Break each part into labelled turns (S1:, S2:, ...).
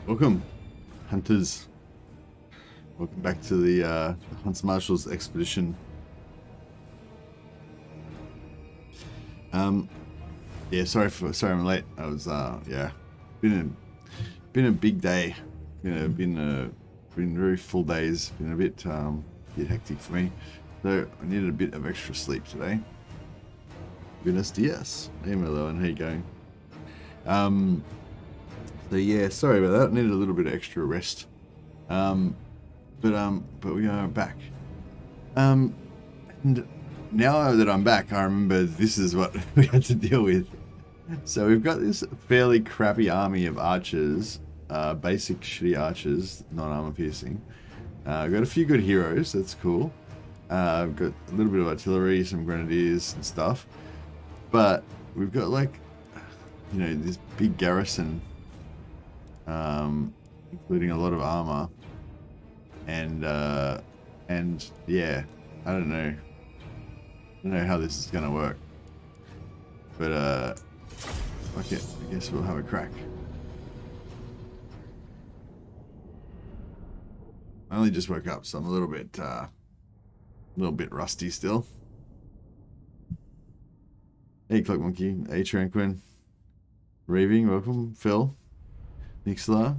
S1: Welcome, hunters. Welcome back to the Hunts Marshals expedition. Yeah, sorry I'm late. I was yeah, been a big day. Been very full days. Been a bit hectic for me. So I needed a bit of extra sleep today. Buenos dias. Hey Merlin, how you going? So yeah, sorry about that. I needed a little bit of extra rest. But we are back. And now that I'm back, I remember this is what we had to deal with. So we've got this fairly crappy army of archers, basic shitty archers, not armor piercing. I've got a few good heroes, that's cool. I've got a little bit of artillery, some grenadiers and stuff. But we've got like, you know, this big garrison, including a lot of armor. And yeah, I don't know how this is gonna work. But fuck it, I guess we'll have a crack. I only just woke up, so I'm a little bit rusty still. Hey Clock Monkey, hey Tranquin, Raving, welcome, Phil, Nixla.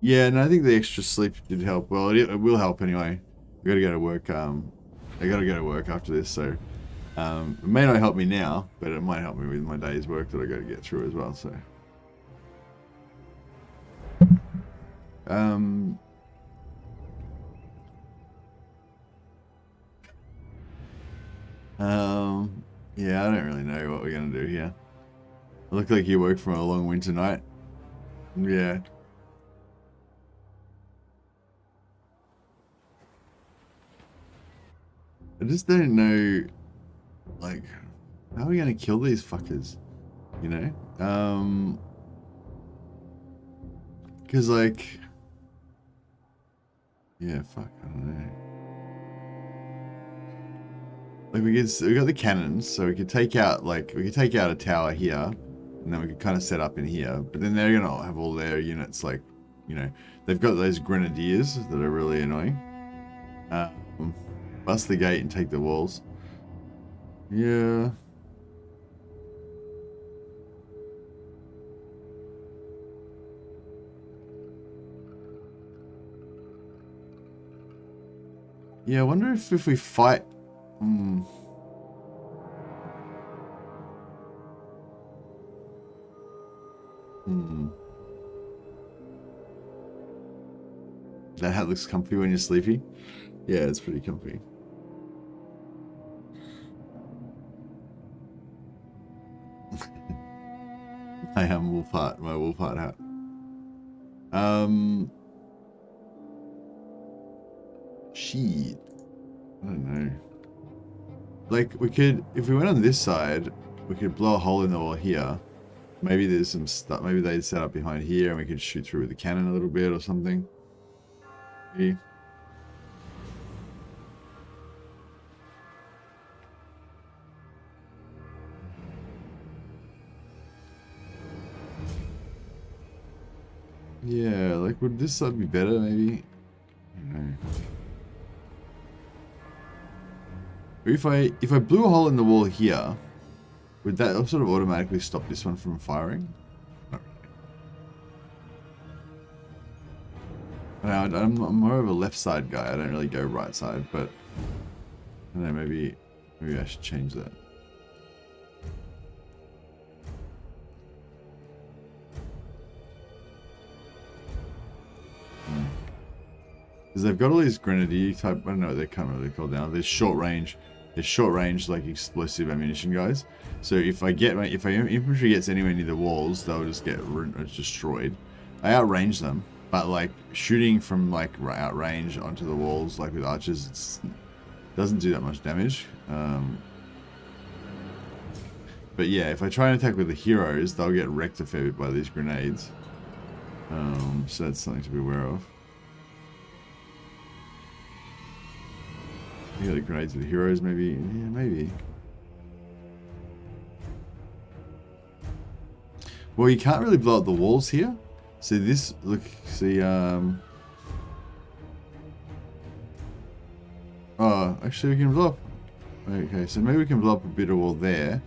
S1: Yeah, no, I think the extra sleep did help. Well, it will help anyway. I gotta go to work. I gotta go to work after this, so it may not help me now, but it might help me with my day's work that I gotta get through as well. So, yeah, I don't really know what we're gonna do here. I look like you woke from a long winter night. Yeah. I just don't know, like, how are we gonna kill these fuckers, you know? Cause like, yeah, fuck, I don't know. Like we got the cannons, so we could take out a tower here, and then we could kind of set up in here. But then they're gonna have all their units, like, you know, they've got those grenadiers that are really annoying. Bust the gate and take the walls. Yeah. Yeah, I wonder if we fight. That hat looks comfy when you're sleepy. Yeah, it's pretty comfy. I am Wulfhart, my Wulfhart hat. Shit. I don't know. Like, we could, if we went on this side, we could blow a hole in the wall here. Maybe there's some stuff, maybe they'd set up behind here and we could shoot through with the cannon a little bit or something. Maybe. Yeah, like, would this side be better, maybe? I don't know. If I blew a hole in the wall here, would that sort of automatically stop this one from firing? Not really. I'm more of a left side guy. I don't really go right side, but I don't know, maybe I should change that. Because they've got all these grenadier type, I don't know what they can't really call now. They're short range like explosive ammunition guys. So if infantry gets anywhere near the walls, they'll just get destroyed. I outrange them, but like shooting from like outrange onto the walls, like with archers, it doesn't do that much damage. But yeah, if I try and attack with the heroes, they'll get wrecked a fair bit by these grenades. So that's something to be aware of. You got the grenades with the heroes, maybe? Yeah, maybe. Well, you can't really blow up the walls here. So this, look, see, oh, actually we can blow up. Okay, so maybe we can blow up a bit of wall there.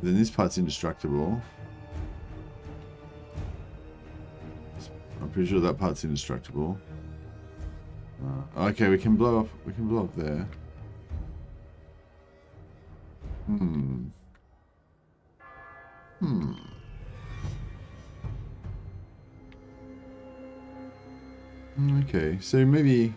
S1: Then this part's indestructible. I'm pretty sure that part's indestructible. Okay, we can blow up there. Okay, so maybe.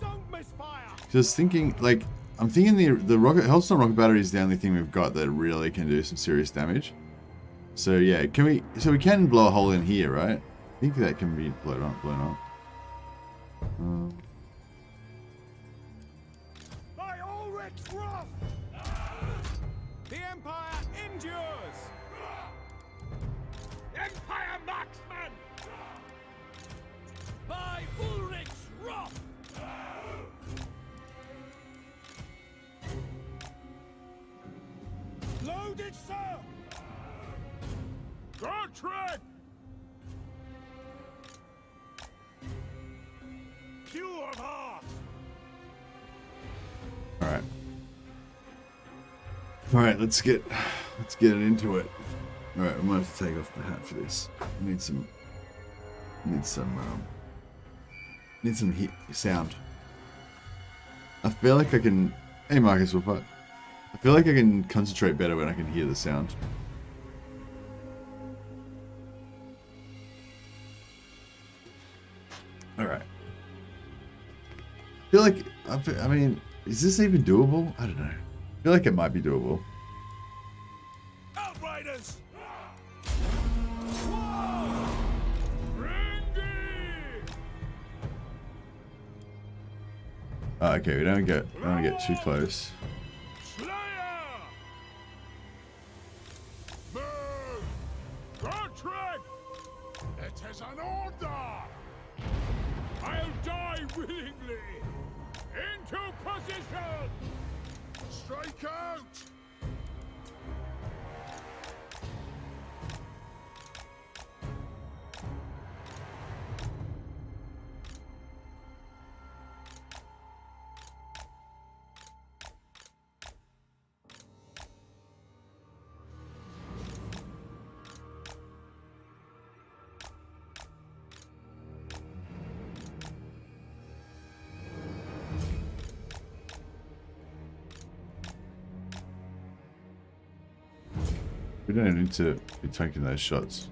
S2: Don't misfire.
S1: Just thinking, like, I'm thinking the rocket Hellstorm rocket battery is the only thing we've got that really can do some serious damage. So yeah, can we? So we can blow a hole in here, right? I think that can be blown up.
S2: By Ulrich's wrath, the Empire endures. Empire marksman. By Ulrich's wrath. Loaded, sir. Gertrude! Pure of heart!
S1: Alright, let's get it into it. Alright, I'm gonna have to take off the hat for this. Need some sound. I feel like I can. Hey Markus, Wulfhart. I feel like I can concentrate better when I can hear the sound. Alright. I feel like, I mean, is this even doable? I don't know. I feel like it might be doable.
S2: Outriders!
S1: Oh, okay, we don't get too close.
S2: Slayer! Move! Gertrude! It is an order! I'll die willingly! Into position! Strike out!
S1: We don't need to be taking those shots.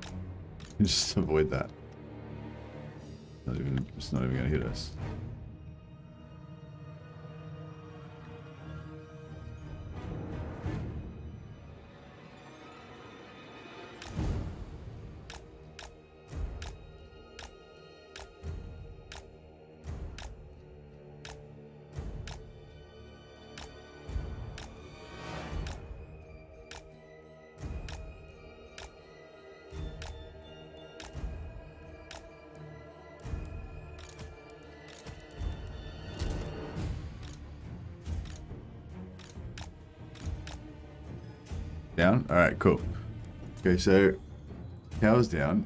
S1: Just avoid that. It's not even going to hit us. Down? Alright, cool. Okay, so tower's down.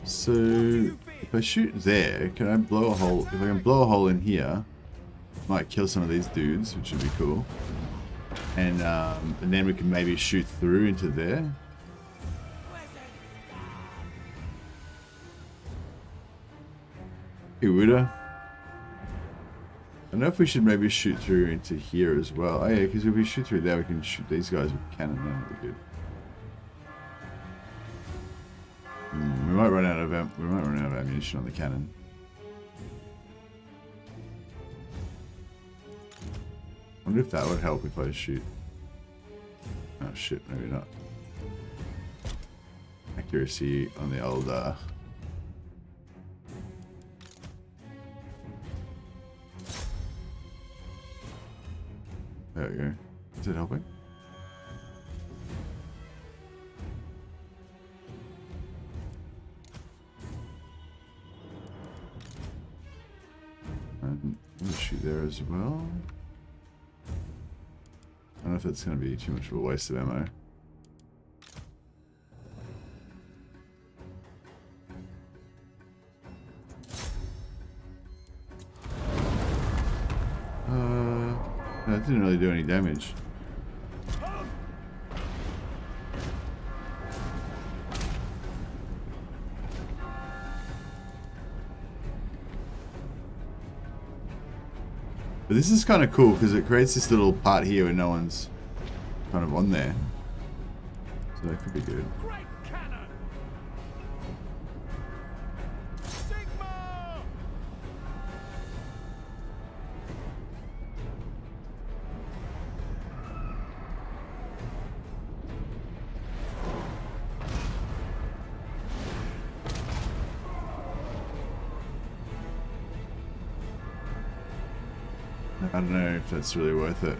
S1: So if I shoot there, can I blow a hole? If I can blow a hole in here, might kill some of these dudes, which would be cool. And then we can maybe shoot through into there. Hey, Wuda. I don't know if we should maybe shoot through into here as well. Oh yeah, because if we shoot through there, we can shoot these guys with cannon. That'll be good. We might run out of ammunition on the cannon. I wonder if that would help if I shoot. Oh shit, maybe not. Accuracy on the old there we go. Is it helping? And I'm gonna shoot there as well. I don't know if that's going to be too much of a waste of ammo. No, it didn't really do any damage. But this is kind of cool because it creates this little part here where no one's kind of on there. So that could be good.
S2: Great cannon! Sigma!
S1: I don't know if that's really worth it.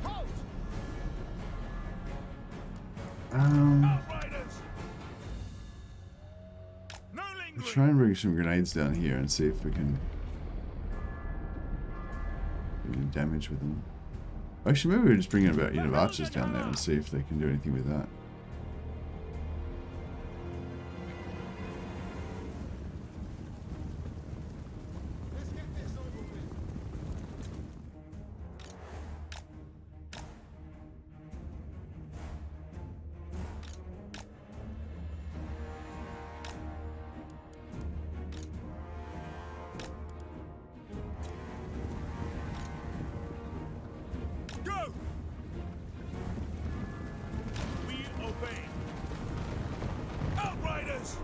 S2: Halt! Outriders! No lingering!
S1: Let's try and bring some grenades down here and see if we can do any damage with them. Actually, maybe we'll just bring in about unit of archers down there and see if they can do anything with that.
S2: Go! We obey. Outriders!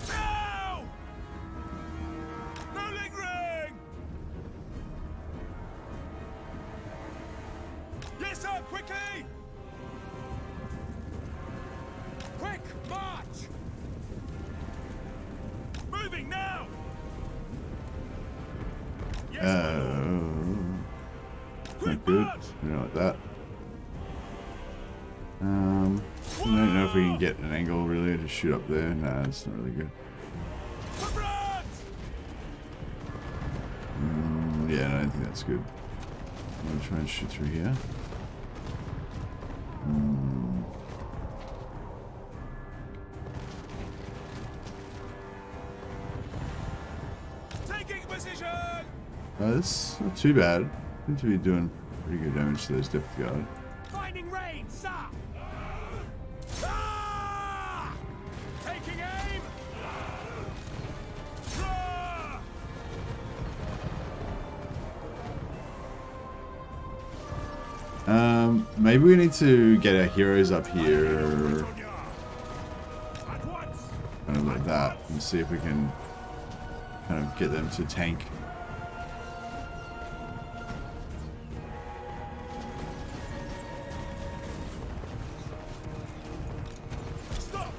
S2: Now! No lingering! Yes, sir, quickly! Quick march! Moving now! Yes, my lord.
S1: Not good. I don't like that. I don't know if we can get an angle really to shoot up there. Nah, it's not really good. Yeah, no, I don't think that's good. I'm gonna try and shoot through here.
S2: Taking position!
S1: That's not too bad. Seem to be doing pretty good damage to those depth guard.
S2: Finding range, sir! Ah! Taking aim! Ah!
S1: Maybe we need to get our heroes up here,
S2: At once!
S1: kind of like that, and see if we can kind of get them to tank.
S2: Stop!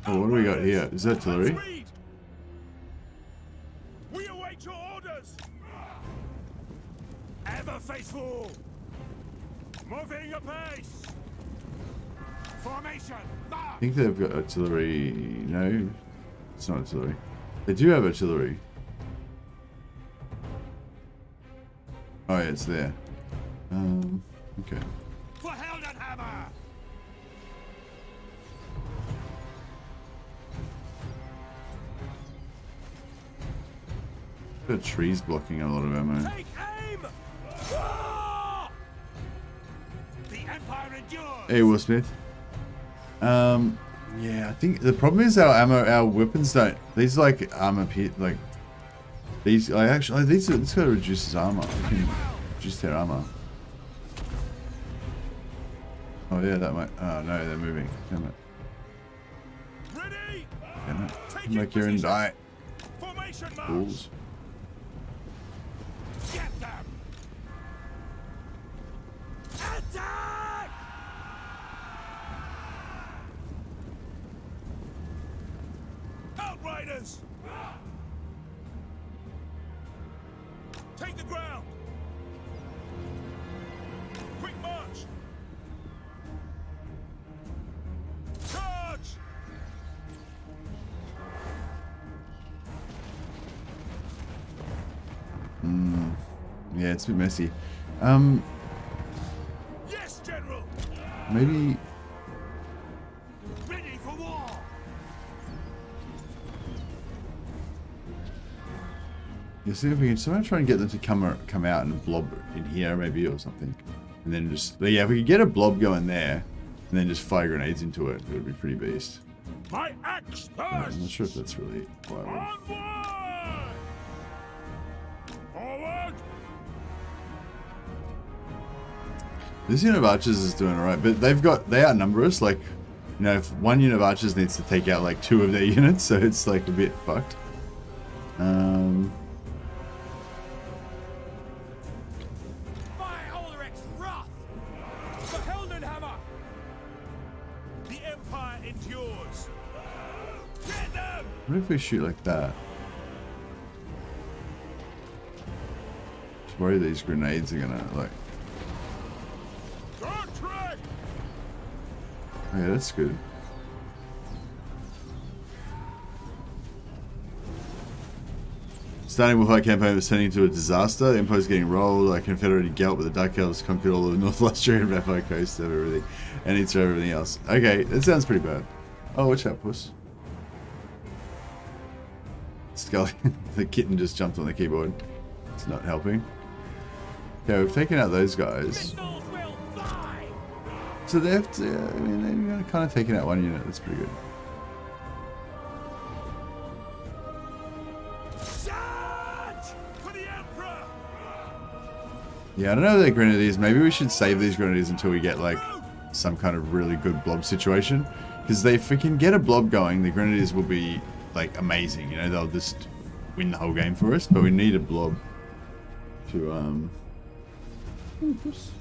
S1: Oh, what do we got here? Is that artillery?
S2: Speed! We await your orders! Ever faithful! Moving apace! Formation!
S1: I
S2: March!
S1: think they've got artillery. No, it's not artillery. They do have artillery. Oh yeah, it's there. Okay.
S2: For Heldenhammer!
S1: Got trees blocking a lot of ammo.
S2: Take aim! Ah! The Empire endures!
S1: Hey, Will Smith. Yeah, I think the problem is our weapons don't. These like armor like these. Actually this guy reduces armor. We can reduce their armor. Oh yeah, that might. Oh no, they're moving. Damn it.
S2: Ready?
S1: Damn it.
S2: Take
S1: Come back here and
S2: position.
S1: die.
S2: Formation march!
S1: Fools.
S2: Get them! Attack! Outriders! Take the ground! Quick march!
S1: Yeah, it's a bit messy.
S2: Yes, General.
S1: Maybe.
S2: Ready for war.
S1: You see if we can somehow try and get them to come out and blob in here maybe or something, and then just yeah, if we could get a blob going there, and then just fire grenades into it, it would be pretty beast.
S2: My axe
S1: I'm
S2: first.
S1: not sure if that's really viable.
S2: Onward. Forward.
S1: This unit of archers is doing alright, but they outnumber us. Like, you know, if one unit of archers needs to take out like 2 of their units, so it's like a bit fucked. What if we shoot like that? Just worry these grenades are gonna like. Oh, yeah, that's good. Starting Wulfhart campaign was turning into a disaster. The Empire's getting rolled. Like Confederated Gelt, but the Dark Elves conquered all of North Lustria and Vampire Coast of everything, and eats everything else. Okay, that sounds pretty bad. Oh, watch out, puss. Scully, the kitten just jumped on the keyboard. It's not helping. Okay, we've taken out those guys. So they have to, I mean, they've kind of taken out one unit. That's pretty good. Yeah, I don't know what the grenadiers. Maybe we should save these grenadiers until we get like some kind of really good blob situation. Because if we can get a blob going, the grenadiers will be like amazing. You know, they'll just win the whole game for us. But we need a blob to oops.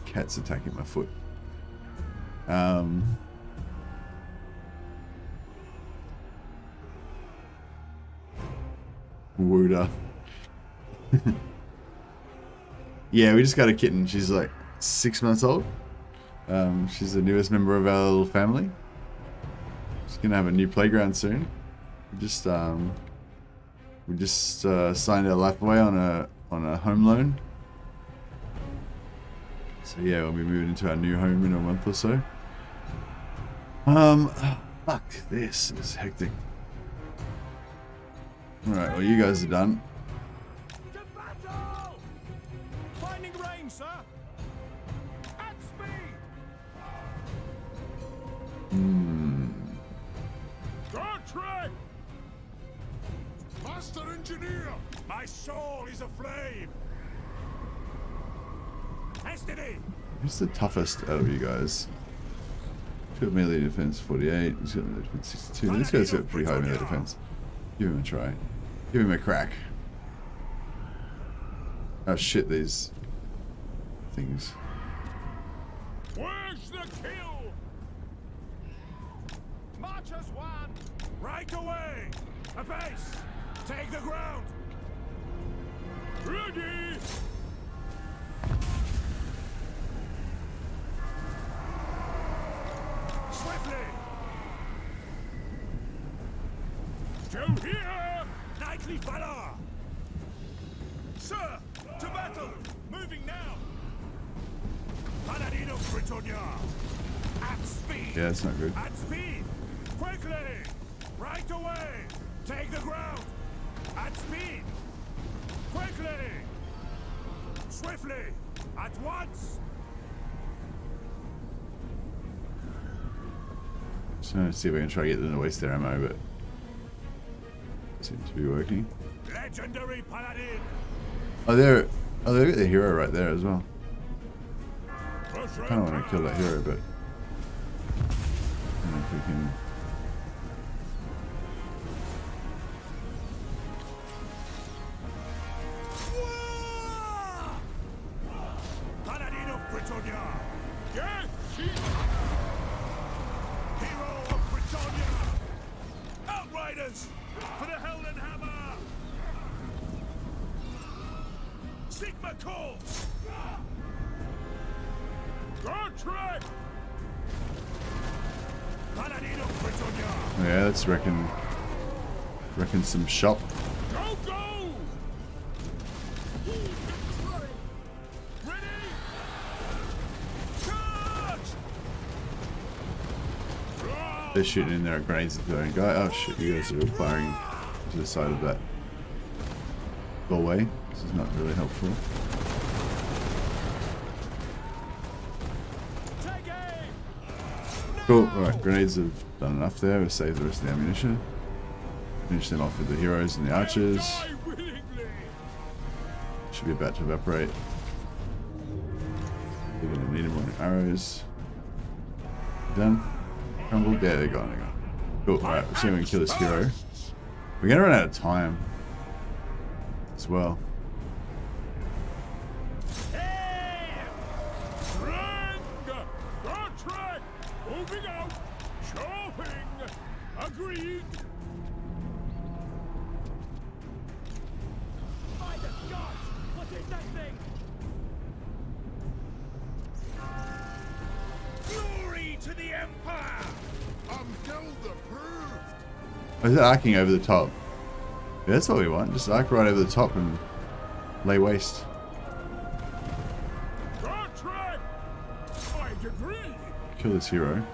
S1: Cat's attacking my foot. Wooda. Yeah, we just got a kitten. She's like 6 months old. She's the newest member of our little family. She's gonna have a new playground soon. We just signed our life away on a home loan. So yeah, we'll be moving into our new home in a month or so. Fuck, this is hectic. Alright, well you guys are done.
S2: To battle! Finding range, sir. At speed. Contract! Master engineer! My soul is aflame! Destiny!
S1: Who's the toughest out of you guys? He's got melee defense 48, he's got melee defense 62. This guy's got pretty high melee defense. Give him a try. Give him a crack. Oh shit, these things.
S2: Where's the kill? March as one! Right away! A base! Take the ground! Ready! Swiftly! Still here! Knightly valor! Sir! To battle! Moving now! Paladin of Britannia! At speed!
S1: Yeah, that's not good.
S2: At speed! Quickly! Right away! Take the ground! At speed! Quickly! Swiftly! At once!
S1: Just gonna see if I can try to get them to waste their ammo, but seems to be working.
S2: Legendary Paladin!
S1: Oh, they've got the hero right there as well. I kind of want to kill that hero, but I don't know if we can.
S2: Paladin of Britannia! Yes! Hero of Britannia! Outriders! For the Helden Hammer! Sigma calls! Contract! Paladin of Britannia!
S1: Yeah, let's reckon some shop.
S2: Go, go!
S1: They're shooting in there at grenades at the own guy. Oh shit, you guys are firing to the side of that doorway. This is not really helpful. Cool, alright, grenades have done enough there. We'll save the rest of the ammunition. Finish them off with the heroes and the archers. Should be about to evaporate. We're gonna need more arrows. Done. Crumbled. Yeah, they're gone. They're gone. Cool. Alright, we'll see if we can kill this hero. We're gonna run out of time as well.
S2: Moving out! Chopping! Agreed! By the gods! What is that thing? Glory to the Empire! Guild approved!
S1: Oh, is it arcing over the top? Yeah, that's what we want. Just arc right over the top and lay waste.
S2: Contract! I agree!
S1: Kill this hero.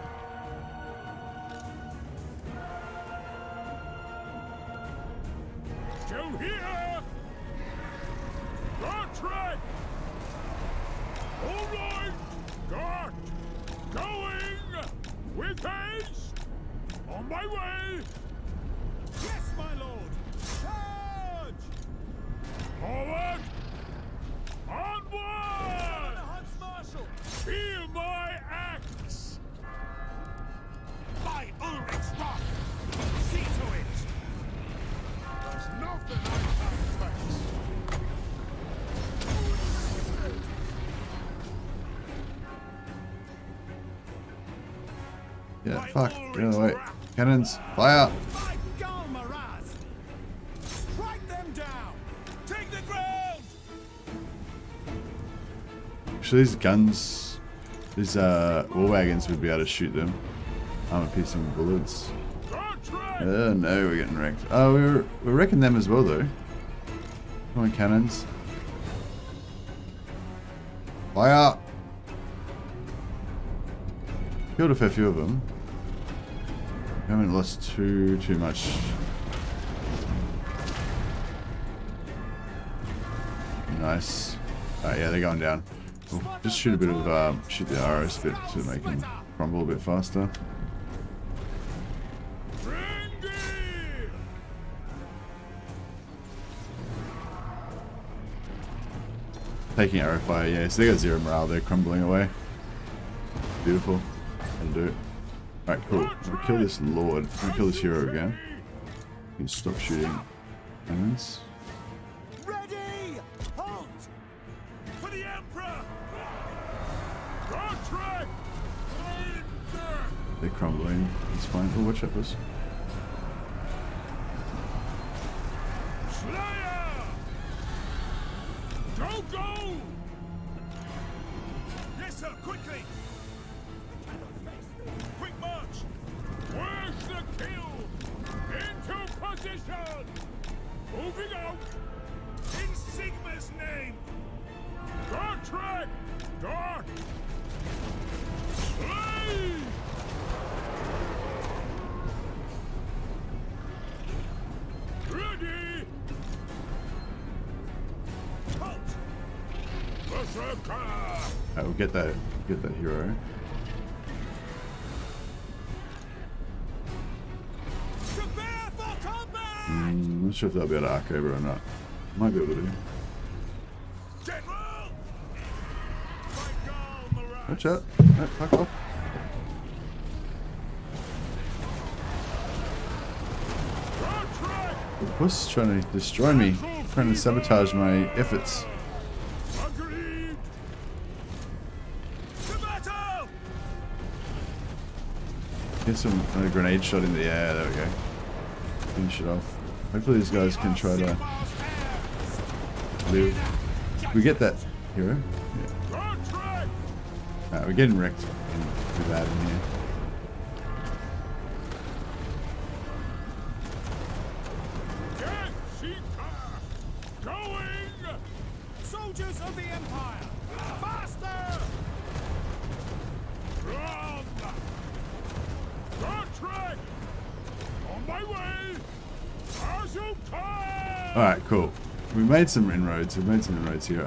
S2: Still here! Contract! All right! Got! Going! With haste! On my way! Yes, my lord! Charge! Forward! Onward! Hunts Marshal! Feel my axe! By Ulrich's wrath! See to it! There's nothing I can't face!
S1: Yeah, fuck. Get out of the way. Cannons, fire!
S2: By Galmaraz! Strike them down! Take the ground!
S1: Actually, these guns, these war wagons would be able to shoot them. Armor-piercing bullets. Oh no, we're getting wrecked. Oh, we're wrecking them as well though. Come on, cannons. Fire! Killed a fair few of them. We haven't lost too much. Nice. Yeah, they're going down. We'll just shoot a bit of shoot the arrows a bit so they can crumble a bit faster. Taking arrow fire, yeah. So they got 0 morale. They're crumbling away. Beautiful. That'll do it. Alright, cool. We'll kill this lord. We'll kill this hero again. You can stop shooting cannons.
S2: Ready! Halt! For the Emperor! Contract!
S1: They're crumbling. It's fine. Oh, watch out, boss.
S2: Slayer! Don't go! Yes, sir, quickly! Quick march! Where's the kill? Into position! Moving out! In Sigma's name! Contract! Dart! Slay! Ready! Halt! Berserker!
S1: Alright, we'll get that hero.
S2: Prepare for combat!
S1: I'm not sure if they'll be able to arc over or not. Might be able to.
S2: General!
S1: Watch out. No, fuck off. The puss trying to destroy me. Trying to sabotage my efforts.
S2: Agreed! To battle!
S1: Get some grenade shot in the air. There we go. Finish it off. Hopefully these guys can try to live. We get that hero. Yeah. Alright, we're getting wrecked. Too bad in here.
S2: Going! Soldiers of the Empire! Faster! Run! Godric! On my way! As you come!
S1: Alright, cool. We made some inroads. We've made some inroads here.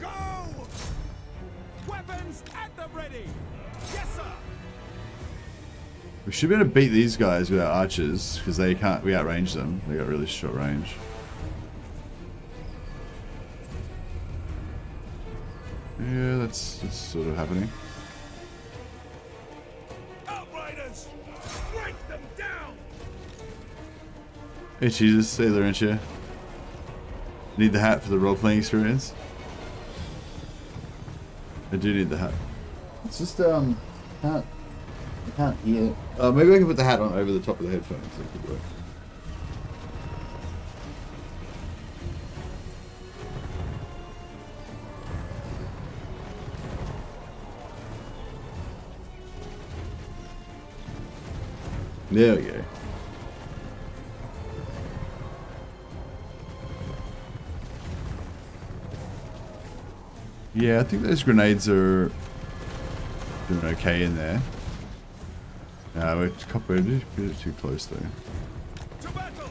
S2: Go! Weapons at the ready! Yes, sir!
S1: We should be able to beat these guys with our archers, because they can't, we outrange them. They got really short range. Yeah, that's sort of happening.
S2: Outriders! Break them down!
S1: Hey Jesus, Sailor, aren't you? Need the hat for the role-playing experience? I do need the hat. It's just, I can't hear. Maybe I can put the hat on over the top of the headphones. That could work. There we go. Yeah, I think those grenades are doing okay in there. We're a bit too close though.
S2: To battle!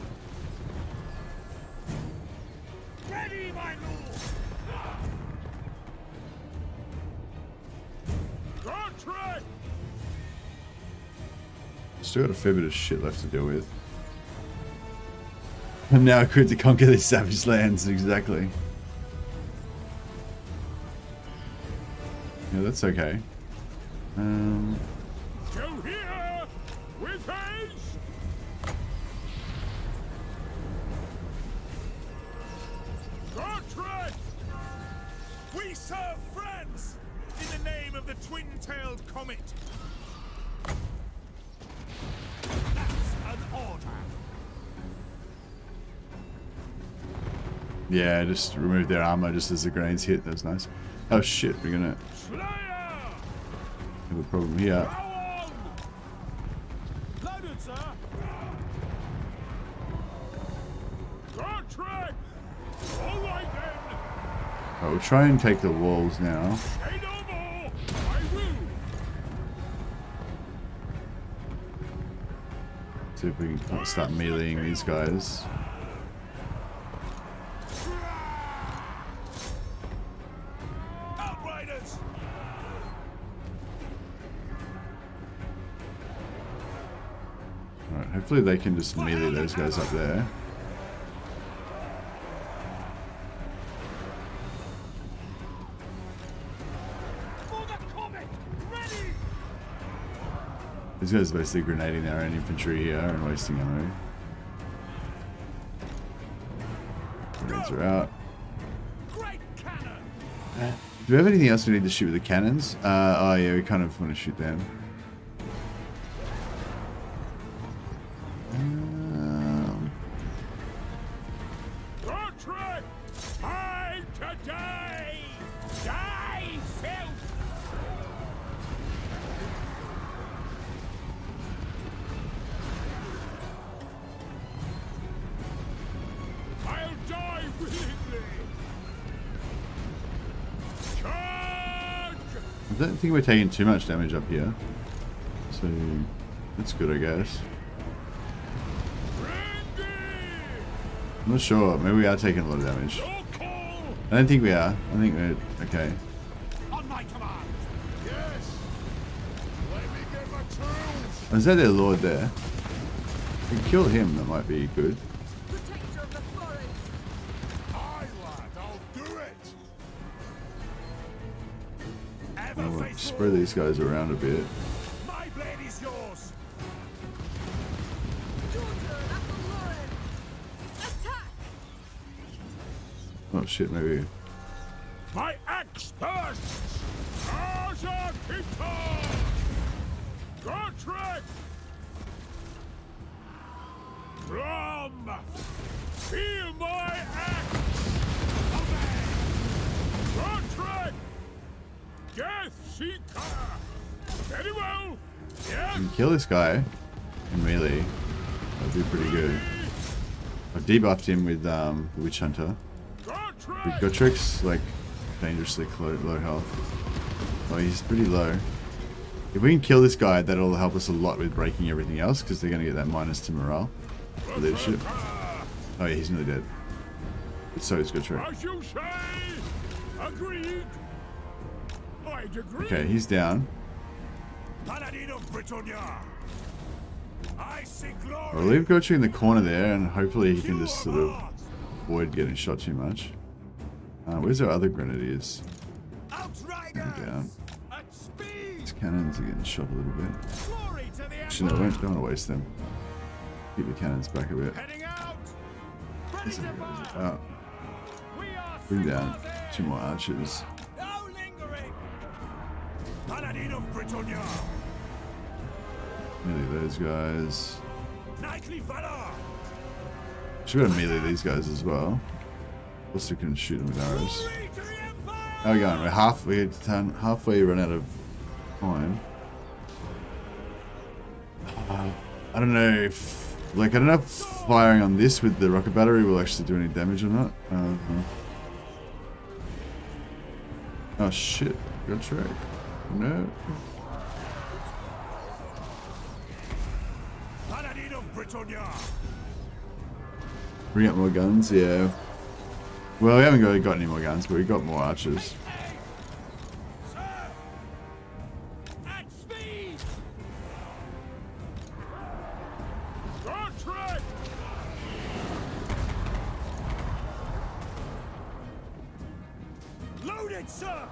S2: Ready, my lord! Godric!
S1: Still got a fair bit of shit left to deal with. And now equipped to conquer these savage lands, exactly. Yeah, that's okay.
S2: Go here! With haste! Godric! We serve friends! In the name of the twin-tailed comet! That's an order!
S1: Yeah, just remove their armor just as the grenades hit. That's nice. Oh shit, we're gonna
S2: Slayer!
S1: have a problem here.
S2: Go on! Loaded, sir! Godric! All right then!
S1: Right, we'll try and take the walls now.
S2: Say no more! I will!
S1: See if we can start meleeing these guys.
S2: Outriders!
S1: Alright, hopefully they can just melee those guys up there.
S2: For the comet! Ready!
S1: These guys are basically grenading their own infantry here and wasting ammo. Grenades are out.
S2: Great cannon!
S1: Do we have anything else we need to shoot with the cannons? Oh yeah, we kind of want to shoot them.
S2: Godric! Time to die! Die, filth! I'll die willingly! Charge!
S1: I don't think we're taking too much damage up here. So, that's good, I guess.
S2: Ready!
S1: I'm not sure. Maybe we are taking a lot of damage.
S2: Your call!
S1: I don't think we are. I think we're okay.
S2: On my command! Yes! Let me get my tools!
S1: Is that their lord there? If we kill him, that might be good.
S3: Protector of the forest.
S2: Aye, lad, I'll do it! Ever
S1: I'll
S2: faithful!
S1: spread these guys around a bit.
S2: My blade is yours!
S3: Daughter of the Lord. Attack!
S1: Oh shit, maybe.
S2: My axe bursts! Aja Kita! Godric! Drum! Feel my axe! Obey! Godric! Death Seeker! Very well! Yes!
S1: We can kill this guy in melee. That'd be pretty good. I've debuffed him with the Witch Hunter.
S2: Godric!
S1: Godric's like dangerously low health. Oh, he's pretty low. If we can kill this guy, that'll help us a lot with breaking everything else, because they're going to get that minus to morale. Leadership. Oh yeah, he's nearly dead. So he's got trick.
S2: As you say. Agreed. I'd agree.
S1: Okay, he's down.
S2: Paladin of Britannia. I see glory.
S1: I'll leave Gotrek in the corner there, and hopefully he can just sort of avoid getting shot too much. Where's our other grenadiers? Down. These cannons are getting shot a little bit. Actually, no, don't want to waste them. Keep the cannons back a bit. Bring down 2 more archers.
S2: Paladin of Britannia.
S1: Melee those guys.
S2: Knightly valor.
S1: Should be able to melee these guys as well. Also can shoot them with arrows. How are we going? We're halfway run out of time. I don't know if, I don't know if firing on this with the rocket battery will actually do any damage or not. Oh shit, got track. No.
S2: Paladin of Britannia.
S1: Bring up more guns, yeah. Well, we haven't got any more guns, but we got more archers.
S2: At speed. Loaded, sir.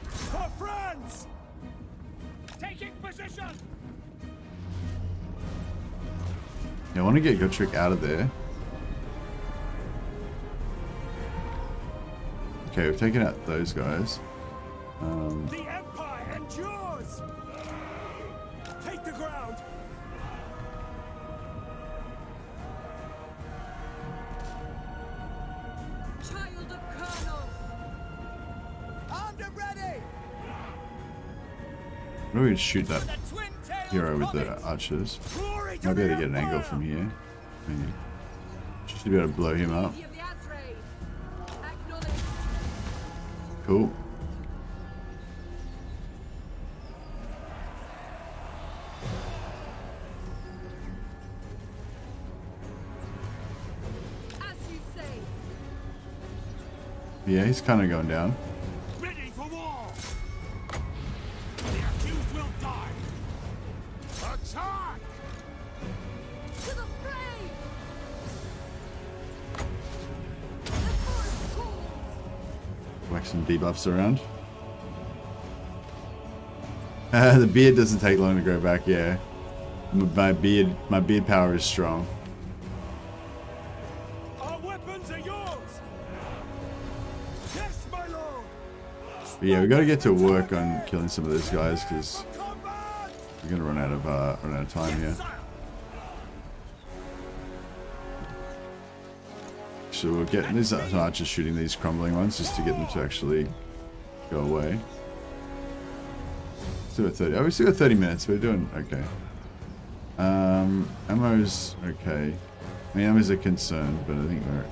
S2: For France. Taking position.
S1: Yeah, I want to get Gotrek out of there. Okay, we've taken out those guys.
S2: The Empire endures. Take the ground.
S3: Child of Colonels.
S2: Armed and ready.
S1: Maybe we can shoot that
S2: The twin-tailed
S1: hero with the
S2: comet.
S1: archers.
S2: Glory to
S1: Might be able to
S2: the
S1: get an angle
S2: Empire.
S1: from here. Maybe. Should be able to blow him up.
S3: Lady of the Azrae. Acknowledge.
S1: Cool.
S3: As you say.
S1: Yeah, he's kind of going down.
S2: Ready for war. The accused will die. Attack.
S3: To the fray! The forest calls!
S1: Whack some debuffs around. The beard doesn't take long to grow back, yeah. My beard power is strong.
S2: Our weapons are yours. Yes, my lord.
S1: But yeah, we got to get to work on killing some of those guys because
S2: Combat.
S1: we're gonna run out of time here.
S2: Sire.
S1: So we'll get these archers shooting these crumbling ones just to get them to actually go away. Still at 30. Oh, we still got 30 minutes. We're doing okay. Ammo's okay. I mean, ammo's a concern, but I think we're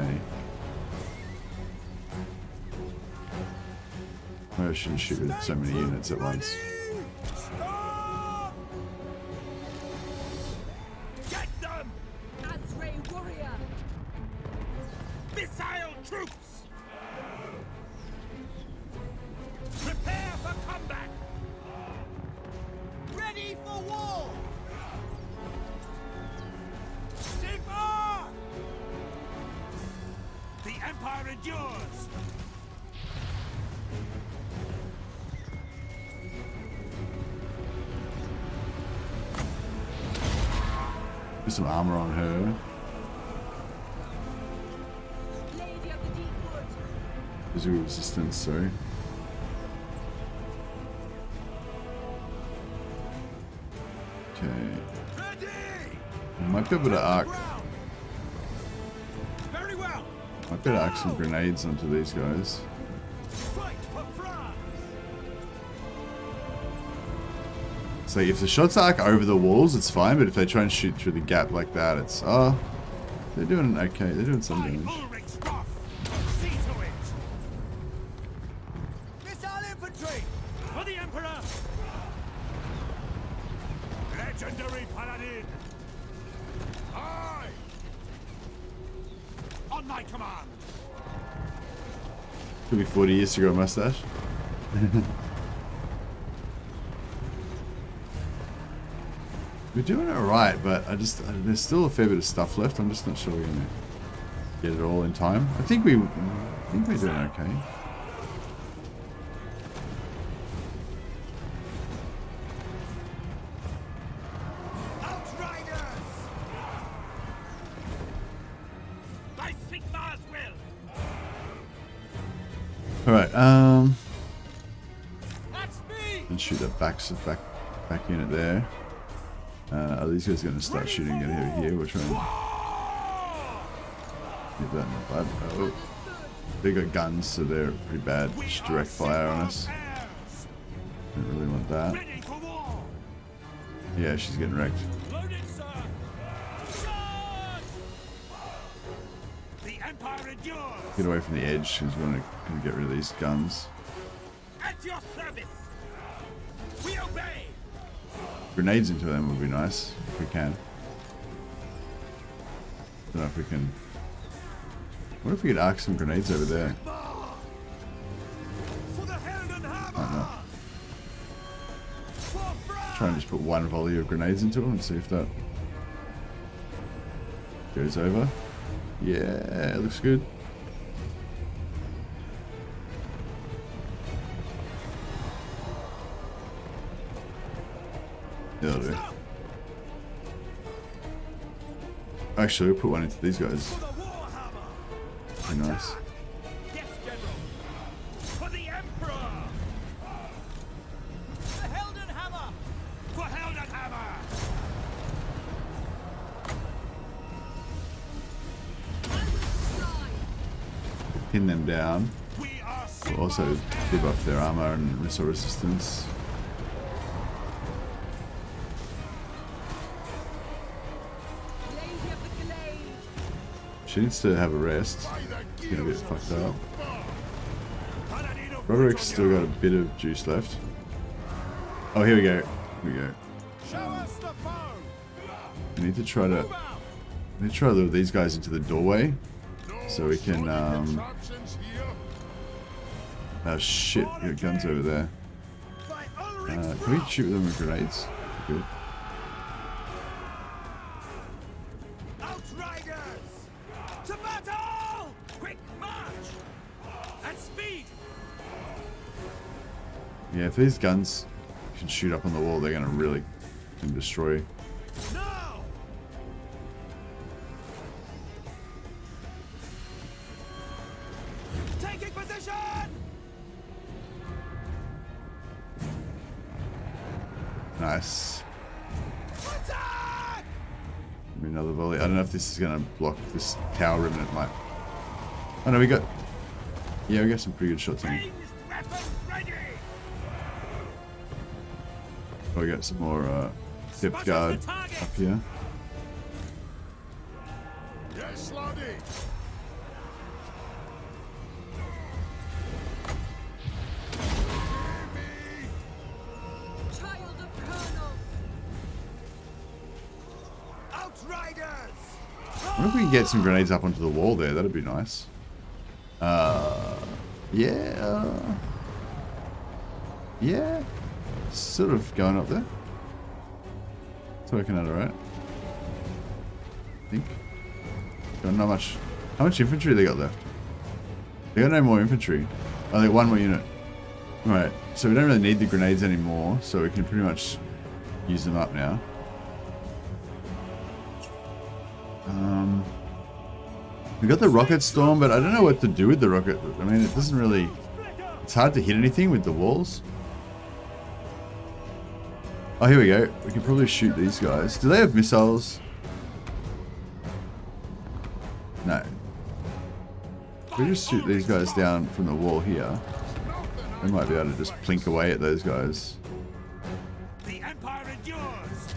S1: okay. I shouldn't shoot with so many units at once.
S2: Stop. Get them.
S3: Azrae warrior!
S2: Missile troops. Prepare for combat. Ready for war. Sigmar. The Empire endures.
S1: Put some armor on her.
S3: Lady of the Deep Wood!
S1: Physical resistance, sorry. Okay.
S2: Ready.
S1: Might be able to arc.
S2: Very well.
S1: Might be able to arc some grenades onto these guys.
S2: Fight for France.
S1: So if the shots arc over the walls, it's fine, but if they try and shoot through the gap like that, it's they're doing okay. They're doing some damage.
S2: Ulrich's off. See to it. Missile infantry for the Emperor. on my command.
S1: Could be 40 years to grow a mustache. We're doing it alright, but there's still a fair bit of stuff left. I'm just not sure we're gonna get it all in time. I think we're doing okay.
S2: Outriders! By Sigmar's will!
S1: Alright,
S2: That's me!
S1: and shoot that back unit there. Are these guys going to start shooting it over here? We'll try and get that in the bud. Oh, they got guns, so they're pretty bad. Just direct fire on us. Don't really want that.
S2: Ready for war!
S1: Yeah, she's getting wrecked.
S2: Loaded, sir! Charge! The Empire endures!
S1: Get away from the edge because we want to get rid of these guns.
S2: At your service! We obey!
S1: Grenades into them would be nice if we can. Don't know if we can. What if we could arc some grenades over there?
S2: For the Helden Hammer!
S1: Might not.
S2: For France!
S1: Try and just put one volley of grenades into them and see if that goes over. Yeah, it looks good. That'll do. Actually, we'll put one into these guys.
S2: For the Warhammer!
S1: Pretty nice.
S2: Yes, General! For the Emperor! The Helden Hammer! For Helden Hammer!
S1: Pin them down.
S2: We are
S1: We'll also debuff their armor and missile resistance.
S3: Lady of the Glade.
S1: She needs to have a rest. She's gonna get fucked up. Roderick's still got a bit of juice left. Oh, here we go. Here we go.
S2: Show us the foe!
S1: We need to try to lure these guys into the doorway so we can oh shit, we got guns over there. Can we shoot them with grenades? Good.
S2: Outriders! To battle! Quick march! At speed!
S1: Yeah, if these guns can shoot up on the wall, they're gonna really destroy.
S2: Now! Taking position!
S1: Nice.
S2: Attack!
S1: Give me another volley. I don't know if this is gonna block this tower remnant. Might. Oh no, we got. Yeah, we got some pretty good shots on.
S2: Ranged weapons ready!
S1: Oh, we got some more depth
S2: Spot
S1: guard
S2: the target!
S1: up here.
S2: Yes, Lottie!
S3: Child of Colonels.
S2: Outriders!
S1: I wonder if we can get some grenades up onto the wall there. That'd be nice. Yeah. Yeah. Sort of going up there. It's working out alright. I think. Got not much. How much infantry they got left? They got no more infantry. Oh, they got one more unit. Alright, so we don't really need the grenades anymore, so we can pretty much use them up now. We got the rocket storm, but I don't know what to do with the rocket. I mean, it doesn't really... It's hard to hit anything with the walls. Oh, here we go. We can probably shoot these guys. Do they have missiles? No. If we just shoot these guys down from the wall here, we might be able to just plink away at those guys.
S2: The Empire endures!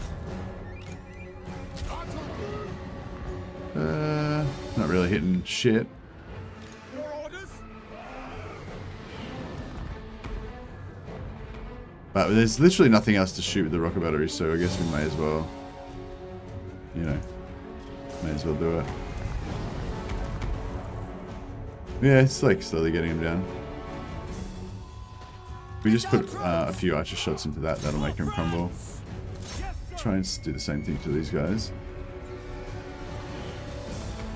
S1: Not really hitting shit.
S2: Your orders?
S1: But there's literally nothing else to shoot with the rocket battery, so I guess we may as well, you know, may as well do it. Yeah, it's like slowly getting him down. We just put a few archer shots into that. That'll make him crumble. Try and do the same thing to these guys.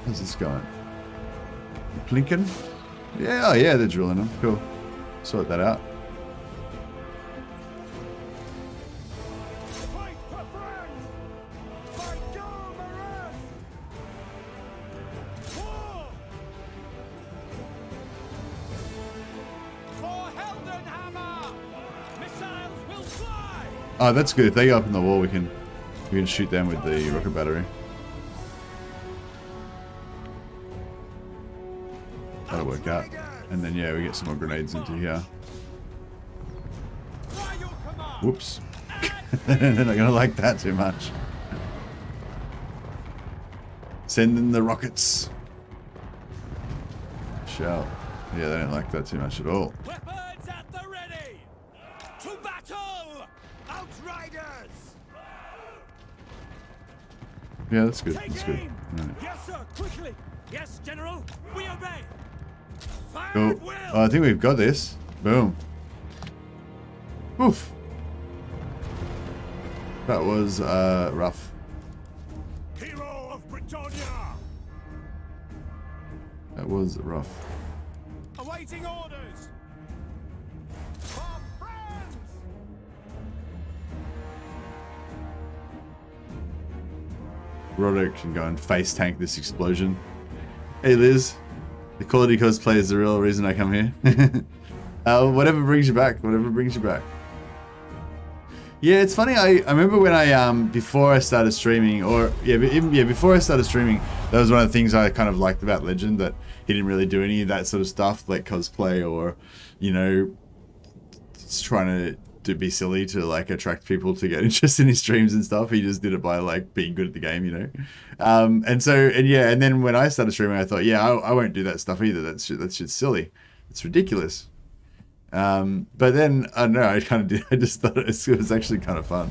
S1: How's this going? Plinking? Yeah, oh yeah, they're drilling them. Cool. Sort that out.
S2: Fight for France! Fight go, Marus! War! For Heldenhammer! Missiles will fly!
S1: Oh, that's good. If they go up in the wall, we can shoot them with the rocket battery. That'll work out. And then yeah, we get some more grenades into here. Whoops. They're not gonna like that too much. Send in the rockets. Shell. Yeah, they don't like that too much at all.
S2: Weapons at the ready! To battle! Outriders!
S1: Yeah, that's good.
S2: Take
S1: That's good.
S2: aim!
S1: Right.
S2: Yes, sir, quickly! Yes, General, we obey! Fire
S1: Cool.
S2: at will!
S1: Oh, I think we've got this. Boom. Oof. That was rough.
S2: Hero of Britannia!
S1: That was rough.
S2: Awaiting orders! For France!
S1: Roderick can go and face tank this explosion. Hey Liz, the quality cosplay is the real reason I come here. Whatever brings you back, whatever brings you back. Yeah, it's funny. I remember when I before I started streaming, or before I started streaming, that was one of the things I kind of liked about Legend, that he didn't really do any of that sort of stuff like cosplay or, you know, just trying to be silly to like attract people to get interested in his streams and stuff. He just did it by like being good at the game, you know. And then when I started streaming, I thought, yeah, I won't do that stuff either. That's shit's silly. It's ridiculous. But then I don't know. I kind of did. I just thought it was actually kind of fun.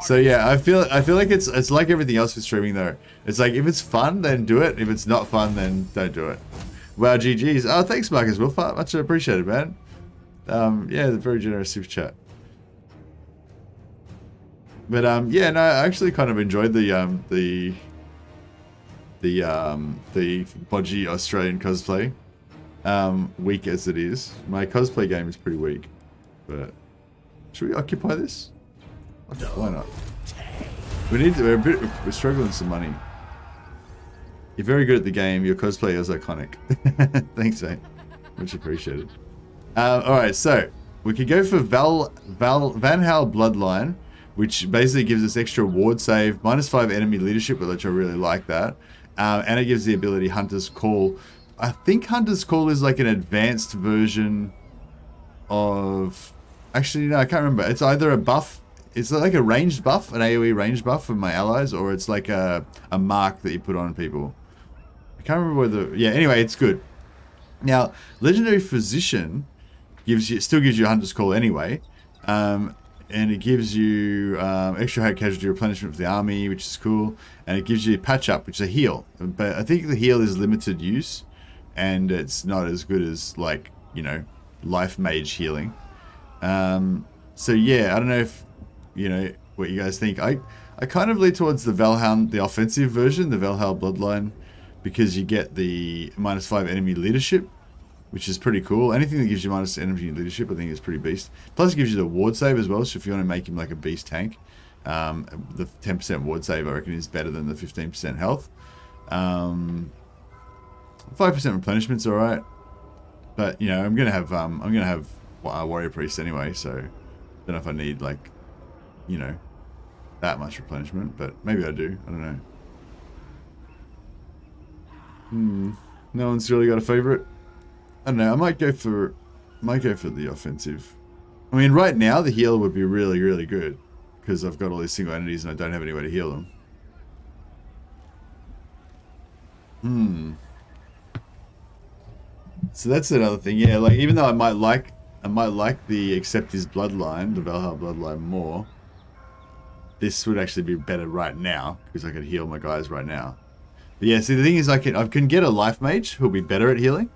S1: So yeah, I feel like it's like everything else with streaming though. It's like if it's fun, then do it. If it's not fun, then don't do it. Wow, GG's. Oh, thanks, Markus. Wulfhart. Much appreciated, man. Yeah, very generous super chat. But yeah, no, I actually kind of enjoyed the bodgy Australian cosplay. Weak as it is, my cosplay game is pretty weak. But should we occupy this? Why not? We're struggling with some money. You're very good at the game. Your cosplay is iconic. Thanks, mate. Much appreciated. Alright, so we could go for Van Hal Bloodline, which basically gives us extra ward save, -5 enemy leadership, which I really like that. And it gives the ability Hunter's Call. I think Hunter's Call is like an advanced version of... Actually, no, I can't remember. It's either a buff... It's like a ranged buff, an AoE ranged buff for my allies, or it's like a mark that you put on people. I can't remember whether... Yeah, anyway, it's good. Now, Legendary Physician still gives you Hunter's Call anyway. And it gives you extra high casualty replenishment for the army, which is cool. And it gives you Patch Up, which is a heal. But I think the heal is limited use. And it's not as good as, like, you know, life mage healing. So yeah, I don't know if, you know, what you guys think. I kind of lean towards the Valhound, the offensive version, the Valhalla Bloodline, because you get the -5 enemy leadership, which is pretty cool. Anything that gives you minus enemy leadership, I think is pretty beast. Plus it gives you the ward save as well, so if you want to make him like a beast tank, the 10% ward save I reckon is better than the 15% health. 5% replenishment's alright, but you know I'm gonna have warrior priest anyway, so I don't know if I need like, you know, that much replenishment, but maybe I do. I don't know. No one's really got a favorite. I don't know. I might go for the offensive. I mean, right now the heal would be really, really good because I've got all these single entities and I don't have any way to heal them. So that's another thing. Yeah, like even though I might like the Accept His Bloodline, the Valhalla Bloodline more, this would actually be better right now because I could heal my guys right now. Yeah, see the thing is I can get a life mage who'll be better at healing,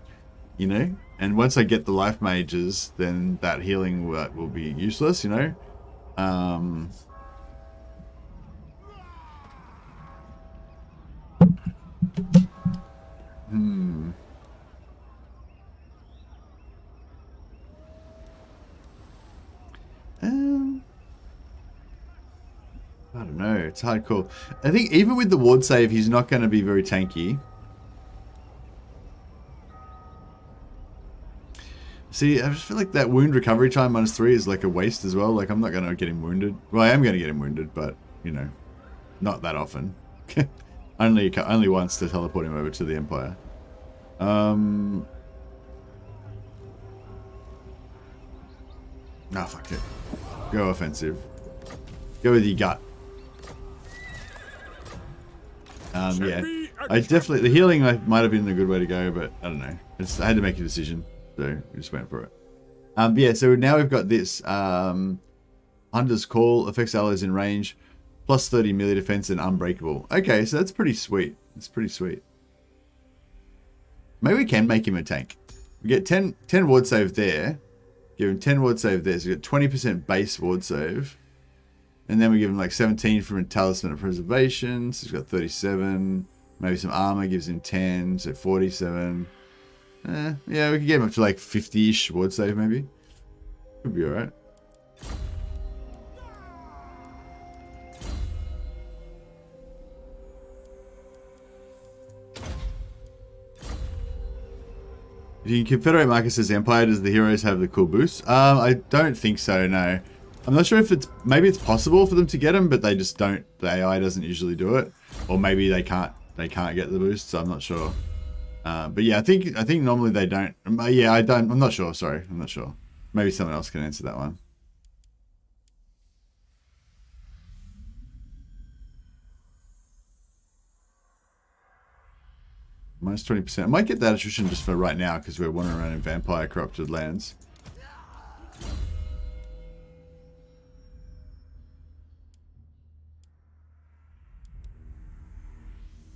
S1: you know? And once I get the life mages, then that healing will be useless, you know? I don't know. It's hardcore. I think even with the ward save, he's not going to be very tanky. See, I just feel like that wound recovery time -3 is like a waste as well. Like, I'm not going to get him wounded. Well, I am going to get him wounded, but, you know, not that often. only once to teleport him over to the Empire. No, fuck it. Go offensive. Go with your gut. Yeah. I definitely... The healing might have been a good way to go, but I don't know. I had to make a decision. So we just went for it. Yeah, so now we've got this. Hunter's Call affects allies in range. Plus 30 melee defense and unbreakable. Okay, so that's pretty sweet. That's pretty sweet. Maybe we can make him a tank. We get 10 ward save there. Give him 10 ward save there. So we get 20% base ward save. And then we give him like 17 from a Talisman of Preservation. So he's got 37. Maybe some armor gives him 10. So 47. Yeah, we could get him up to like 50-ish ward save maybe. Could be alright. If you can confederate Markus's Empire, does the heroes have the cool boost? I don't think so, no. I'm not sure if it's... Maybe it's possible for them to get them, but they just don't... The AI doesn't usually do it. Or maybe they can't get the boost, so I'm not sure. But yeah, I think normally they don't. Yeah, I'm not sure. Sorry, I'm not sure. Maybe someone else can answer that one. Minus 20%. I might get that attrition just for right now because we're wandering around in vampire corrupted lands.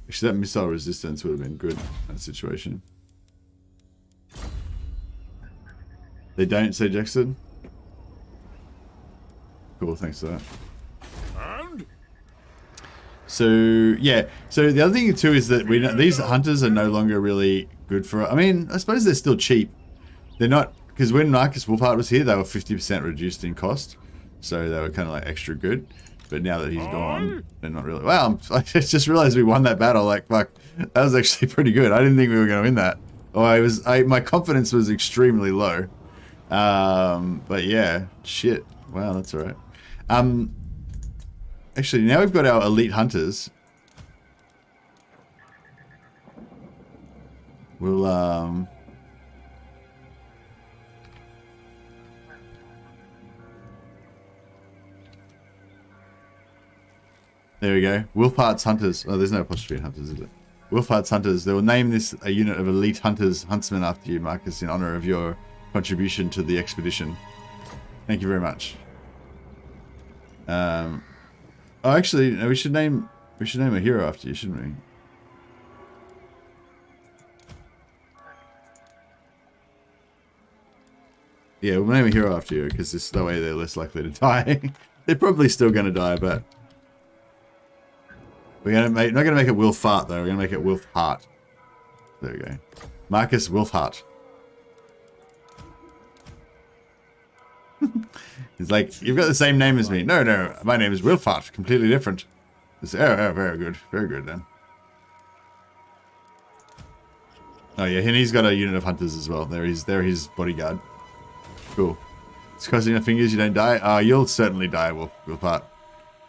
S1: Actually, that missile resistance would have been good in that situation. They don't, say Jackson? Cool, thanks for that.
S2: And?
S1: So, yeah. So the other thing too is that these hunters are no longer really good for... I mean, I suppose they're still cheap. They're not... Because when Markus Wulfhart was here, they were 50% reduced in cost. So they were kind of like extra good. But now that he's gone, they're not really... Wow, I just realized we won that battle. Like, fuck, that was actually pretty good. I didn't think we were going to win that. Oh, my confidence was extremely low. But yeah, shit. Wow, that's alright. Actually, now we've got our elite hunters. We'll, there we go. Wulfhart's Hunters. Oh, there's no apostrophe in Hunters, is it? Wulfhart's Hunters. They will name this a unit of elite hunters, huntsmen after you, Markus, in honor of your contribution to the expedition. Thank you very much. Oh, actually, no, we should name a hero after you, shouldn't we? Yeah, we'll name a hero after you because this that way they're less likely to die. They're probably still going to die, but we're not going to make it Wulfhart though. We're going to make it Wulfhart. There we go. Markus Wulfhart. He's like, you've got the same name as me. No, my name is Wulfhart. Completely different. It's, oh, very good. Very good then. Oh yeah, and he's got a unit of hunters as well. They're his bodyguard. Cool. It's crossing your fingers you don't die. You'll certainly die, Wulfhart.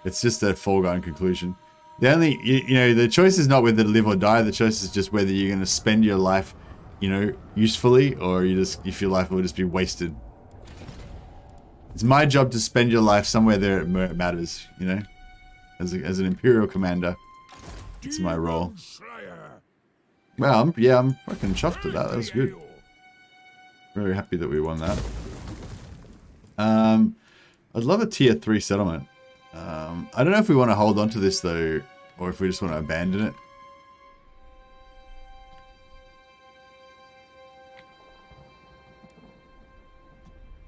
S1: It's just a foregone conclusion. The only, you know, the choice is not whether to live or die. The choice is just whether you're going to spend your life, you know, usefully, or if your life will just be wasted. It's my job to spend your life somewhere there it matters, you know, as an Imperial commander. It's my role. Well, I'm fucking chuffed at that. That was good. Very happy that we won that. I'd love a tier 3 settlement. I don't know if we want to hold on to this though, or if we just want to abandon it.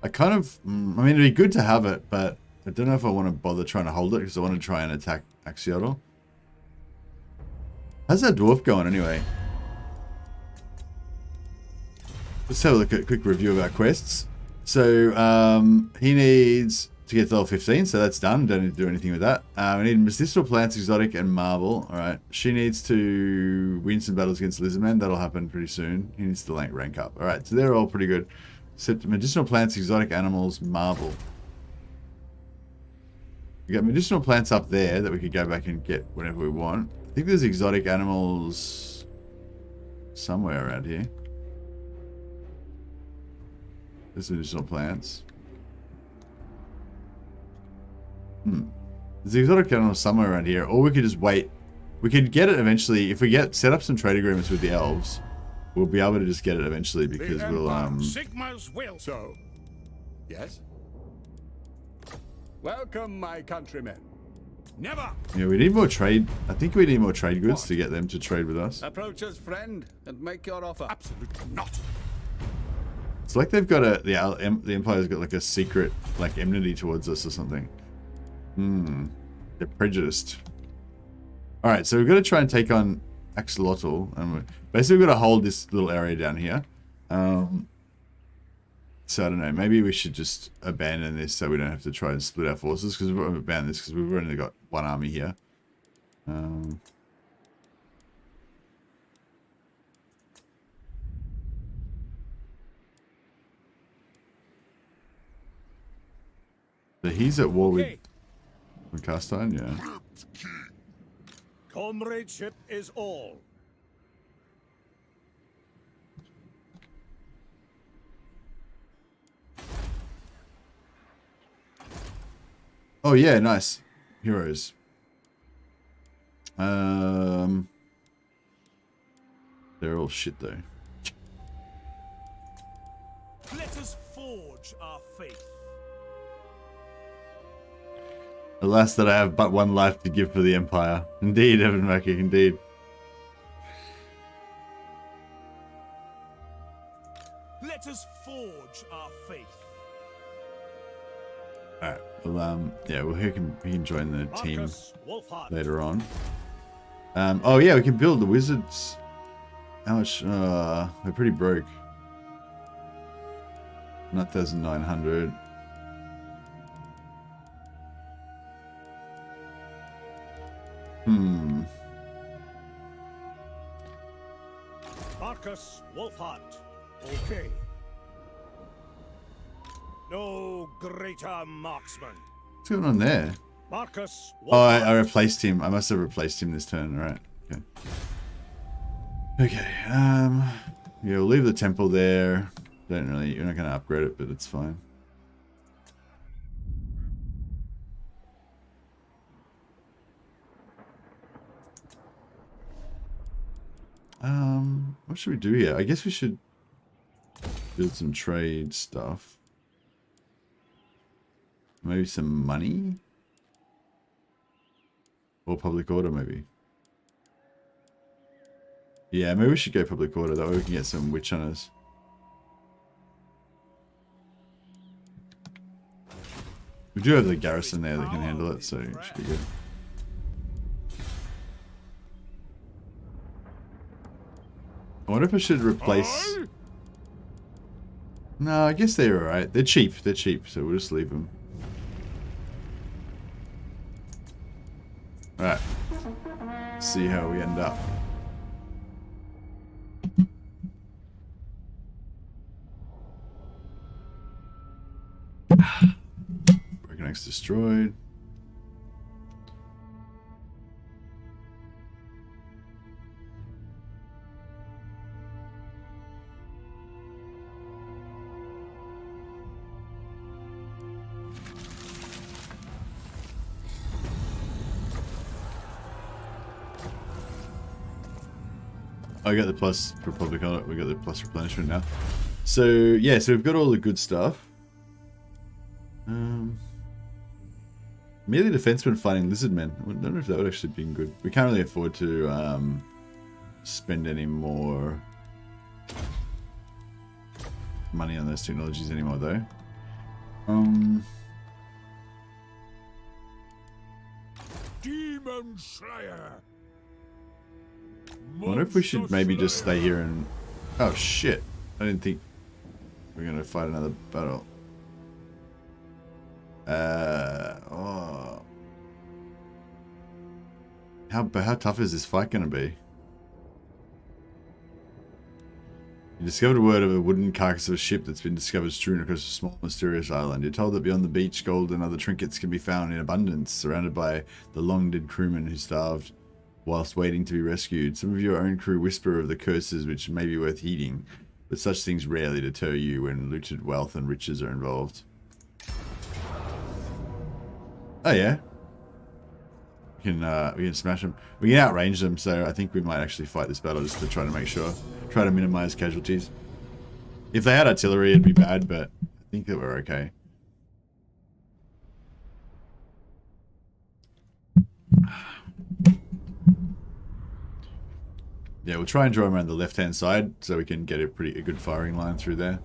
S1: I kind of, I mean, it'd be good to have it, but I don't know if I want to bother trying to hold it because I want to try and attack Axiotl. How's that dwarf going anyway? Let's have a look at a quick review of our quests. So he needs to get to level 15, so that's done. Don't need to do anything with that. We need medicinal plants, exotic, and marble. All right. She needs to win some battles against Lizardmen. That'll happen pretty soon. He needs to rank up. All right. So they're all pretty good. Except medicinal plants, exotic animals, marble. We got medicinal plants up there that we could go back and get whenever we want. I think there's exotic animals somewhere around here. There's medicinal plants. There's exotic animals somewhere around here, or we could just wait. We could get it eventually if we set up some trade agreements with the elves. We'll be able to just get it eventually because we'll
S2: Sigma's will.
S4: So, yes. Welcome, my countrymen.
S2: Never.
S1: Yeah, we need more trade. I think we need more trade goods to get them to trade with us.
S4: Approach us, friend, and make your offer.
S2: Absolutely not.
S1: It's like they've got the Empire's got like a secret enmity towards us or something. They're prejudiced. All right, so we've got to try and take on Axolotl, and basically we've got to hold this little area down here. So I don't know, maybe we should just abandon this so we don't have to try and split our forces, because we've abandoned this because we've only got one army here. So he's at war with Castine, yeah.
S2: Comradeship is all.
S1: Oh yeah, nice. Heroes. They're all shit though.
S2: Let us forge our faith.
S1: Alas that I have but one life to give for the Empire. Indeed, Evan Mackey, indeed.
S2: Let us forge our faith.
S1: Alright, well, yeah, well, he can join the team
S2: Markus, Wulfhart.
S1: later on. Oh yeah, we can build the wizards. How much? They're pretty broke. 9,900.
S2: Markus, Wulfhart. Okay. No greater marksman.
S1: What's going on there?
S2: Markus,
S1: Oh,
S2: Wulfhart.
S1: I replaced him. I must have replaced him this turn. Alright. Okay. Okay. Yeah, we'll leave the temple there. Don't really, you're not going to upgrade it, but it's fine. What should we do here? I guess we should build some trade stuff. Maybe some money? Or public order, maybe. Yeah, maybe we should go public order. That way we can get some witch hunters. We do have the garrison there that can handle it, so it should be good. I wonder if I should replace... No, I guess they're alright. They're cheap, so we'll just leave them. Alright. See how we end up. Broken Axe destroyed. I got the plus for public on it. We got the plus replenishment now. So yeah, so we've got all the good stuff. Merely defensemen fighting lizardmen. I don't know if that would actually be good. We can't really afford to spend any more money on those technologies anymore, though.
S2: Demon Slayer.
S1: I wonder if we should maybe just stay here and... Oh shit! I didn't think we were gonna fight another battle. Oh. How tough is this fight gonna be? You discovered word of a wooden carcass of a ship that's been discovered strewn across a small mysterious island. You're told that beyond the beach, gold and other trinkets can be found in abundance, surrounded by the long-dead crewmen who starved whilst waiting to be rescued. Some of your own crew whisper of the curses which may be worth heeding, but such things rarely deter you when looted wealth and riches are involved. Oh yeah. We can smash them. We can outrange them, so I think we might actually fight this battle just to try to make sure. Try to minimize casualties. If they had artillery, it'd be bad, but I think that we're okay. Yeah, we'll try and draw them around the left-hand side so we can get a good firing line through there.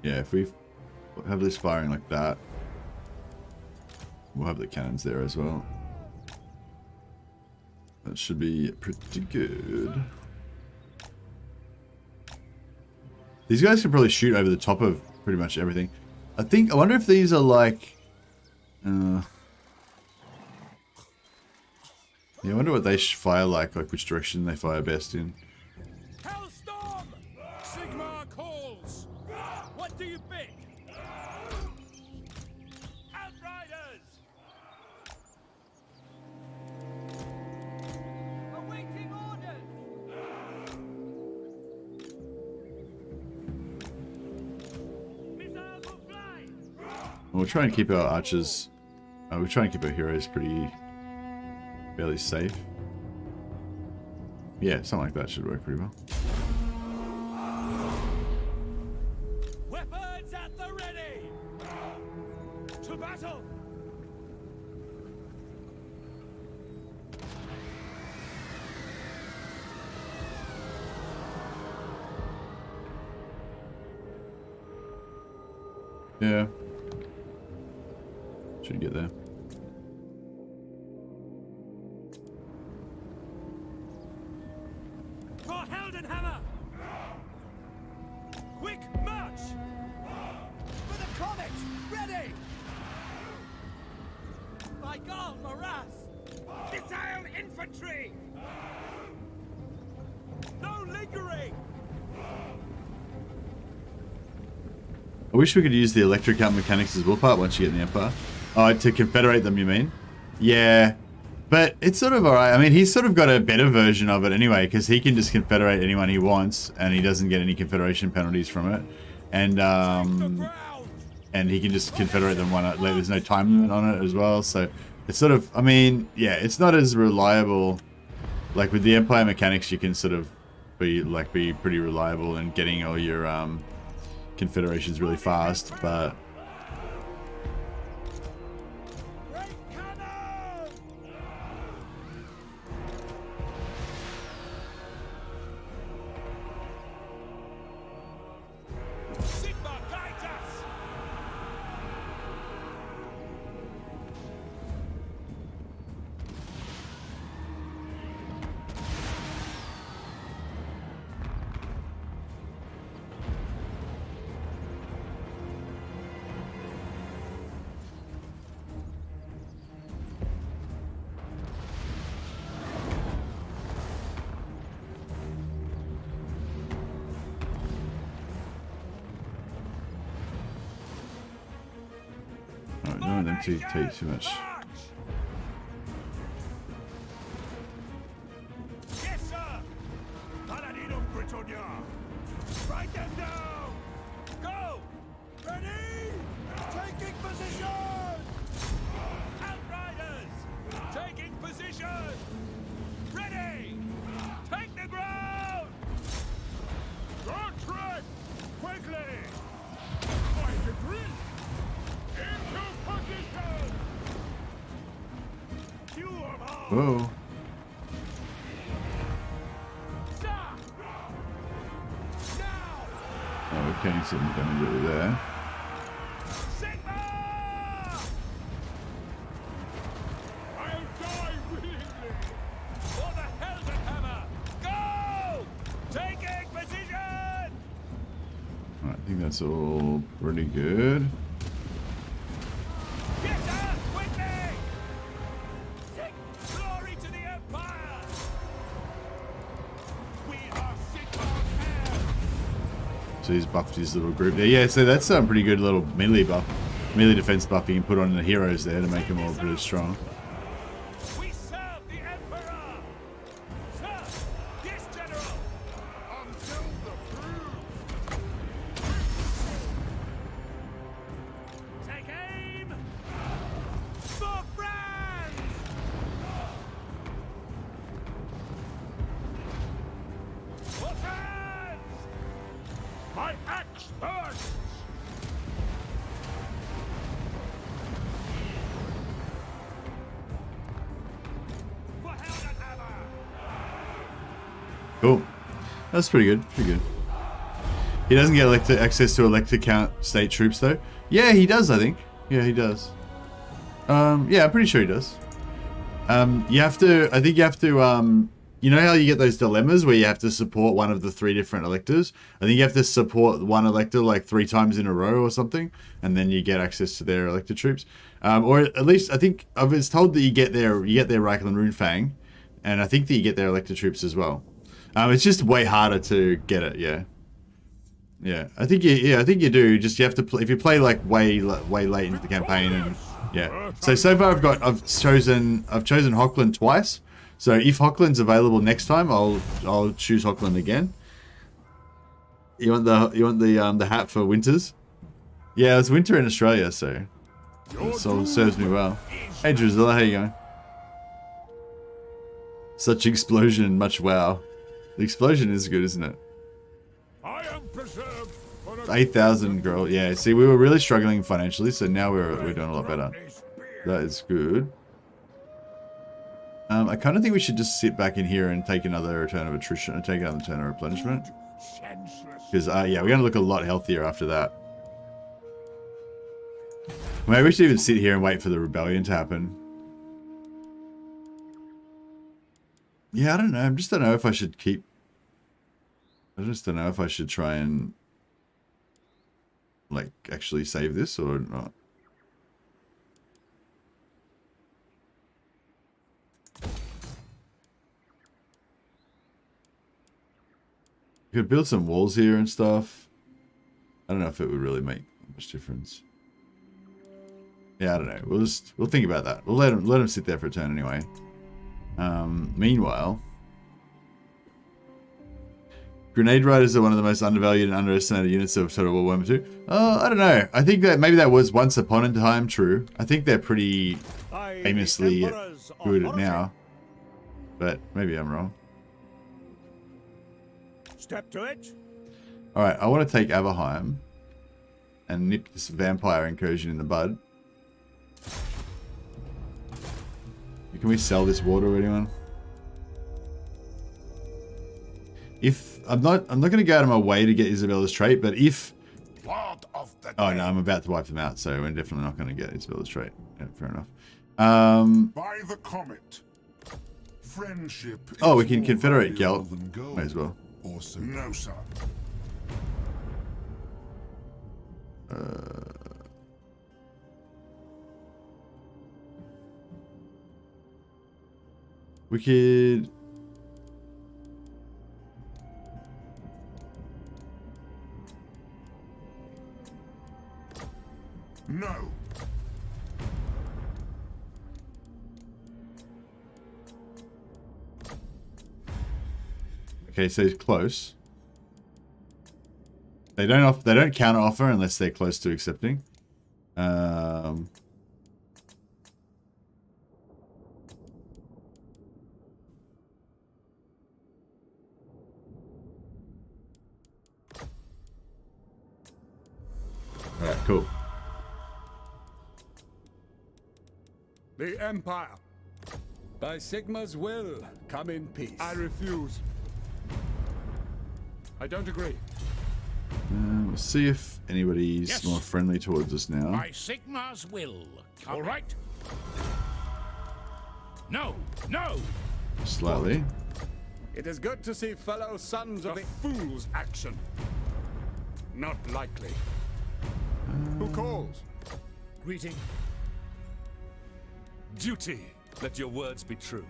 S1: Yeah, if we have this firing like that, we'll have the cannons there as well. That should be pretty good. These guys can probably shoot over the top of pretty much everything. I wonder if these are like... yeah, I wonder what they fire like which direction they fire best in.
S2: Hellstorm! Sigmar calls! What do you pick? Outriders! Awaiting orders! Missiles will fly!
S1: We'll try and keep our archers... we'll try and keep our heroes fairly safe. Yeah, something like that should work pretty well.
S2: Weapons at the ready! To battle!
S1: Yeah. Should get there.
S2: For Heldenhammer! Quick march! For the comet! Ready! By God, morass! Missile infantry! No lingering!
S1: I wish we could use the electric out mechanics as Wulfhart once you get in the Empire. Oh, to confederate them, you mean? Yeah. But it's sort of alright. I mean, he's sort of got a better version of it anyway, because he can just confederate anyone he wants, and he doesn't get any confederation penalties from it. And he can just confederate them there's no time limit on it as well. So it's sort of, I mean, yeah, it's not as reliable. Like with the Empire mechanics, you can sort of be pretty reliable in getting all your confederations really fast, but I don't want them to take too much.
S2: Yes, sir! Paladin of Britannia! Write them down! Go! Ready! Taking position! Outriders! Taking position! Ready! Take the ground! Don't trip! Quickly! I agree! Into position! You are all!
S1: Whoa.
S2: Stop! Now!
S1: Okay, so I'm going to do there.
S2: Sigma! I'll die willingly.
S4: For the Heldenhammer! Go! Taking position!
S1: Alright, I think that's all pretty good.
S4: Get up with me! Sing glory to the Empire!
S2: We are Sigma Air.
S1: So he's buffed his little group there. Yeah, so that's some pretty good little melee buff. Melee defense buff you can put on the heroes there to make them all pretty strong.
S4: We serve the Emperor! Serve this general!
S2: Until the proof.
S4: Take aim! For France! For France!
S2: My axe bursts.
S4: For Heldenhammer!
S1: Cool. That's pretty good. Pretty good. He doesn't get access to elected count state troops though. Yeah, he does, I think. Yeah, he does. Yeah, I'm pretty sure he does. You have to, I think you have to, you know how you get those dilemmas where you have to support one of the 3 different electors? I think you have to support one elector like 3 times in a row or something, and then you get access to their elected troops. Or at least, I think, I was told that you get their Reichland Runefang, and I think that you get their elected troops as well. It's just way harder to get it, yeah. Yeah, I think I think you do. Just you have to if you play like way late into the campaign, and yeah. So far I've chosen Hochland twice. So if Hochland's available next time, I'll choose Hochland again. You want the hat for winters? Yeah, it's winter in Australia, so it serves me well. Hey Drusilla, how you going? Such explosion, much wow. The explosion is good, isn't it?
S2: I am preserved for a
S1: 8,000 girl. Yeah, see, we were really struggling financially, so now we're doing a lot better. That is good. I kind of think we should just sit back in here and take another return of attrition and take another turn of replenishment.
S2: senseless.
S1: Because, yeah, we're going to look a lot healthier after that. Maybe we should even sit here and wait for the rebellion to happen. Yeah, I don't know. I just don't know if I should keep... I just don't know if I should try and... like, actually save this or not. You could build some walls here and stuff. I don't know if it would really make much difference. Yeah, I don't know. We'll think about that. We'll let him sit there for a turn anyway. Meanwhile, grenade riders are one of the most undervalued and underestimated units of Total War Warhammer 2. I don't know. I think that maybe that was once upon a time true. I think they're pretty famously good at now. But maybe I'm wrong.
S2: Step to it.
S1: Alright, I want to take Aberheim and nip this vampire incursion in the bud. Can we sell this water to anyone? If I'm not going to go out of my way to get Isabella's trait, but if
S2: Blood of the
S1: oh no, I'm about to wipe them out, so we're definitely not going to get Isabella's trait. Yeah, fair enough.
S2: By the comet. Friendship.
S1: Oh, we
S2: is
S1: can
S2: more
S1: confederate
S2: valuable
S1: Gelt.
S2: than gold.
S1: May as well.
S2: Awesome. No, sir.
S1: We could.
S2: No.
S1: Okay, so it's close. They don't counter offer unless they're close to accepting. Alright, cool.
S4: The Empire, by Sigma's will, come in peace.
S2: I refuse. I don't agree.
S1: We'll see if anybody's
S2: Yes.
S1: more friendly towards us now.
S2: By Sigmar's will. All right. No, no.
S1: Slightly.
S4: It is good to see fellow sons of the fool's action. Not likely. Who calls?
S5: Greeting. Duty. Let your words be true.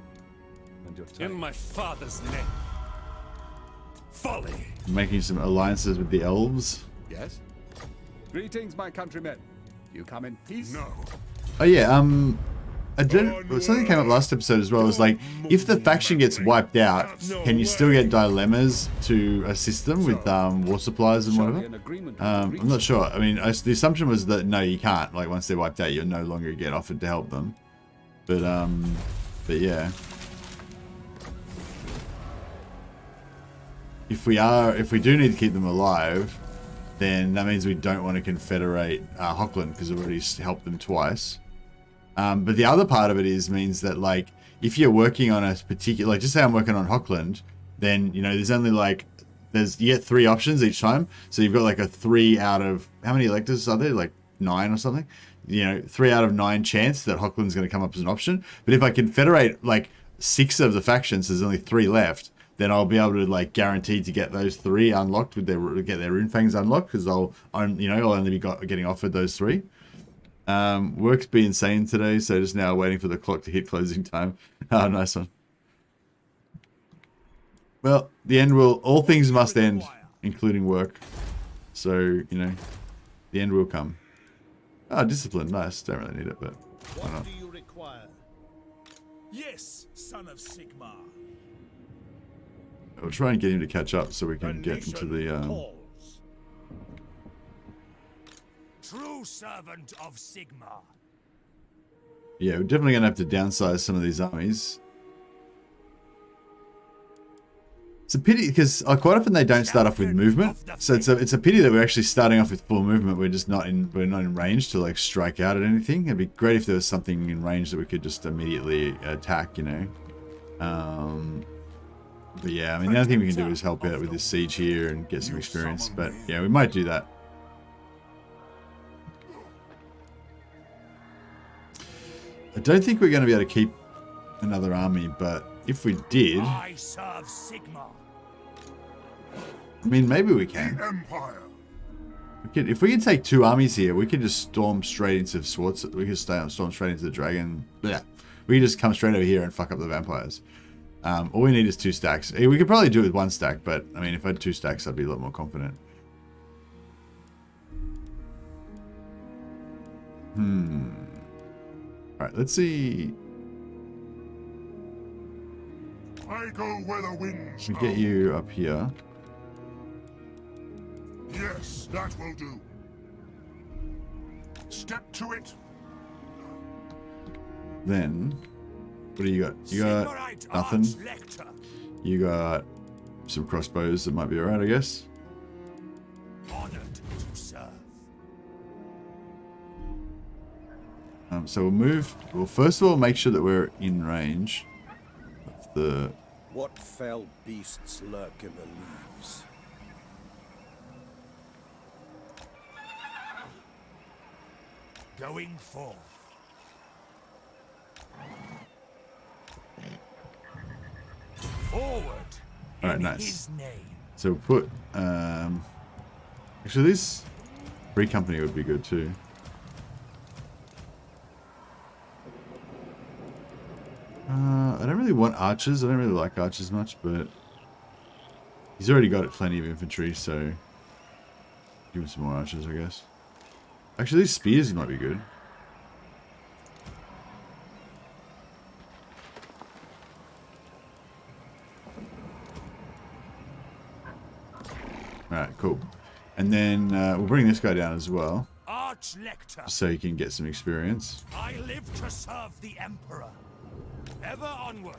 S5: And your tongue. In my father's name. Folly.
S1: Making some alliances with the elves.
S4: Yes. Greetings, my countrymen. You come in peace?
S2: No.
S1: Oh yeah, something came up last episode as well. It was like, if the faction gets wiped out, can you still get dilemmas to assist them with war supplies and whatever?
S4: An agreement
S1: I'm not sure. I mean, the assumption was that no, you can't. Like once they're wiped out, you'll no longer get offered to help them. But yeah. If we do need to keep them alive, then that means we don't want to confederate Hochland because we've already helped them twice. But the other part of it means that like if you're working on a particular, like just say I'm working on Hochland, then you know there's only like you get 3 options each time. So you've got like a 3 out of how many electors are there? Like 9 or something. You know, 3 out of 9 chance that Hochland's going to come up as an option. But if I confederate like 6 of the factions, there's only 3 left. Then I'll be able to like guaranteed to get those 3 unlocked with get their rune fangs unlocked because I'll only be getting offered those 3. Work's been insane today, so just now waiting for the clock to hit closing time. Oh, nice one. Well, the end all things must end, including work. So, you know, the end will come. Ah, discipline, nice. Don't really need it, but why not?
S5: What do you require? Yes, son of Sigmar.
S1: We'll try and get him to catch up so we can get into the
S5: True servant of Sigmar.
S1: yeah, we're definitely gonna have to downsize some of these armies. It's a pity because quite often they don't start off with movement, so it's a pity that we're actually starting off with full movement. We're not in range to like strike out at anything. It'd be great if there was something in range that we could just immediately attack, you know. But yeah, I mean the only thing we can do is help out with this siege here and get some experience. But yeah, we might do that. I don't think we're going to be able to keep another army, but if we did,
S5: I serve Sigmar.
S1: I mean, maybe we can.
S2: Empire.
S1: If we can take 2 armies here, we could just storm straight into Swartz. We could storm straight into the dragon. Yeah, we could just come straight over here and fuck up the vampires. All we need is 2 stacks. We could probably do it with 1 stack, but I mean, if I had 2 stacks, I'd be a lot more confident. Alright, let's see.
S2: I go where the winds
S1: We get you up here.
S2: Yes, that will do. Step to it.
S1: Then, what do you got? You got nothing. You got some crossbows that might be alright, I guess.
S5: Honored to serve.
S1: So we'll move. Well, first of all, make sure that we're in range of the.
S6: What fell beasts lurk in the leaves?
S5: Going forth. Forward.
S1: All right,
S5: in
S1: nice.
S5: His name.
S1: So we'll put. Actually, this free company would be good too. I don't really want archers. I don't really like archers much, but he's already got plenty of infantry, so give him some more archers, I guess. Actually, these spears might be good. Alright, cool. And then we'll bring this guy down as well,
S5: Archlector.
S1: so he can get some experience.
S5: I live to serve the Emperor. Ever onward.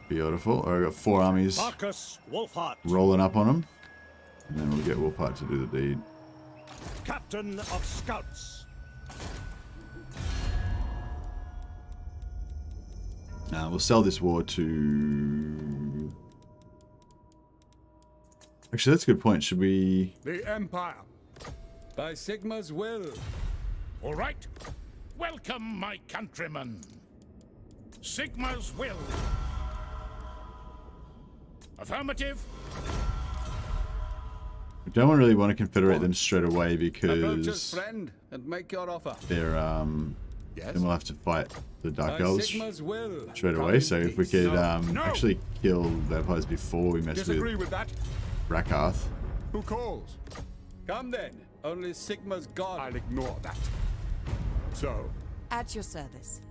S1: Beautiful. Alright, I've got 4 armies
S5: Markus, Wulfhart.
S1: rolling up on him. And then we'll get Wulfhart to do the deed.
S5: Captain of Scouts.
S1: We'll sell this war to Actually, that's a good point. Should we...
S4: The Empire. By Sigma's will.
S2: All right. Welcome, my countrymen. Sigma's will. Affirmative.
S1: We don't really want to confederate them straight away
S4: Approach us,
S1: because
S4: friend, and make your offer.
S1: they're
S4: Yes.
S1: then we'll have to fight the Dark
S4: By
S1: Elves
S4: Sigma's will.
S1: straight
S4: Come
S1: away.
S4: in
S1: So if we
S4: peace.
S1: could
S2: No.
S1: actually kill vampires before we mess
S4: Disagree
S1: with
S4: with that?
S1: Rakarth.
S4: Who calls? Come then. Only Sigma's god. I'll ignore that. So,
S3: At your service.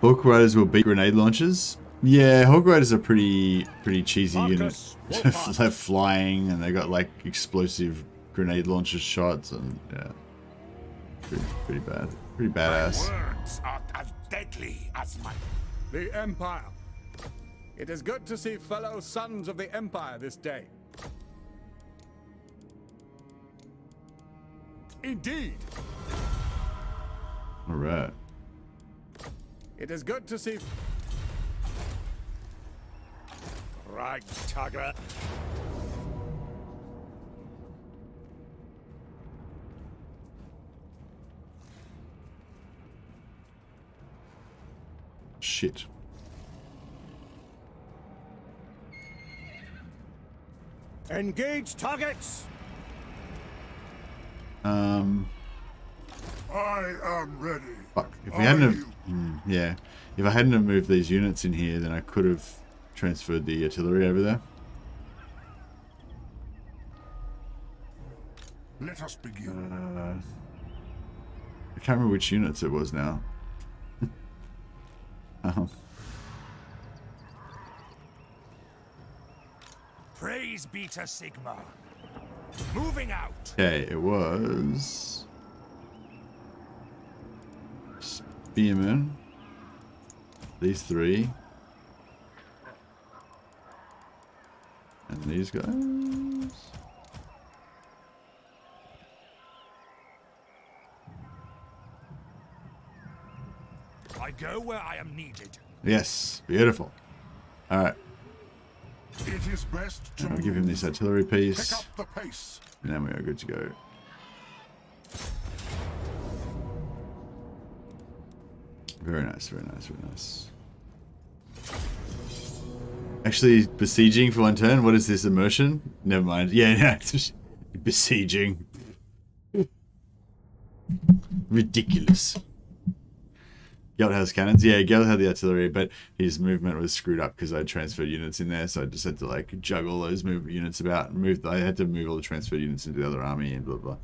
S1: Hawk Riders will beat grenade launchers. Yeah, Hawk Riders are pretty cheesy
S2: Markus,
S1: unit.
S2: Wulfhart.
S1: They're flying and they got like explosive grenade launcher shots and yeah, pretty bad, pretty badass.
S2: Words are as deadly as my...
S4: the Empire. It is good to see fellow sons of the Empire this day. Indeed.
S1: All right.
S4: It is good to see...
S2: Right, Tugger.
S1: Shit.
S6: Engage targets.
S2: I am ready.
S1: Fuck. If we
S2: Are
S1: hadn't have,
S2: you?
S1: yeah, if I hadn't have moved these units in here, then I could have transferred the artillery over there.
S2: Let us begin.
S1: I can't remember which units it was now.
S2: Praise be to Sigma. Moving out.
S1: Okay, it was Spearmen. These three. And these guys.
S2: I go where I am needed.
S1: Yes, beautiful. Alright,
S2: It is best to
S1: I'll give him this artillery
S2: pick
S1: piece.
S2: up the pace.
S1: And then we are good to go. Very nice, very nice, very nice. Actually, besieging for one turn? What is this, immersion? Never mind. Yeah, yeah, it's besieging. Ridiculous. Geld has cannons. Yeah, Geld had the artillery, but his movement was screwed up because I transferred units in there, so I just had to like juggle those units about and move. I had to move all the transferred units into the other army and blah blah.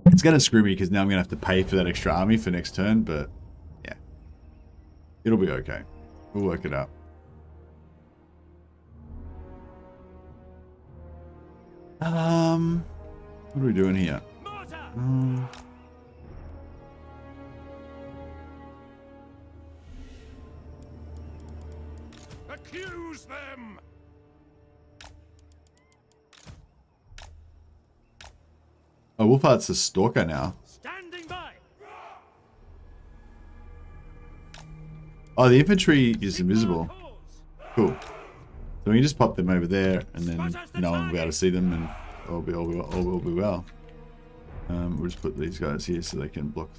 S1: It's gonna screw me because now I'm gonna have to pay for that extra army for next turn, but yeah, it'll be okay. We'll work it out. What are we doing here?
S2: Accuse them.
S1: Oh, Wulfhart's a stalker now.
S2: Standing by.
S1: Oh, the infantry is invisible. Cool. So we can just pop them over there, and then no one will be able to see them, and all will be well. We'll just put these guys here so they can block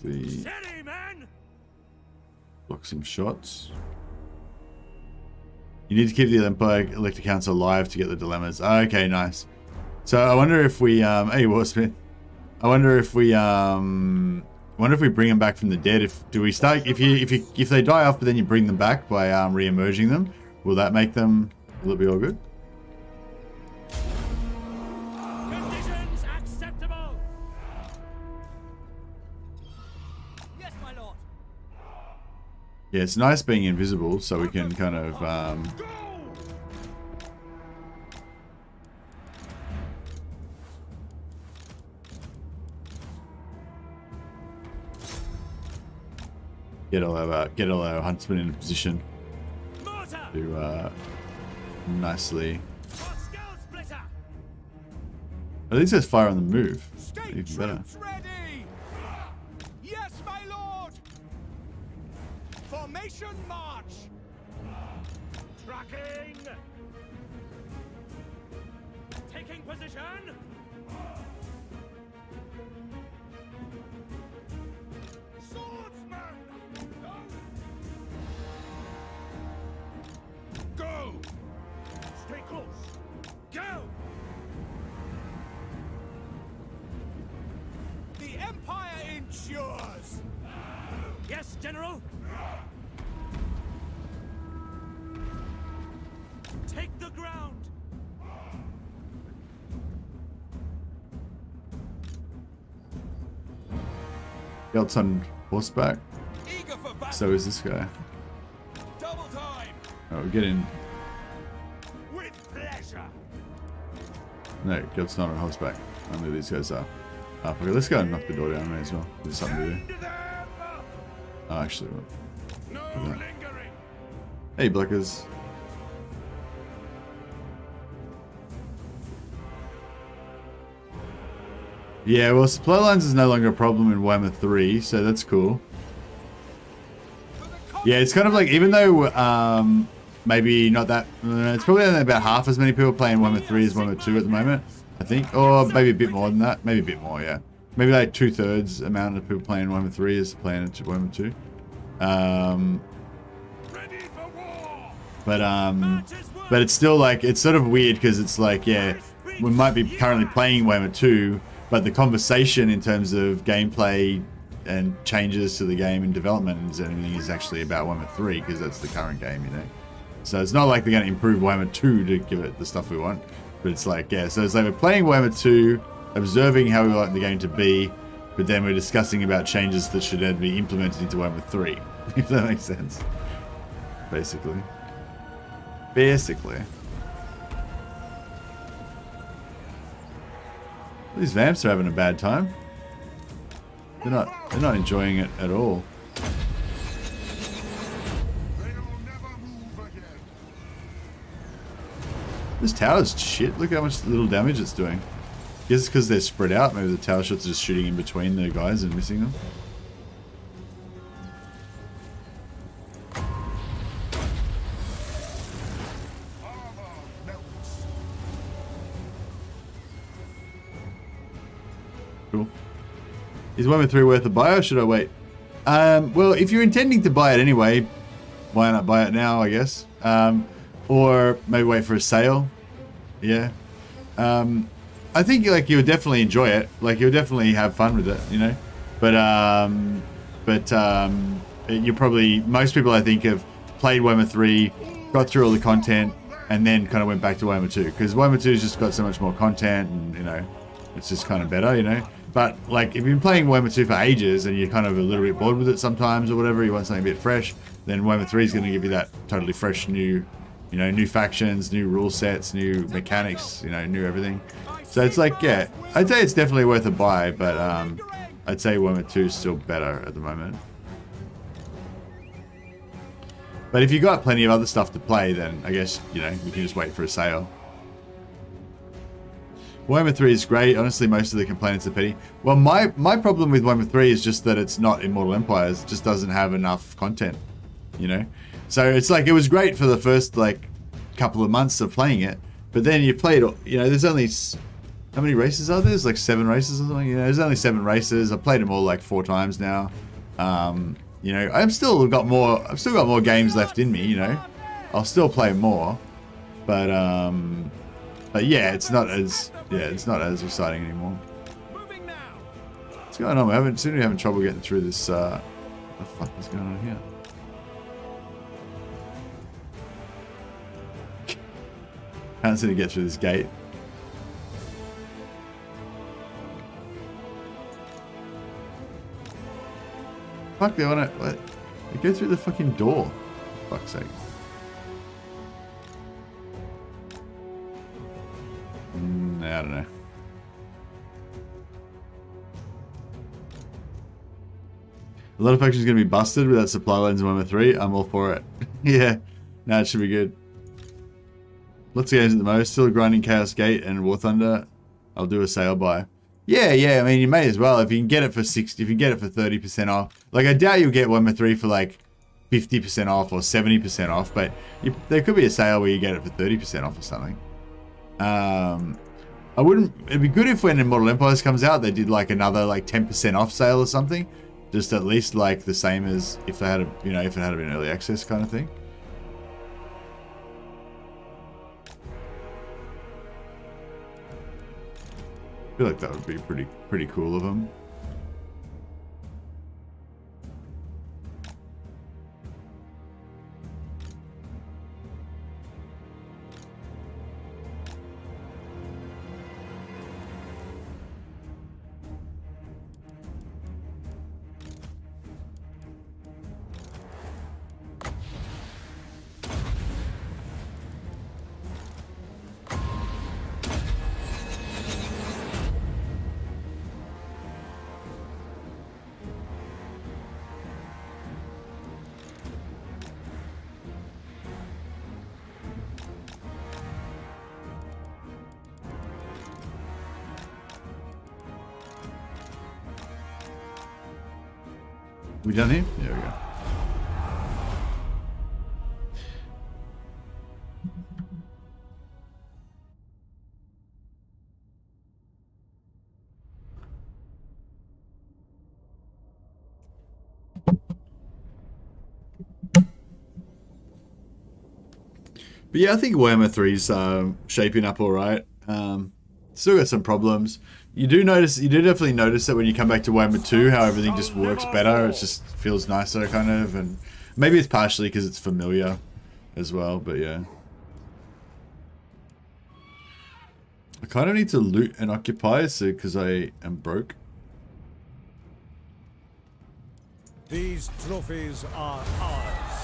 S1: some shots. You need to keep the Empire Elector Council alive to get the dilemmas. Oh, okay, nice. So I wonder if we hey Warsmith. I wonder if we bring them back from the dead. If they die off, but then you bring them back by re-emerging them, will that make them? Will it be all good?
S2: Conditions acceptable.
S3: Yes, my lord.
S1: Yeah, it's nice being invisible, so we can kind of get all our huntsmen in a position to nicely. At least there's fire on the move. Even better.
S6: Ready. Yes, my lord.
S2: Formation march! Tracking! Taking position! Swordsman! Go! Stay close! Go! The Empire endures! Yes, General? Take the ground!
S1: Gelt's on horseback.
S2: Eager for battle!
S1: So is this guy.
S2: Double time!
S1: Oh, we're getting...
S2: With pleasure!
S1: No, Gelt's not on horseback. Only these guys are. Oh, okay, let's go and knock the door down, may as well. There's something to do.
S2: Send them!
S1: Oh, actually,
S2: No
S1: Okay.
S2: lingering!
S1: hey, Blickers. Yeah, well, supply lines is no longer a problem in Warhammer 3, so that's cool. Yeah, it's kind of like, even though maybe not that, it's probably only about half as many people playing Warhammer 3 as Warhammer 2 at the moment, I think. Or maybe a bit more than that. Maybe a bit more, yeah. Maybe like 2/3 amount of people playing Warhammer 3 is playing Warhammer 2.
S2: Ready for war!
S1: But it's still like, it's sort of weird because it's like, yeah, we might be currently playing Warhammer 2, but the conversation in terms of gameplay and changes to the game and development and everything is actually about Warhammer 3 because that's the current game, you know. So it's not like they're going to improve Warhammer 2 to give it the stuff we want, but it's like, yeah, so it's like we're playing Warhammer 2, observing how we want the game to be, but then we're discussing about changes that should then be implemented into Warhammer 3, if that makes sense. Basically. These vamps are having a bad time. They're not enjoying it at all.
S2: They'll never move again!
S1: This tower's shit. Look how much little damage it's doing. Guess it's because they're spread out. Maybe the tower shots are just shooting in between the guys and missing them.
S2: Armor melts!
S1: Cool. Is Warhammer 3 worth a buy or should I wait? Well, if you're intending to buy it anyway, why not buy it now, I guess? Or maybe wait for a sale. Yeah. I think like you'll definitely enjoy it. Like you'll definitely have fun with it, you know. But you probably, most people I think have played Warhammer 3, got through all the content, and then kind of went back to Warhammer 2 because Warhammer 2's just got so much more content, and you know, it's just kind of better, you know. But like if you've been playing Warhammer 2 for ages and you're kind of a little bit bored with it sometimes or whatever, you want something a bit fresh, then Warhammer 3 is going to give you that totally fresh new, you know, new factions, new rule sets, new mechanics, you know, new everything. So it's like, yeah, I'd say it's definitely worth a buy, but I'd say Warhammer 2 is still better at the moment. But if you got plenty of other stuff to play, then I guess, you know, you can just wait for a sale. Warhammer 3 is great. Honestly, most of the complaints are petty. Well, my problem with Warhammer 3 is just that it's not Immortal Empires. It just doesn't have enough content, you know? So it's like, it was great for the first, like, couple of months of playing it. But then you played, you know, there's only, how many races are there? There's like 7 races or something, you know? There's only 7 races. I've played them all like 4 times now. You know, I've still got more games left in me, you know? I'll still play more. But yeah, it's not as exciting anymore.
S2: Moving now!
S1: What's going on? Seem to be having trouble getting through this. What the fuck is going on here? Can't seem to get through this gate. Fuck, they wanna what? They go through the fucking door. For fuck's sake. I don't know. A lot of factions going to be busted without supply lines in Warhammer 3. I'm all for it. Yeah. No, it should be good. Lots of games at the most. Still grinding Chaos Gate and War Thunder. I'll do a sale buy. Yeah. I mean, you may as well if you can get it for 60. If you can get it for 30% off. Like, I doubt you'll get Warhammer 3 for like 50% off or 70% off, but there could be a sale where you get it for 30% off or something. I wouldn't. It'd be good if when Immortal Empires comes out, they did like another like 10% off sale or something, just at least like the same as if they had a, you know, if it had been early access kind of thing. I feel like that would be pretty cool of them. We done here? There we go. But yeah, I think Warhammer 3's shaping up all right. Still got some problems. You do definitely notice that when you come back to Warhammer 2, how everything just works better. It just feels nicer, kind of, and maybe it's partially because it's familiar as well. But yeah, I kind of need to loot and occupy, so because I am broke.
S6: These trophies are ours.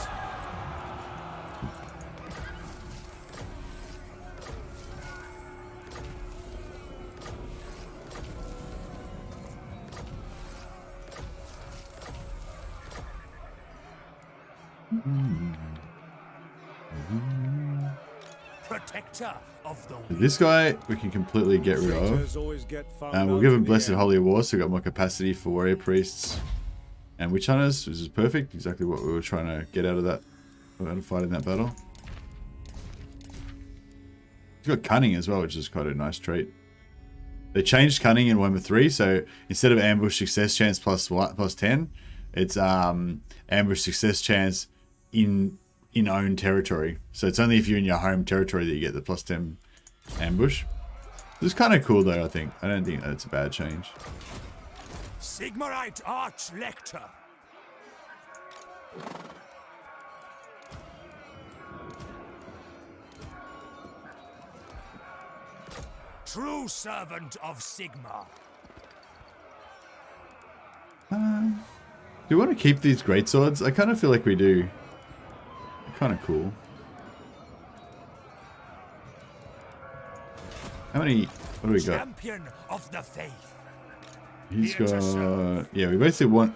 S2: Protector of the
S1: This guy we can completely get rid of. We'll give him Blessed Holy War, so we got more capacity for warrior priests and witch hunters, which is perfect. Exactly what we were trying to get out of that, out of fighting that battle. He's got cunning as well, which is quite a nice trait. They changed cunning in Warhammer 3, so instead of ambush success chance plus 10, it's ambush success chance in own territory. So it's only if you're in your home territory that you get the plus 10 ambush. This is kind of cool though, I think. I don't think that's a bad change.
S2: Sigmarite Arch Lector. True servant of Sigmar.
S1: Do you want to keep these greatswords? I kind of feel like we do. Kind of cool. How many? What do we got?
S2: Champion of the faith.
S1: He's got. Yeah, we basically want.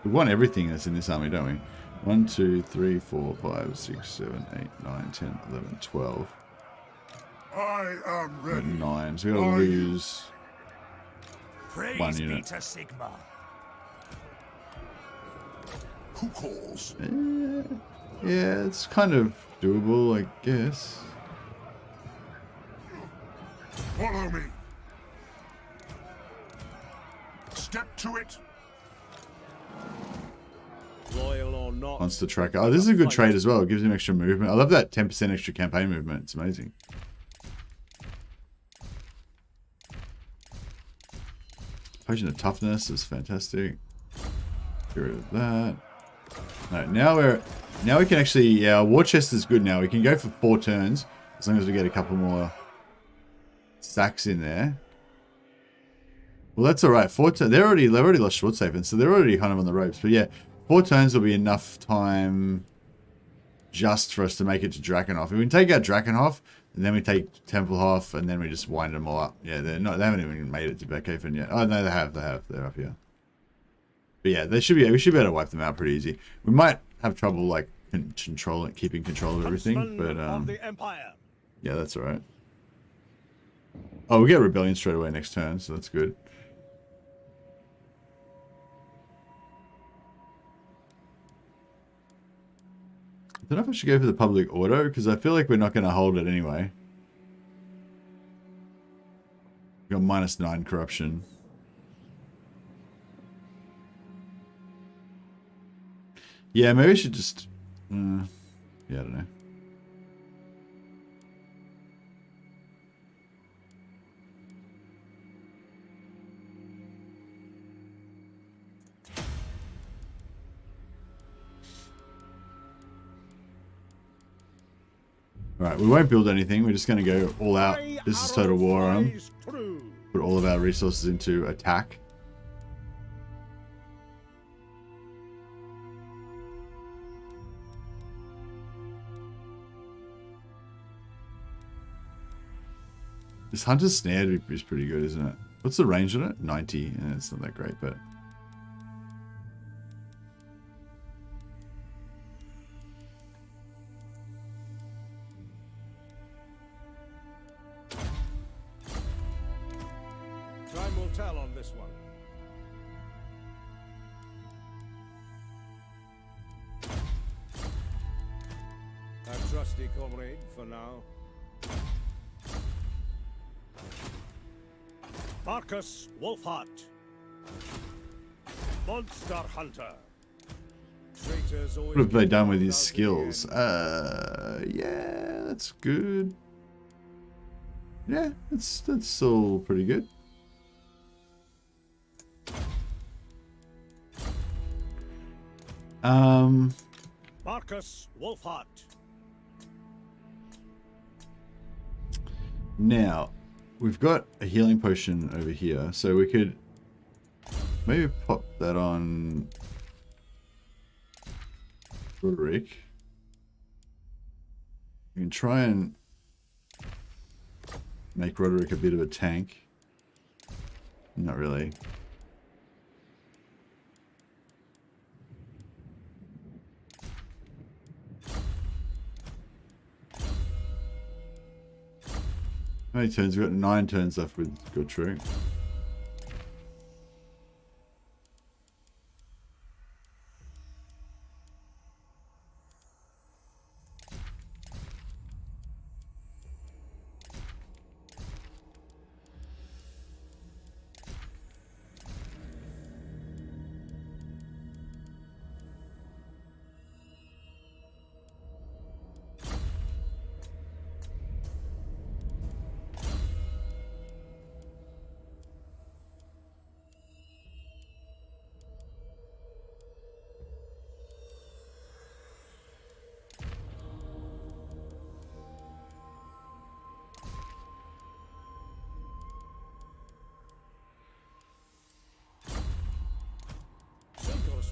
S1: We want everything that's in this army, don't we? 1, 2, 3, 4, 5, 6, 7, 8, 9, 10, 11, 12.
S2: I am ready.
S1: 9. So we gotta lose
S2: Praise
S1: 1 unit.
S2: be to Sigmar. Who calls?
S1: Yeah, it's kind of doable, I guess.
S2: Follow me. Step to it.
S6: Loyal or not.
S1: Monster tracker. Oh, this is a good trade as well. It gives him extra movement. I love that 10% extra campaign movement. It's amazing. Potion of toughness is fantastic. Get rid of that. No, now we can actually, yeah, our war chest is good now. We can go for 4 turns as long as we get a couple more sacks in there. Well, that's all right. 4 turns. They've already lost short saving, so they're already kind of on the ropes. But yeah, 4 turns will be enough time just for us to make it to Drakenhof. If we can take out Drakenhof, and then we take Templehof, and then we just wind them all up. Yeah, they haven't even made it to Beckhaven yet. Oh no, they have. They're up here. But yeah, we should be able to wipe them out pretty easy. We might have trouble like keeping control of everything, but yeah, that's all right. Oh, we get Rebellion straight away next turn, so that's good. don't know if I should go for the public auto, because I feel like we're not going to hold it anyway. We've got -9 corruption. Yeah, maybe I should just... yeah, I don't know. Alright, we won't build anything. We're just going to go all out. This is total war on them. Put all of our resources into attack. This Hunter's Snare is pretty good, isn't it? What's the range on it? 90. Yeah, it's not that great, but...
S6: Time will tell on this one. A trusty comrade for now. Markus Wulfhart. Monster Hunter. Traitors always...
S1: What have they done with his skills? Yeah, that's good. Yeah, that's all pretty good.
S6: Markus Wulfhart.
S1: Now, we've got a healing potion over here, so we could maybe pop that on Roderick. We can try and make Roderick a bit of a tank. Not really. How many turns? We've got 9 turns left with Godric.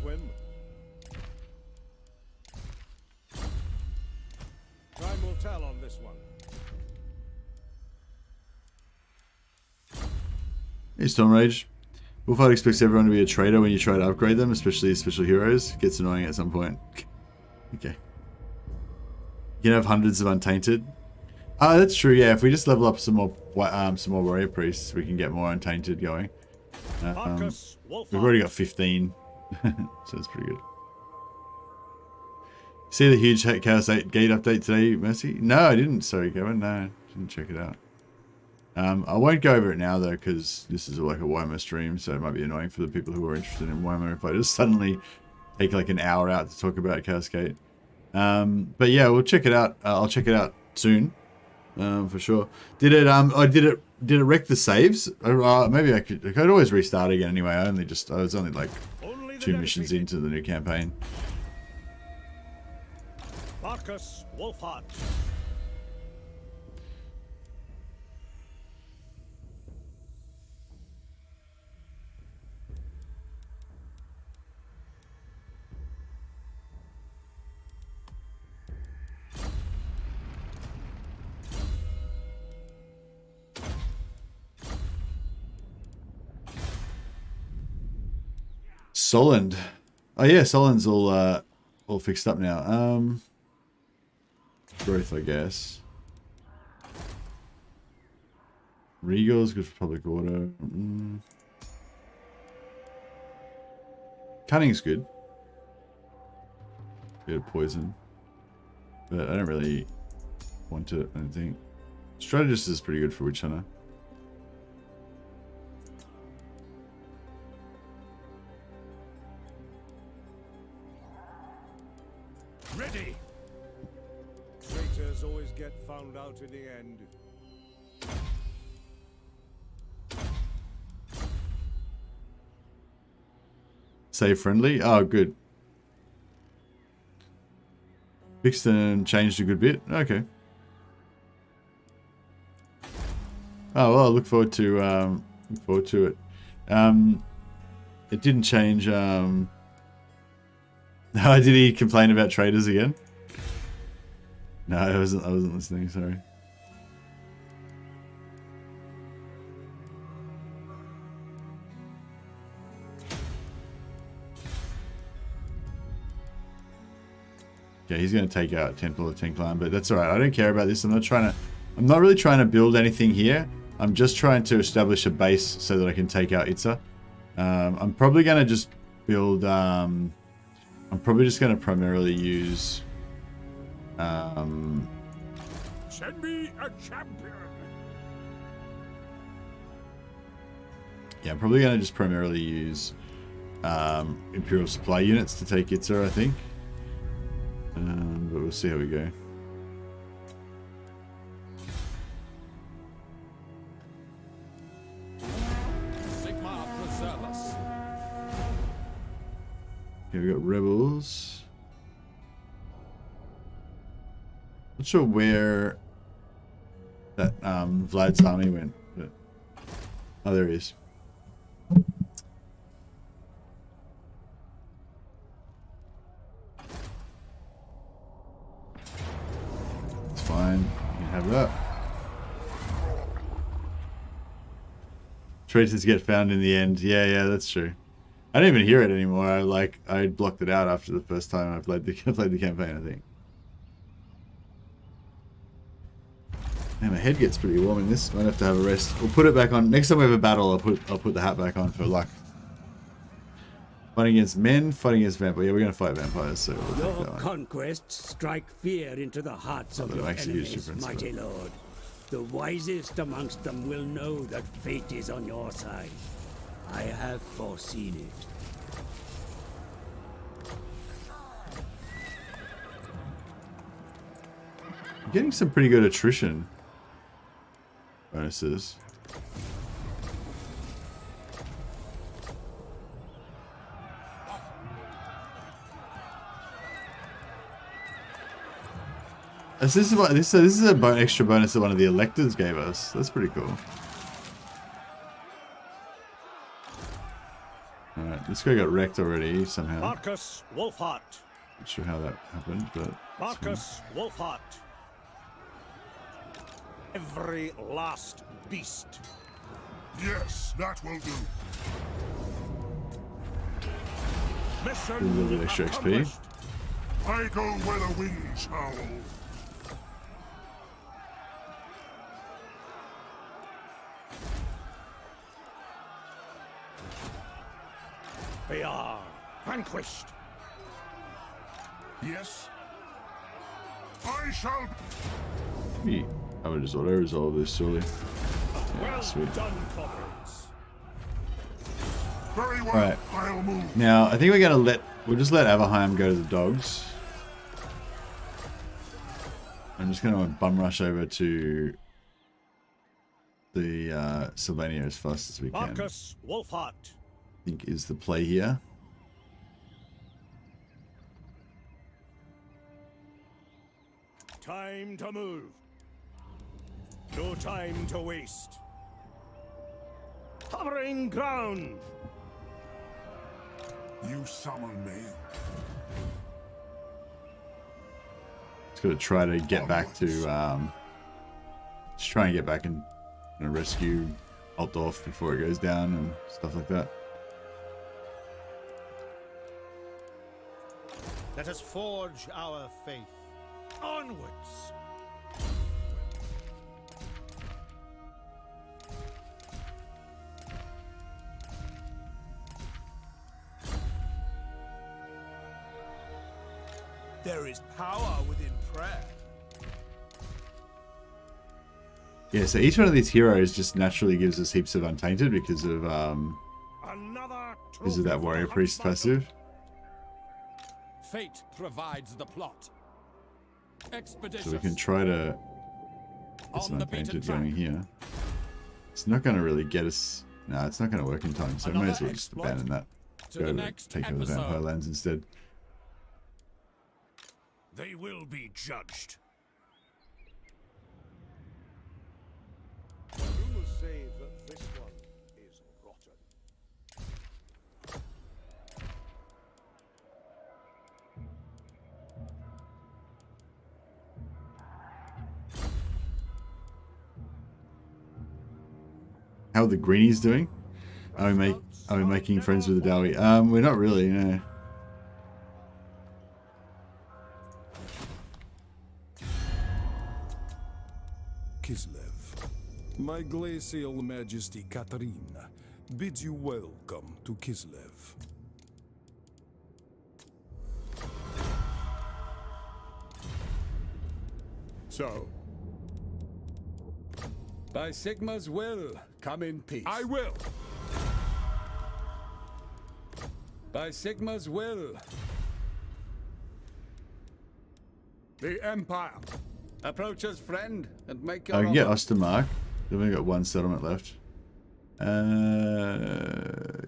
S6: Swim. Time will tell on this one.
S1: Hey, Stormrage. Wulfhart expects everyone to be a traitor when you try to upgrade them, especially special heroes. Gets annoying at some point. Okay. You can have hundreds of untainted. Oh, that's true. Yeah, if we just level up some more warrior priests, we can get more untainted going. We've already got 15. So it's pretty good. See the huge Chaos 8 gate update today, Mercy? No, I didn't. Sorry, Kevin. No, didn't check it out. I won't go over it now though, because this is like a Warhammer stream, so it might be annoying for the people who are interested in Warhammer if I just suddenly take like an hour out to talk about Chaos Gate. But yeah, we'll check it out. I'll check it out soon, for sure. Did it wreck the saves? Maybe I could always restart again anyway. I was only like 2 missions into the new campaign.
S6: Markus Wulfhart.
S1: Solend. Oh yeah, Solend's all fixed up now. Growth, I guess. Regal's good for public order. Cunning's good. Bit of poison. But I don't really want it, I don't think. Strategist is pretty good for Witch Hunter.
S4: Ready.
S6: Traitors always get found out in the end.
S1: Save friendly? Oh, good. Fixed and changed a good bit. Okay. Oh well, I look forward to it. It didn't change. Did he complain about traders again? No, I wasn't listening. Sorry. Yeah, he's going to take out Temple of Tenklan, but that's all right. I don't care about this. I'm not really trying to build anything here. I'm just trying to establish a base so that I can take out Itza. I'm probably going to just build. I'm probably just going to primarily use.
S4: Send me a champion.
S1: Yeah, I'm probably going to just primarily use Imperial supply units to take Itza, I think. But we'll see how we go.
S4: Sigmar preserve us.
S1: Okay, we got rebels. Not sure where that Vlad's army went, but oh, there he is. It's fine. You can have that. Traitors get found in the end. Yeah, that's true. I don't even hear it anymore. I blocked it out after the first time I played the campaign, I think. Man, my head gets pretty warm in this. Might have to have a rest. We'll put it back on. Next time we have a battle, I'll put the hat back on for luck. Fighting against men, fighting against vampires. Yeah, we're gonna fight vampires, so we'll take
S7: Your
S1: that one.
S7: conquests strike fear into the hearts of
S1: that
S7: your
S1: makes a huge
S7: enemies,
S1: difference,
S7: mighty lord. The wisest amongst them will know that fate is on your side. I have foreseen it.
S1: I'm getting some pretty good attrition bonuses. This is a extra bonus that one of the electors gave us. That's pretty cool. Alright, this guy got wrecked already somehow.
S6: Markus Wulfhart.
S1: Not sure how that happened, but
S6: Markus Wulfhart. Every last beast.
S2: Yes, that will do.
S1: a
S6: Mission
S1: little bit extra XP.
S6: accomplished.
S2: I go where the winds howl.
S6: They are vanquished.
S2: Yes. I shall.
S1: I would just auto resolve this surely. Yeah,
S6: Well
S1: sweet.
S6: done, comrades.
S2: Very well.
S1: Right.
S2: I'll move.
S1: Now I think we'll just let Averheim go to the dogs. I'm just gonna bum rush over to the Sylvania as fast as we can.
S6: Markus Wulfhart.
S1: I think is the play here.
S6: Time to move. No time to waste. Hovering ground.
S2: You summon me.
S1: Just gotta try to get back to just try and get back and rescue Altdorf before it goes down and stuff like that.
S6: Let us forge our faith. Onwards. There is power within prayer.
S1: Yeah, so each one of these heroes just naturally gives us heaps of untainted because of that warrior priest passive.
S5: Fate provides the plot. Expeditious.
S1: So we can try to get some untainted going here. It's not going to really get us. No, it's not going to work in time. So I may as well just abandon that. Go take over the vampire lands instead.
S6: They will be judged.
S2: Rumors say that this one is rotten.
S1: How are the greenies doing? Are we making friends with the Dowie? We're not really, no.
S8: Kislev, my glacial majesty Katarina bids you welcome to Kislev.
S4: So,
S5: By Sigma's will, come in peace.
S4: I will.
S5: By Sigma's will.
S4: The Empire.
S5: Approach us, friend, and make your
S1: I can get
S5: offer.
S1: Ostermark. We've only got one settlement left.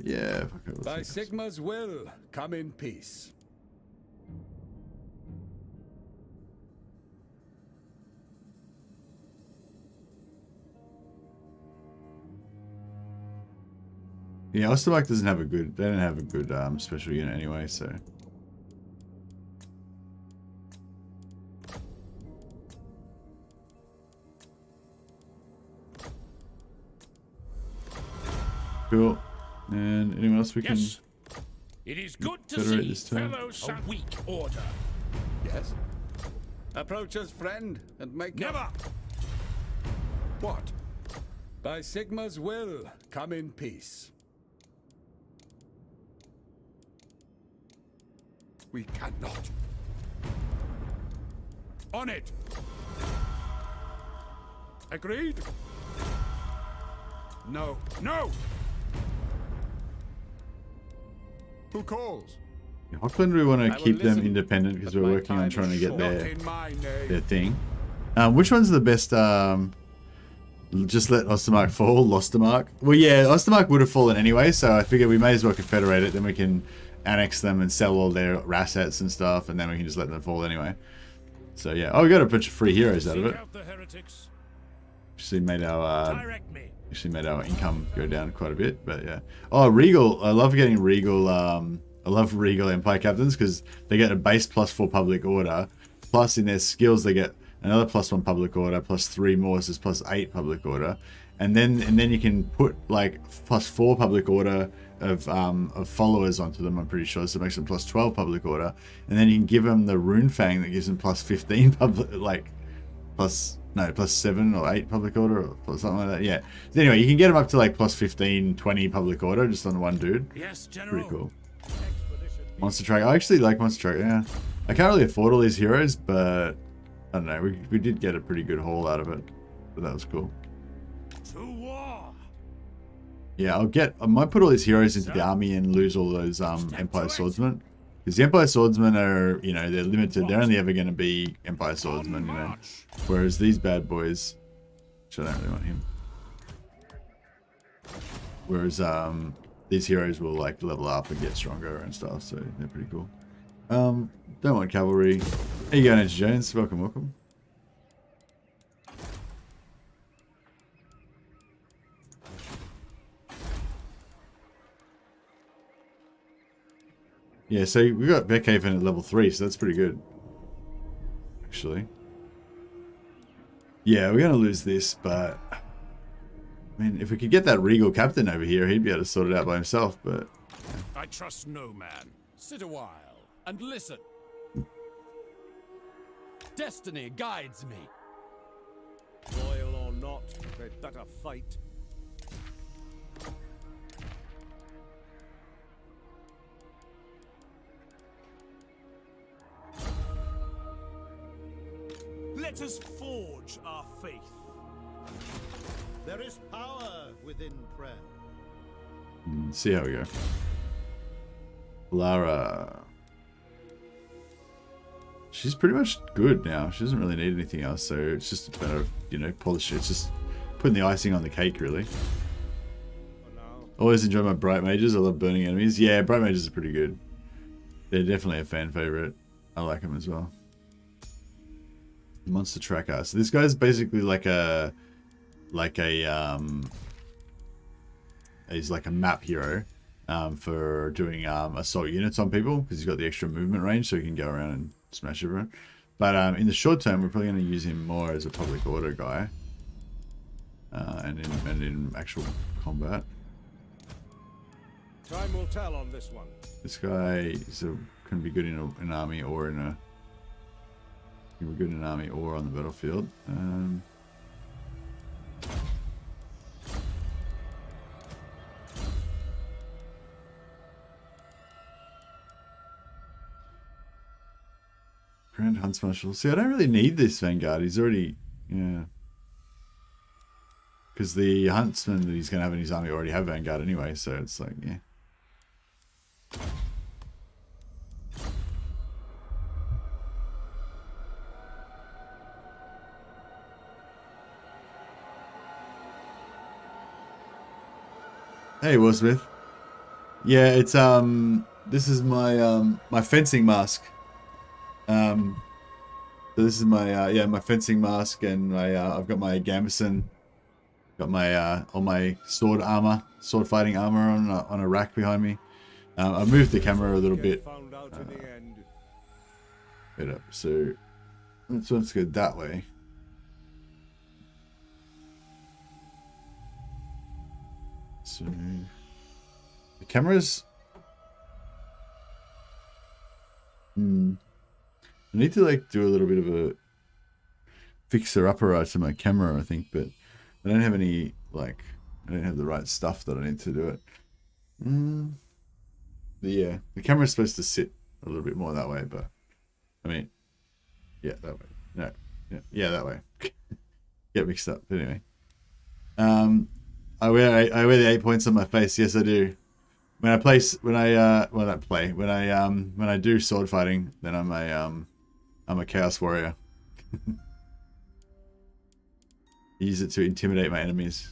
S1: Yeah. Fuck it,
S5: By Sigma's will, come in peace.
S1: Yeah, Ostermark doesn't have a good. They don't have a good special unit anyway, so. Cool. And anyone else we can
S6: Yes. It is good to
S1: federate
S6: see
S1: this turn?
S6: fellow son. A weak order.
S5: Yes? Approach us, friend, and make your...
S6: Never.
S4: What?
S5: By Sigma's will, come in peace.
S4: We cannot. On it. Agreed? No. No! Who calls?
S1: Hochland, we want
S5: I
S1: to
S5: will
S1: keep them
S5: listen,
S1: independent because
S5: but
S1: we're
S5: my
S1: working on
S5: time
S1: trying to
S5: is
S1: get
S5: short.
S4: Not
S1: their
S4: in my name.
S1: thing. Which one's the best? Just let Ostermark fall. Lostermark. Well, yeah, Ostermark would have fallen anyway, so I figured we may as well confederate it. Then we can annex them and sell all their assets and stuff, and then we can just let them fall anyway. So yeah. Oh, we got a bunch of free heroes out of
S6: Seek
S1: it.
S6: out the heretics.
S1: Actually made our
S6: Direct me.
S1: income go down quite a bit, but yeah. Oh, Regal. I love getting Regal. I love Regal Empire captains because they get a base +4 public order, plus in their skills they get another +1 public order, +3 more, so it's +8 public order, and then you can put like +4 public order of followers onto them. I'm pretty sure, so it makes them +12 public order, and then you can give them the Rune Fang that gives them +15 public, like +7 or 8 public order or something like that. Yeah. So anyway, you can get them up to like +15, 20 public order just on one dude.
S6: Yes, General.
S1: Pretty cool. Monster Truck. I actually like Monster Truck, yeah. I can't really afford all these heroes, but I don't know. We did get a pretty good haul out of it. So that was cool.
S6: To war.
S1: Yeah, I might put all these heroes into the army and lose all those Empire Swordsmen. Because the Empire Swordsmen are, they're limited. They're only ever going to be Empire Swordsmen, Whereas these bad boys, which I don't really want him. Whereas these heroes will like level up and get stronger and stuff, so they're pretty cool. Don't want cavalry. There you go, Ninja Jones. Welcome, welcome. Yeah, so we got Beckhaven at level 3, so that's pretty good. Actually. Yeah, we're gonna lose this, but I mean, if we could get that Regal Captain over here, he'd be able to sort it out by himself, but...
S6: I trust no man.
S5: Sit a while and listen. Destiny guides me.
S6: Loyal or not, they'd better fight. Let us forge our faith. There is power within prayer.
S1: See how we go. Lara. She's pretty much good now. She doesn't really need anything else, so it's just a matter of, you know, polish it. It's just putting the icing on the cake, really. Always enjoy my Bright Mages. I love burning enemies. Yeah, Bright Mages are pretty good. They're definitely a fan favorite. I like them as well. Monster Tracker. So this guy's basically he's like a map hero for doing assault units on people because he's got the extra movement range, so he can go around and smash everyone. But in the short term, we're probably going to use him more as a public order guy, and in actual combat.
S6: Time will tell on this one.
S1: This guy can be good in an army or in a. He can be good in an army or on the battlefield. Grand Hunts Marshal. See, I don't really need this Vanguard. He's already, yeah. Because the Huntsmen that he's going to have in his army already have Vanguard anyway, so it's like, yeah. Hey, Will Smith. Yeah, it's this is my my fencing mask. So this is my yeah, my fencing mask, and my I've got my gambeson, got my all my sword fighting armor on a rack behind me. I moved the camera a little bit up, so let's go that way. So the cameras. I need to like do a little bit of a fixer-upper to my camera, I think, but I don't have any like I don't have the right stuff that I need to do it. But yeah, the camera's supposed to sit a little bit more that way, but I mean, yeah, that way. No, yeah, that way. Get mixed up. But anyway, I wear the 8 points on my face. Yes, I do. When I do sword fighting, then I'm a chaos warrior. Use it to intimidate my enemies.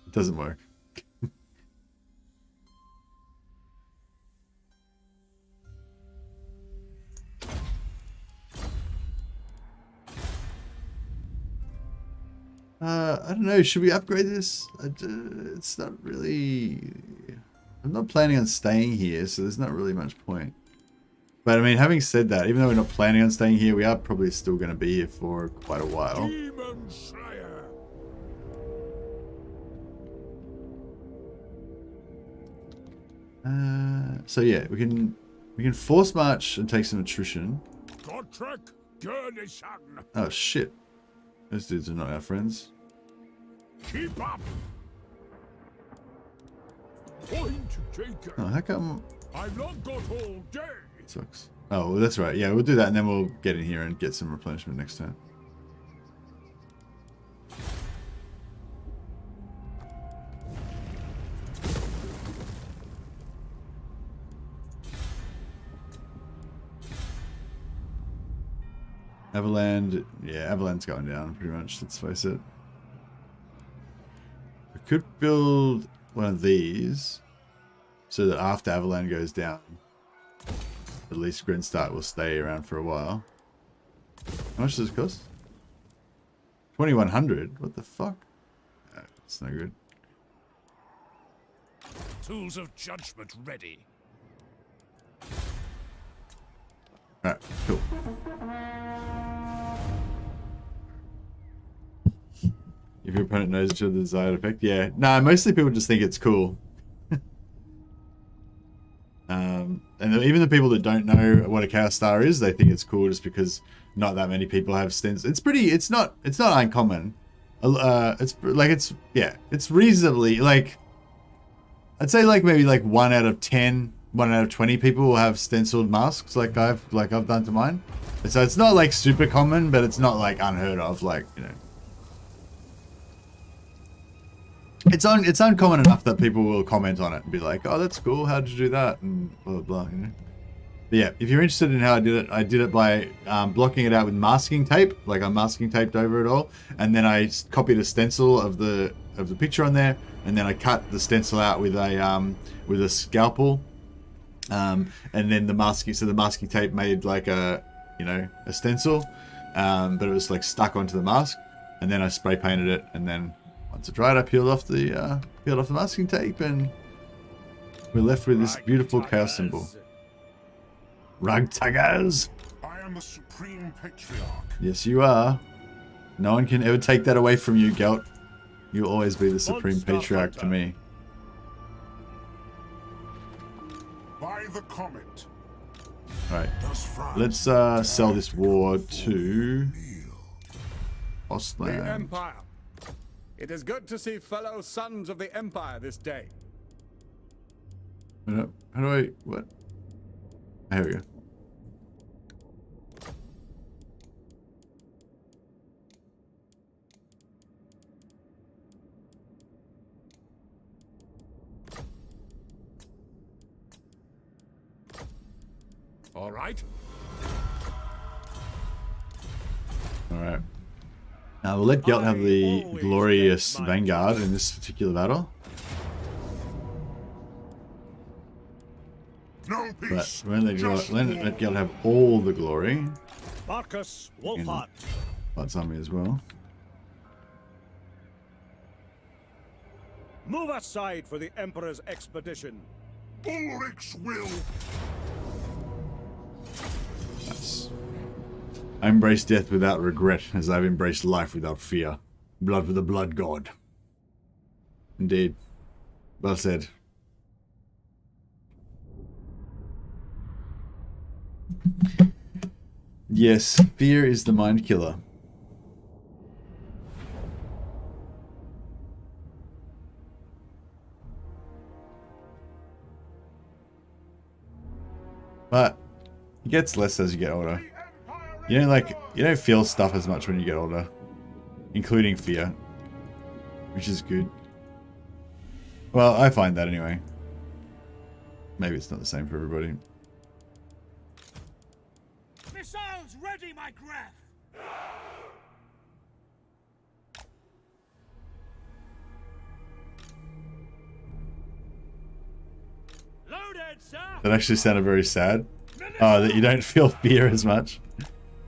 S1: It doesn't work. I don't know. Should we upgrade this? It's not really. I'm not planning on staying here, so there's not really much point. But I mean, having said that, even though we're not planning on staying here, we are probably still going to be here for quite a while.
S6: Demon Slayer.
S1: So yeah, we can force march and take some attrition. Oh shit! Those dudes are not our friends.
S6: Keep up. Point taken.
S1: Oh, how come?
S6: I've not got all day.
S1: Sucks. Oh, well, that's right. Yeah, we'll do that, and then we'll get in here and get some replenishment next time. Avaland, yeah, Avaland's going down pretty much, let's face it. We could build one of these so that after Avaland goes down, at least Grenstart will stay around for a while. How much does it cost? 2,100? What the fuck? That's no good.
S5: Tools of judgment ready.
S1: Alright, cool. If your opponent knows each other's desired effect, yeah. Nah, mostly people just think it's cool. And even the people that don't know what a Chaos Star is, they think it's cool just because not that many people have stints. It's not uncommon. It's reasonably, like, I'd say like maybe like 1 out of 10 1 out of 20 people will have stenciled masks like I've done to mine. So it's not like super common, but it's not like unheard of, like, you know. It's uncommon enough that people will comment on it and be like, oh, that's cool, how did you do that? And blah, blah, blah, you know. But yeah, if you're interested in how I did it by blocking it out with masking tape. Like I masking taped over it all. And then I copied a stencil of the picture on there. And then I cut the stencil out with a scalpel. And then the masking tape made like a stencil. But it was like stuck onto the mask. And then I spray painted it, and then once it dried, I peeled off the masking tape, and we're left with this beautiful chaos symbol. Ragtaggers!
S2: I am the Supreme Patriarch.
S1: Yes, you are. No one can ever take that away from you, Gelt. You'll always be the Supreme Patriarch to me.
S2: By the comet.
S1: Alright. Let's sell this war to
S4: The
S1: Ostland.
S4: Empire. It is good to see fellow sons of the Empire this day.
S1: How do I... what? Here we go.
S4: All right.
S1: Alright. Now we'll let Gelt have the glorious vanguard in this particular battle.
S2: No
S1: But
S2: peace.
S1: we'll let Gelt have all the glory.
S6: Markus, Wulfhart.
S1: That's on me as well.
S6: Move aside for the Emperor's expedition.
S2: Ulrich's will.
S1: Nice. I embrace death without regret, as I've embraced life without fear. Blood for the blood god. Indeed. Well said. Yes, fear is the mind killer. But it gets less as you get older. You don't feel stuff as much when you get older, including fear, which is good. Well, I find that anyway. Maybe it's not the same for everybody.
S6: Missiles ready, my Graf! Loaded, sir!
S1: That actually sounded very sad. Oh, that you don't feel fear as much.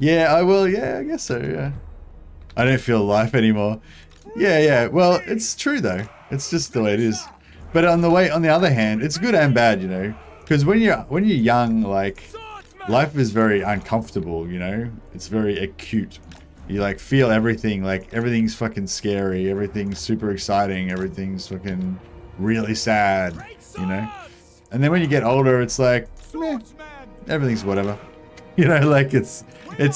S1: Yeah, I will. Yeah, I guess so. Yeah, I don't feel life anymore. Yeah. Well, it's true though. It's just the way it is. But on the other hand, it's good and bad, you know. Because when you're young, like, life is very uncomfortable, you know. It's very acute. You like feel everything. Like everything's fucking scary. Everything's super exciting. Everything's fucking really sad, you know. And then when you get older, it's like, meh, everything's whatever. You know, like it's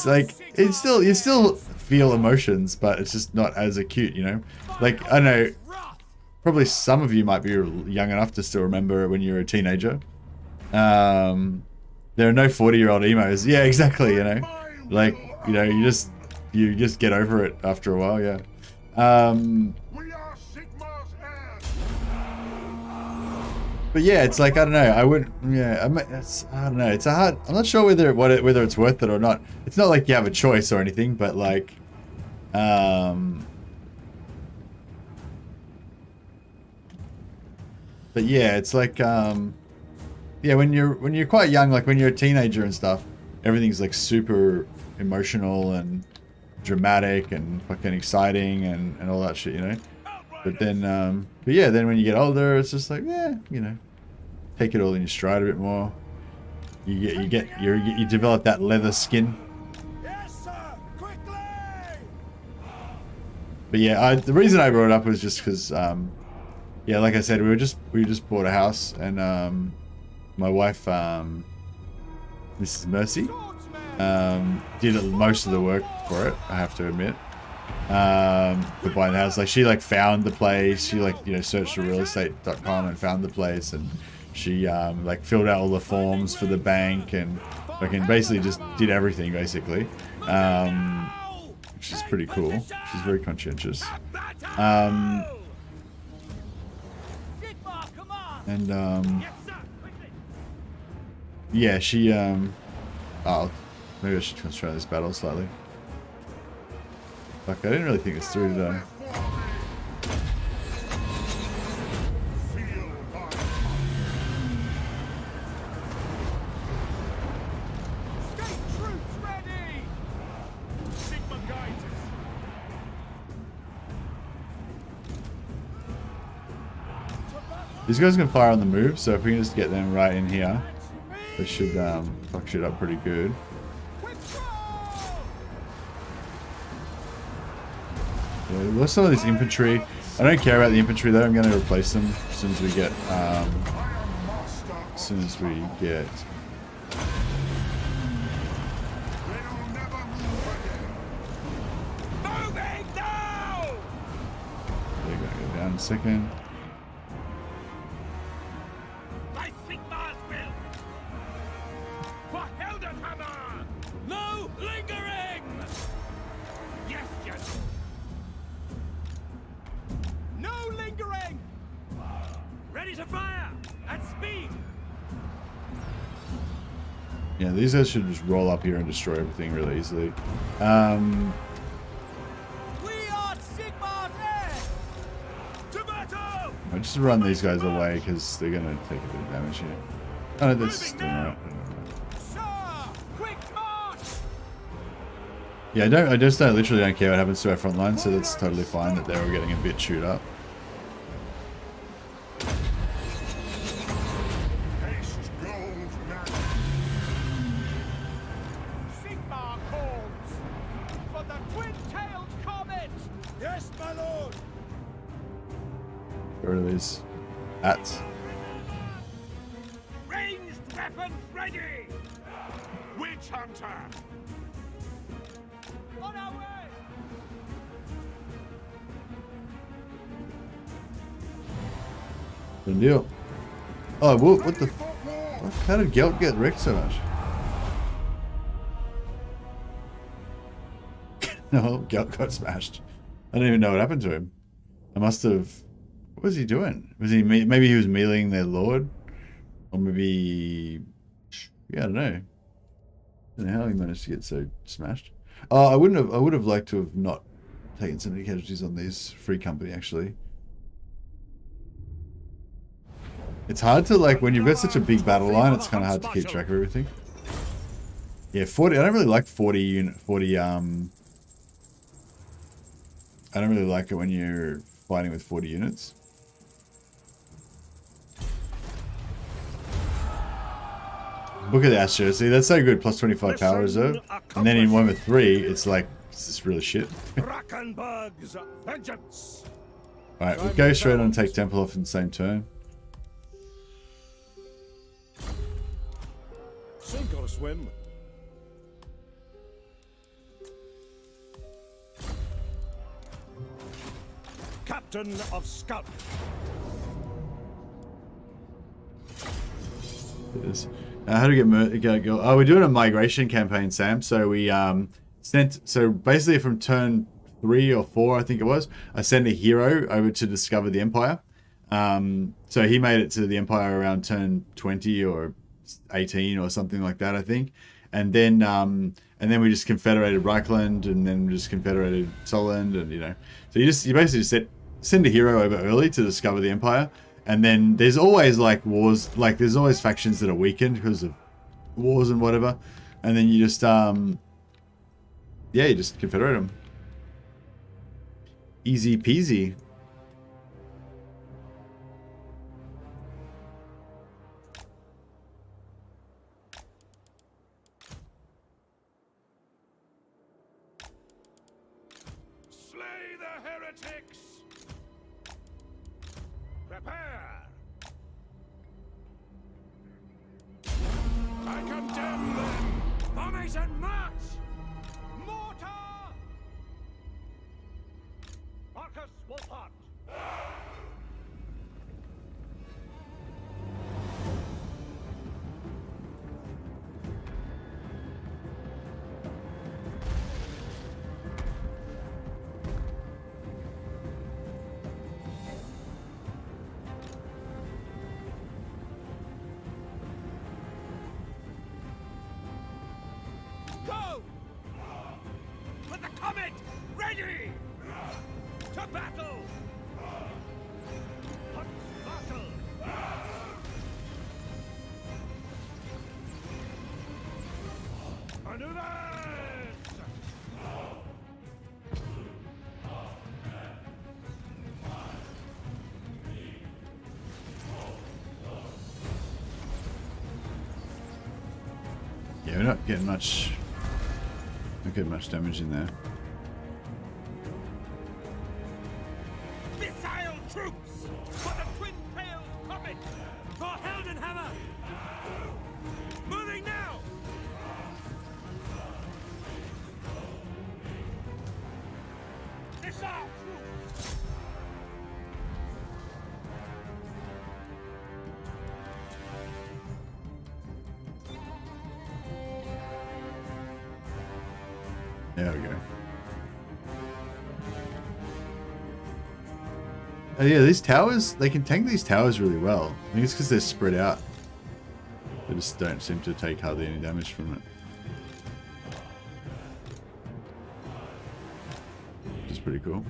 S1: like you still feel emotions, but it's just not as acute, you know. Like I don't know, probably some of you might be young enough to still remember when you were a teenager. There are no 40-year-old emos. Yeah, exactly. You know, like you know, you just get over it after a while. Yeah.
S2: We are Sigmar's heirs.
S1: But yeah, it's like I don't know. I wouldn't. Yeah, I don't know. It's a hard. I'm not sure whether it's worth it or not. It's not like you have a choice or anything, but like, but yeah, it's like yeah, when you're quite young, like when you're a teenager and stuff, everything's like super emotional and dramatic and fucking exciting and all that shit, you know. But then, but yeah, then when you get older, it's just like, yeah, you know, take it all in your stride a bit more. You develop that leather skin.
S6: Yes, sir! Quickly!
S1: But yeah, the reason I brought it up was just because, yeah, like I said, we just bought a house, and my wife, Mrs. Mercy, did most of the work for it. I have to admit. For buying the house, like she like found the place, she like, you know, searched for realestate.com and found the place, and She like filled out all the forms for the bank and fucking basically just did everything basically, which is pretty cool. She's very conscientious. And yeah, she oh, maybe I should concentrate on this battle slightly. Fuck, I didn't really think this through, did I? These guys can fire on the move, so if we can just get them right in here, they should fuck shit up pretty good. Yeah, what's some of this infantry? I don't care about the infantry though. I'm going to replace them as soon as we get. They're going to go down in a second.
S5: No lingering!
S2: Yes, yes. No lingering.
S5: Ready to fire! At speed!
S1: Yeah, these guys should just roll up here and destroy everything really easily.
S2: We are Sigmar's heirs. To battle!
S1: I just run these guys away because they're gonna take a bit of damage here. Oh, that's doing alright.
S2: Sir, quick march!
S1: Yeah, I just literally don't care what happens to our front line, so that's totally fine that they're all getting a bit chewed up.
S2: Haste gold now. Sigmar calls for the twin-tailed comet. Yes, my lord.
S1: Get rid of these ats.
S2: Ranged weapons ready. Witch hunter. On our way.
S1: Good deal. Oh, what the? What? How did Gelt get wrecked so much? No, Gelt got smashed. I don't even know what happened to him. I must have. What was he doing? Was he maybe he was meleeing their lord, or maybe yeah, I don't know. I don't know how he managed to get so smashed. I would have liked to have not taken so many casualties on these free company actually. It's hard to like when you've got such a big battle line. It's kind of hard to keep track of everything. Yeah, 40. I don't really like 40 unit 40. I don't really like it when you're fighting with 40 units. Look at the Astro. See, that's so good. Plus 25 power reserve. And then in 1 with 3, it's like, it's just really shit.
S6: Brackenburg's vengeance.
S1: Alright, we'll go straight on and take Temple off in the same turn.
S6: Sink or swim. Captain of Scout.
S1: It is. How do we get go? Oh, we're doing a migration campaign, Sam. So we so basically from turn 3 or 4, I think it was, I sent a hero over to discover the Empire. So he made it to the Empire around turn 20 or 18 or something like that, I think. And then we just confederated Reichland, and then we just confederated Solland, and you know. So you basically just send a hero over early to discover the Empire. And then there's always like wars, like there's always factions that are weakened because of wars and whatever. And then you just, yeah, you just confederate them. Easy peasy.
S2: Slay the heretics. Prepare! I condemn them! Formation march! Mortar! Markus, Wulfhart!
S6: Go! With the comet! Ready! To battle! Hot battle!
S1: Yeah, we're not getting much. Not getting much damage in there.
S6: Missile troops! For the twin-tailed comet! For Heldenhammer! Moving now! Missile troops!
S1: There we go. Oh yeah, these towers, they can tank these towers really well. I think it's because they're spread out. They just don't seem to take hardly any damage from it. Which is pretty cool.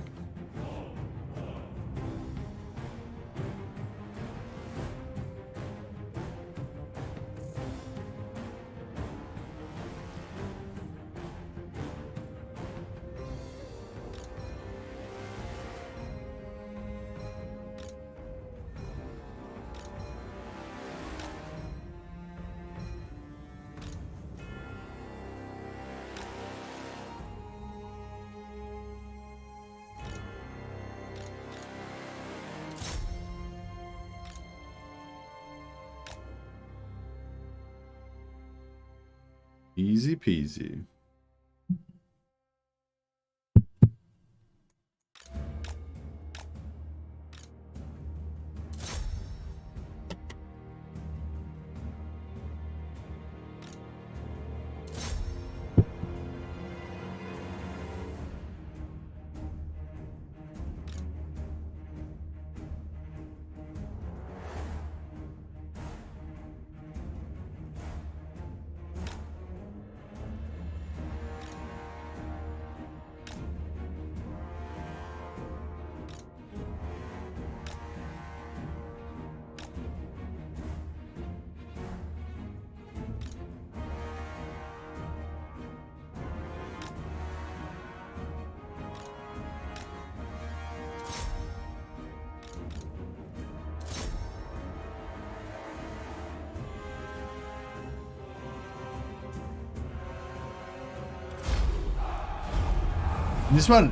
S1: Easy peasy.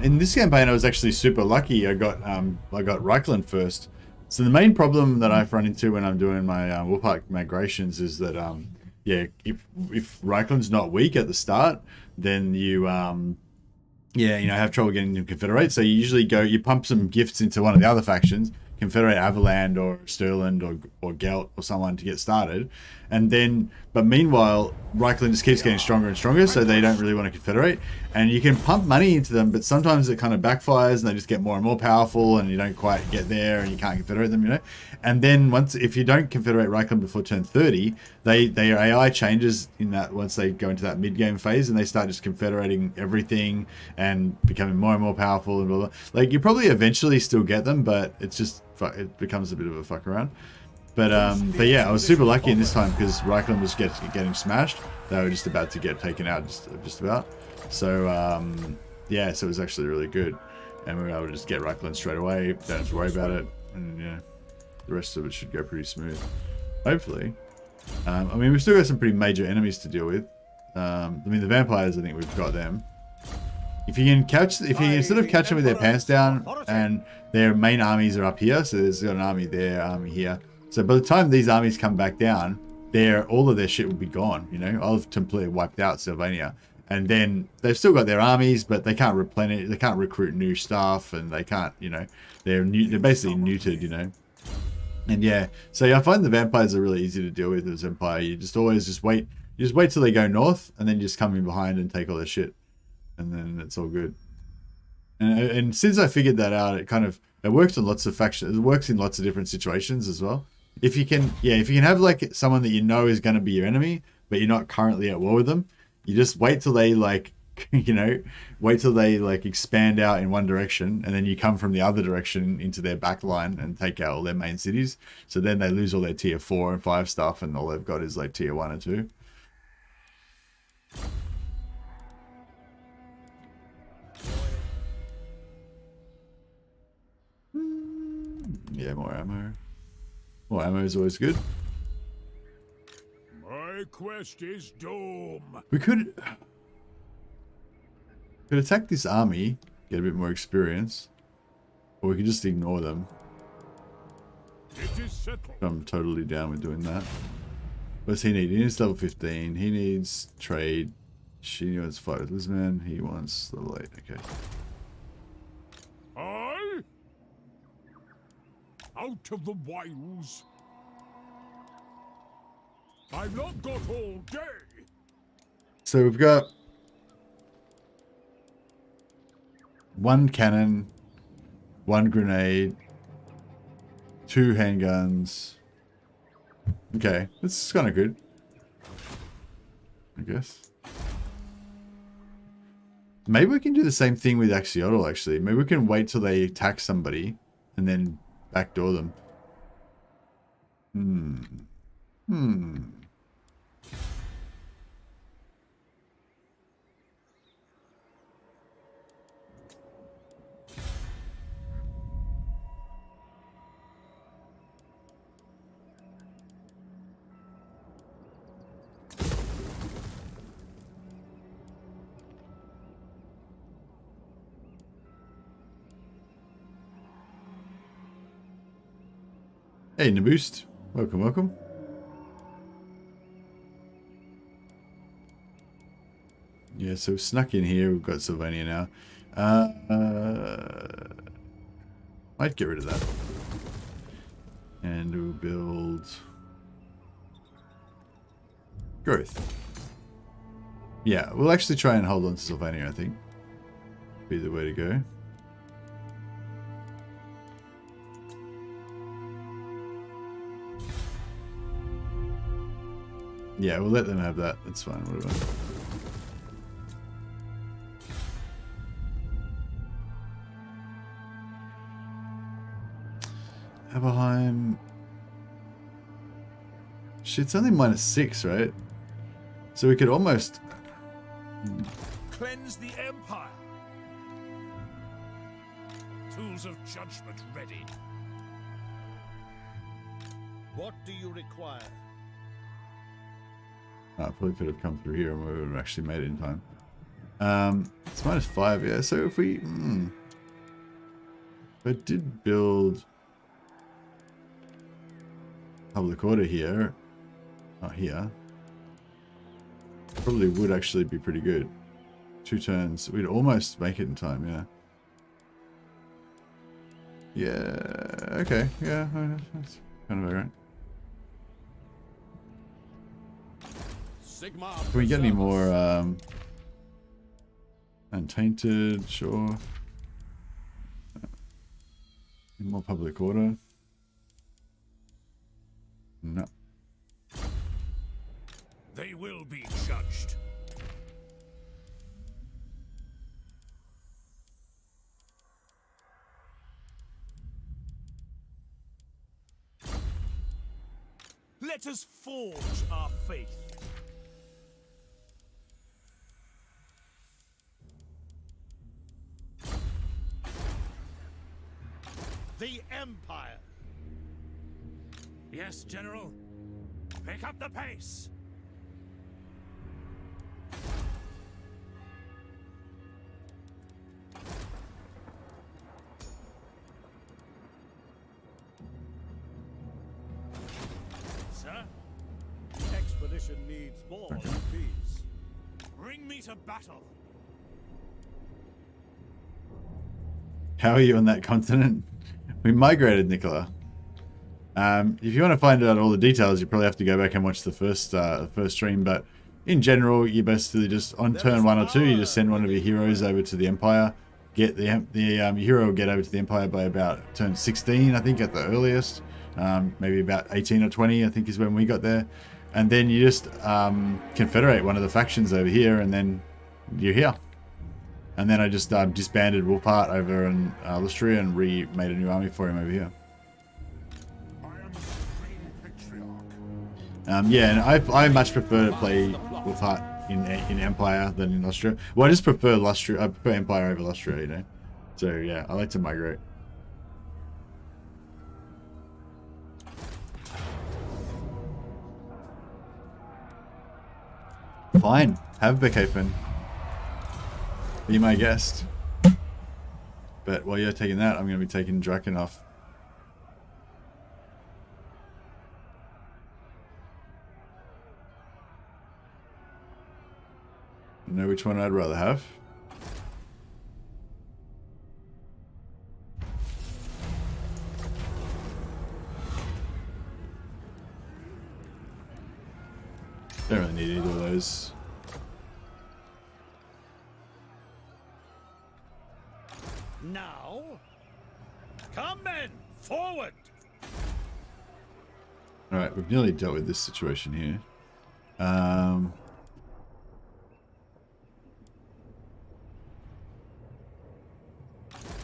S1: In this campaign, I was actually super lucky. I got Reikland first. So the main problem that I've run into when I'm doing my Wulfhart migrations is that yeah, if Reikland's not weak at the start, then you yeah, you know, have trouble getting them confederate. So you usually you pump some gifts into one of the other factions, confederate Avaland or Stirland or Gelt or someone to get started, and then but meanwhile Reikland just keeps getting stronger and stronger, so they don't really want to confederate. And you can pump money into them, but sometimes it kind of backfires and they just get more and more powerful, and you don't quite get there, and you can't confederate them, you know. And then if you don't confederate Reikland before turn 30, their AI changes in that once they go into that mid-game phase, and they start just confederating everything and becoming more and more powerful and blah blah. Like you probably eventually still get them, but it becomes a bit of a fuck around. But yeah, I was super lucky in this time because Reikland was getting smashed. They were just about to get taken out, just about. So yeah, so it was actually really good, and we were able to just get Reikland straight away. Don't have to worry about it, and yeah, the rest of it should go pretty smooth, hopefully. I mean, we've still got some pretty major enemies to deal with. I mean, the vampires, I think we've got them. If you can sort of catch them with their pants down, and their main armies are up here, so there's got an army there, army here. So by the time these armies come back down, all of their shit will be gone. You know, I'll have completely wiped out Sylvania, and then they've still got their armies, but they can't replenish, they can't recruit new stuff, and they can't, you know, they're basically neutered, you know. And yeah, so I find the vampires are really easy to deal with as Empire. You just always wait till they go north, and then just come in behind and take all their shit, and then it's all good. And since I figured that out, it works on lots of factions. It works in lots of different situations as well. If you can have like someone that you know is going to be your enemy, but you're not currently at war with them, You just wait till they like, you know, wait till they like expand out in one direction, and then you come from the other direction into their back line and take out all their main cities. So then they lose all their tier 4 and 5 stuff, and all they've got is like tier 1 and 2. Yeah, more ammo. More ammo is always good.
S2: My quest is doom.
S1: We could attack this army, get a bit more experience, or we could just ignore them.
S2: It is settled.
S1: I'm totally down with doing that. What does he need? He needs level 15. He needs trade. She wants fight with Lizman. He wants level 8. Okay.
S2: I? Out of the wilds. I've not got all day.
S1: So we've got 1 cannon, 1 grenade, 2 handguns. Okay, this is kind of good, I guess. Maybe we can do the same thing with Axiotl, actually. Maybe we can wait till they attack somebody and then backdoor them. Hey, Naboost. Welcome, welcome. Yeah, so we've snuck in here. We've got Sylvania now. Might get rid of that. And we'll build growth. Yeah, we'll actually try and hold on to Sylvania, I think. Be the way to go. Yeah, we'll let them have that. That's fine, whatever. Aberheim. Shit, it's only -6, right? So we could almost...
S2: Cleanse the Empire. Tools of judgment ready.
S6: What do you require?
S1: I probably could have come through here and we would have actually made it in time. It's -5, yeah. So if we... If I did build... Public order here. Not here. Probably would actually be pretty good. 2 turns. We'd almost make it in time, yeah. Yeah, okay. Yeah, that's kind of alright.
S2: Sigma.
S1: Can we get any more untainted? Sure. Any more public order? No.
S2: They will be judged. Let us forge our faith.
S6: The Empire.
S2: Yes, General. Pick up the pace. Sir?
S6: The expedition needs more than these.
S2: Bring me to battle.
S1: How are you on that continent? We migrated, Nicola. If you want to find out all the details, you probably have to go back and watch the first stream. But in general, you basically just on turn 1 or 2, you just send one of your heroes over to the Empire. Get the hero will get over to the Empire by about turn 16, I think, at the earliest. Maybe about 18 or 20, I think, is when we got there. and then you just confederate one of the factions over here, and then you're here. And then I just disbanded Wulfhart over in Lustria and made a new army for him over here.
S2: I am a supreme patriarch.
S1: Yeah, and I much prefer to play Wulfhart in Empire than in Lustria. Well, I just prefer Lustria. I prefer Empire over Lustria, you know. So yeah, I like to migrate. Fine, have Beethoven. Be my guest. But while you're taking that, I'm going to be taking Drakenhof. Know which one I'd rather have? Don't really need either of those.
S6: Now, come men, forward!
S1: Alright, we've nearly dealt with this situation here.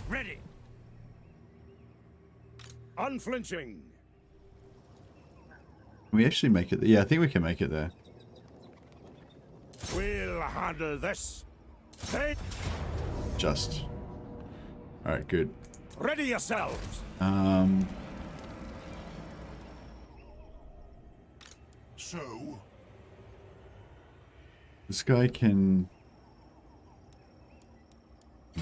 S6: Ready! Unflinching!
S1: Can we actually make it? Yeah, I think we can make it there.
S6: We'll handle this. Stay.
S1: Just. Alright, good.
S6: Ready yourselves!
S2: So,
S1: This guy can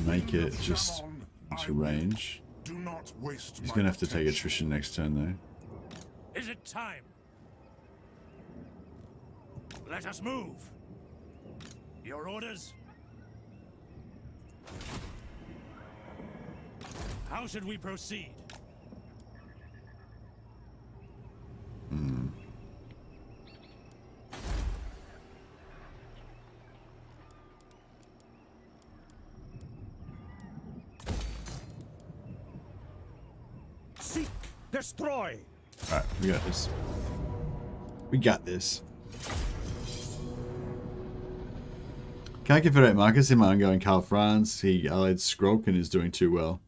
S1: make it just into range.
S2: do not waste
S1: He's
S2: my
S1: gonna have to take
S2: attention.
S1: attrition next turn though.
S6: Is it time? Let us move. Your orders? How should we proceed? Seek, destroy.
S1: Alright, we got this. We got this. Can I confederate Markus in my ongoing Karl France? He allied Skrolk and is doing too well.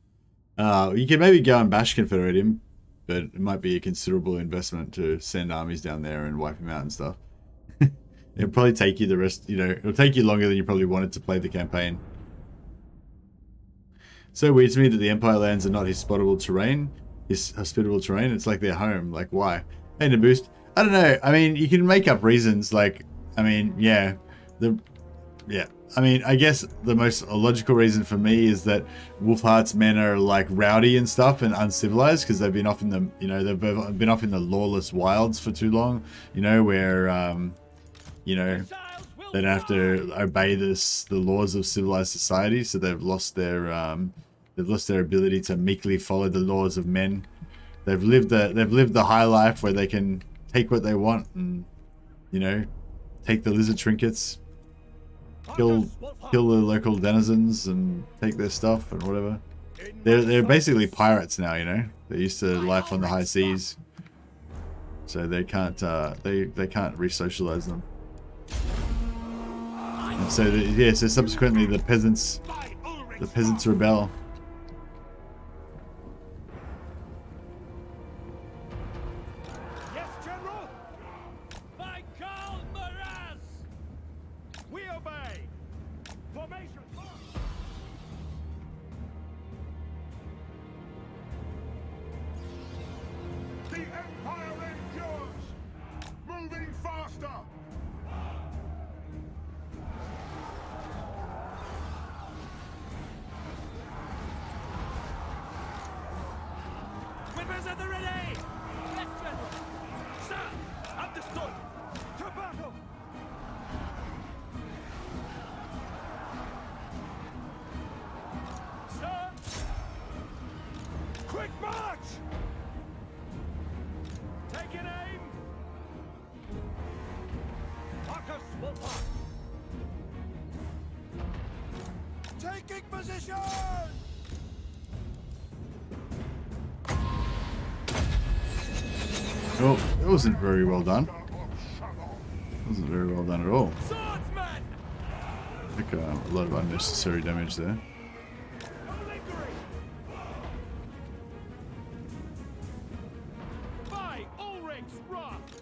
S1: You can maybe go and bash confederate him, but it might be a considerable investment to send armies down there and wipe him out and stuff. It'll probably take you the rest, you know, it'll take you longer than you probably wanted to play the campaign. So weird to me that the Empire lands are not hospitable terrain. Hospitable terrain. It's like their home. Like, why? Hey, to boost. I don't know. I mean, you can make up reasons. Like, I mean, yeah, I mean, I guess the most logical reason for me is that Wulfhart's men are like rowdy and stuff and uncivilized because they've been off in the, you know, they've been off in the lawless wilds for too long. You know, where, you know, they don't have to obey the laws of civilized society, so they've lost their ability to meekly follow the laws of men. They've lived the high life where they can take what they want and, you know, take the lizard trinkets, kill the local denizens and take their stuff and whatever. They're basically pirates now, you know. They're used to life on the high seas, so they can't re-socialize them. And so yeah, so subsequently the peasants rebel.
S6: Yes, General! By Karl Maraz! We obey! Formation!
S2: The Empire endures! Moving faster!
S6: Whippers at the ready! Yes, General! Sir! Understood! To battle! Sir! Quick march! Take an aim! Markus Wulfhart! Taking position!
S1: Oh, it wasn't very well done.
S2: Of
S1: Wasn't very well done at all.
S3: Swordsman!
S1: Like a lot of unnecessary damage there.
S3: By Ulrich's wrath!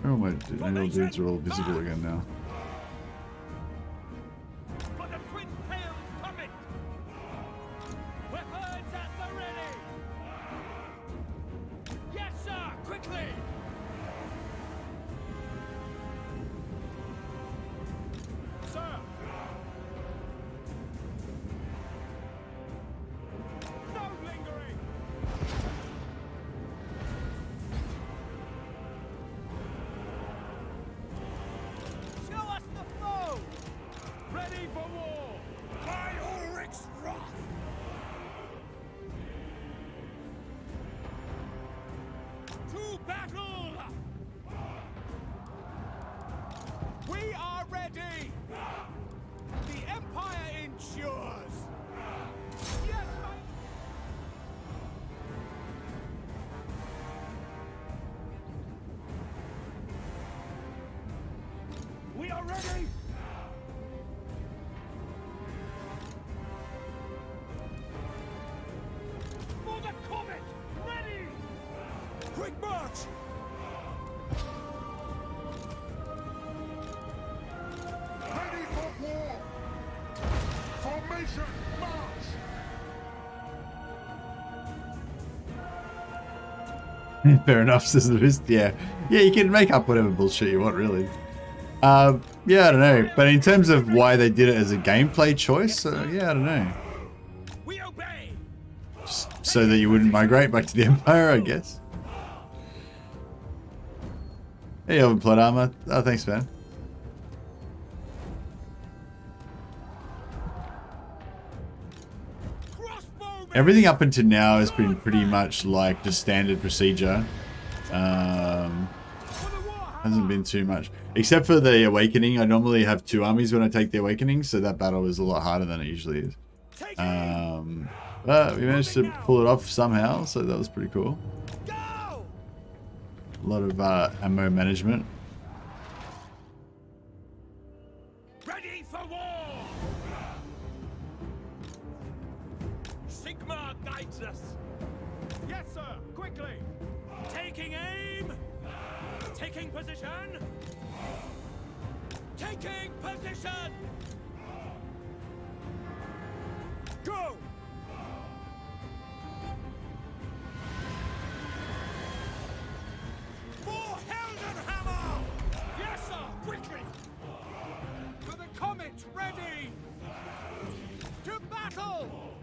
S1: Where are my little dudes are all visible again now.
S3: For the twin tails coming! Weapons at the ready! Yes, sir! Quickly! Sir! No lingering! Show us the foe! Ready for war! By Ulrich's wrath! To battle! We are ready! The Empire ensures! Yes, my... We are ready! For the comet! Ready! Quick march!
S2: Ready for war! Formation, march!
S1: Fair enough, says the Fist. Yeah. Yeah, you can make up whatever bullshit you want, really. Yeah, I don't know. But in terms of why they did it as a gameplay choice, yeah, I don't know.
S3: We obey!
S1: Just so that you wouldn't migrate back to the Empire, I guess. Hey, you have plot armor. Oh, thanks, man.
S3: Crossbow!
S1: Everything up until now has been pretty much like just standard procedure. Hasn't been too much. Except for the Awakening. I normally have 2 armies when I take the Awakening, so that battle is a lot harder than it usually is. But we managed to pull it off somehow, so that was pretty cool.
S3: Go!
S1: A lot of ammo management.
S3: Ready for war! Sigmar guides us. Yes, sir. Quickly. Taking aim. Taking position. Taking position. Go. For Heldenhammer. Yes, sir. Quickly. For the comet, ready! To battle!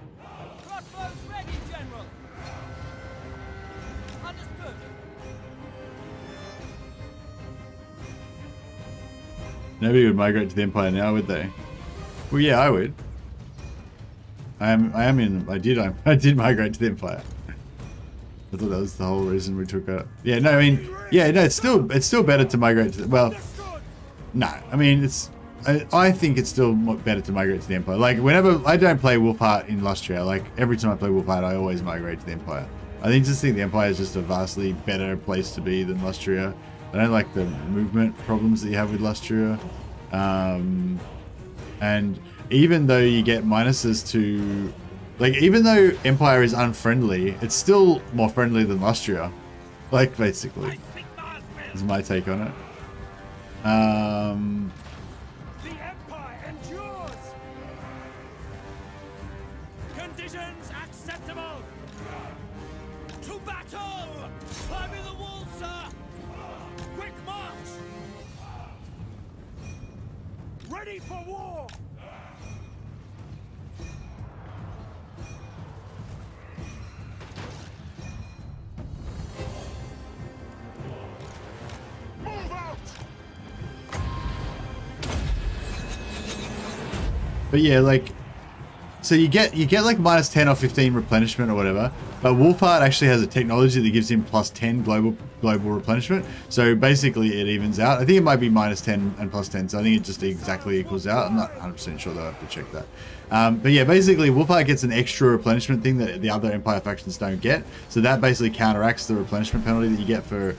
S3: Crossbows ready, General! Understood.
S1: Nobody would migrate to the Empire now, would they? Well, yeah, I would. I did migrate to the Empire. I thought that was the whole reason we took it. Yeah, no, I mean, yeah, no, it's still better to migrate to the, well, no, I mean, I think it's still better to migrate to the Empire. Like, whenever, I don't play Wulfhart in Lustria, like, every time I play Wulfhart, I always migrate to the Empire. I think the Empire is just a vastly better place to be than Lustria. I don't like the movement problems that you have with Lustria. And even though you get minuses to, like, even though Empire is unfriendly, it's still more friendly than Lustria. Like, basically, is my take on it.
S3: The Empire endures! Conditions acceptable! To battle! Climbing the wall, sir! Quick march! Ready for war!
S2: Move out!
S1: But yeah, like, so you get like minus 10 or 15 replenishment or whatever, but Wulfhart actually has a technology that gives him plus 10 global replenishment. So basically it evens out. I think it might be minus 10 and plus 10, so I think it just exactly equals out. I'm not 100% sure though, I have to check that. But yeah, basically Wulfhart gets an extra replenishment thing that the other Empire factions don't get. So that basically counteracts the replenishment penalty that you get for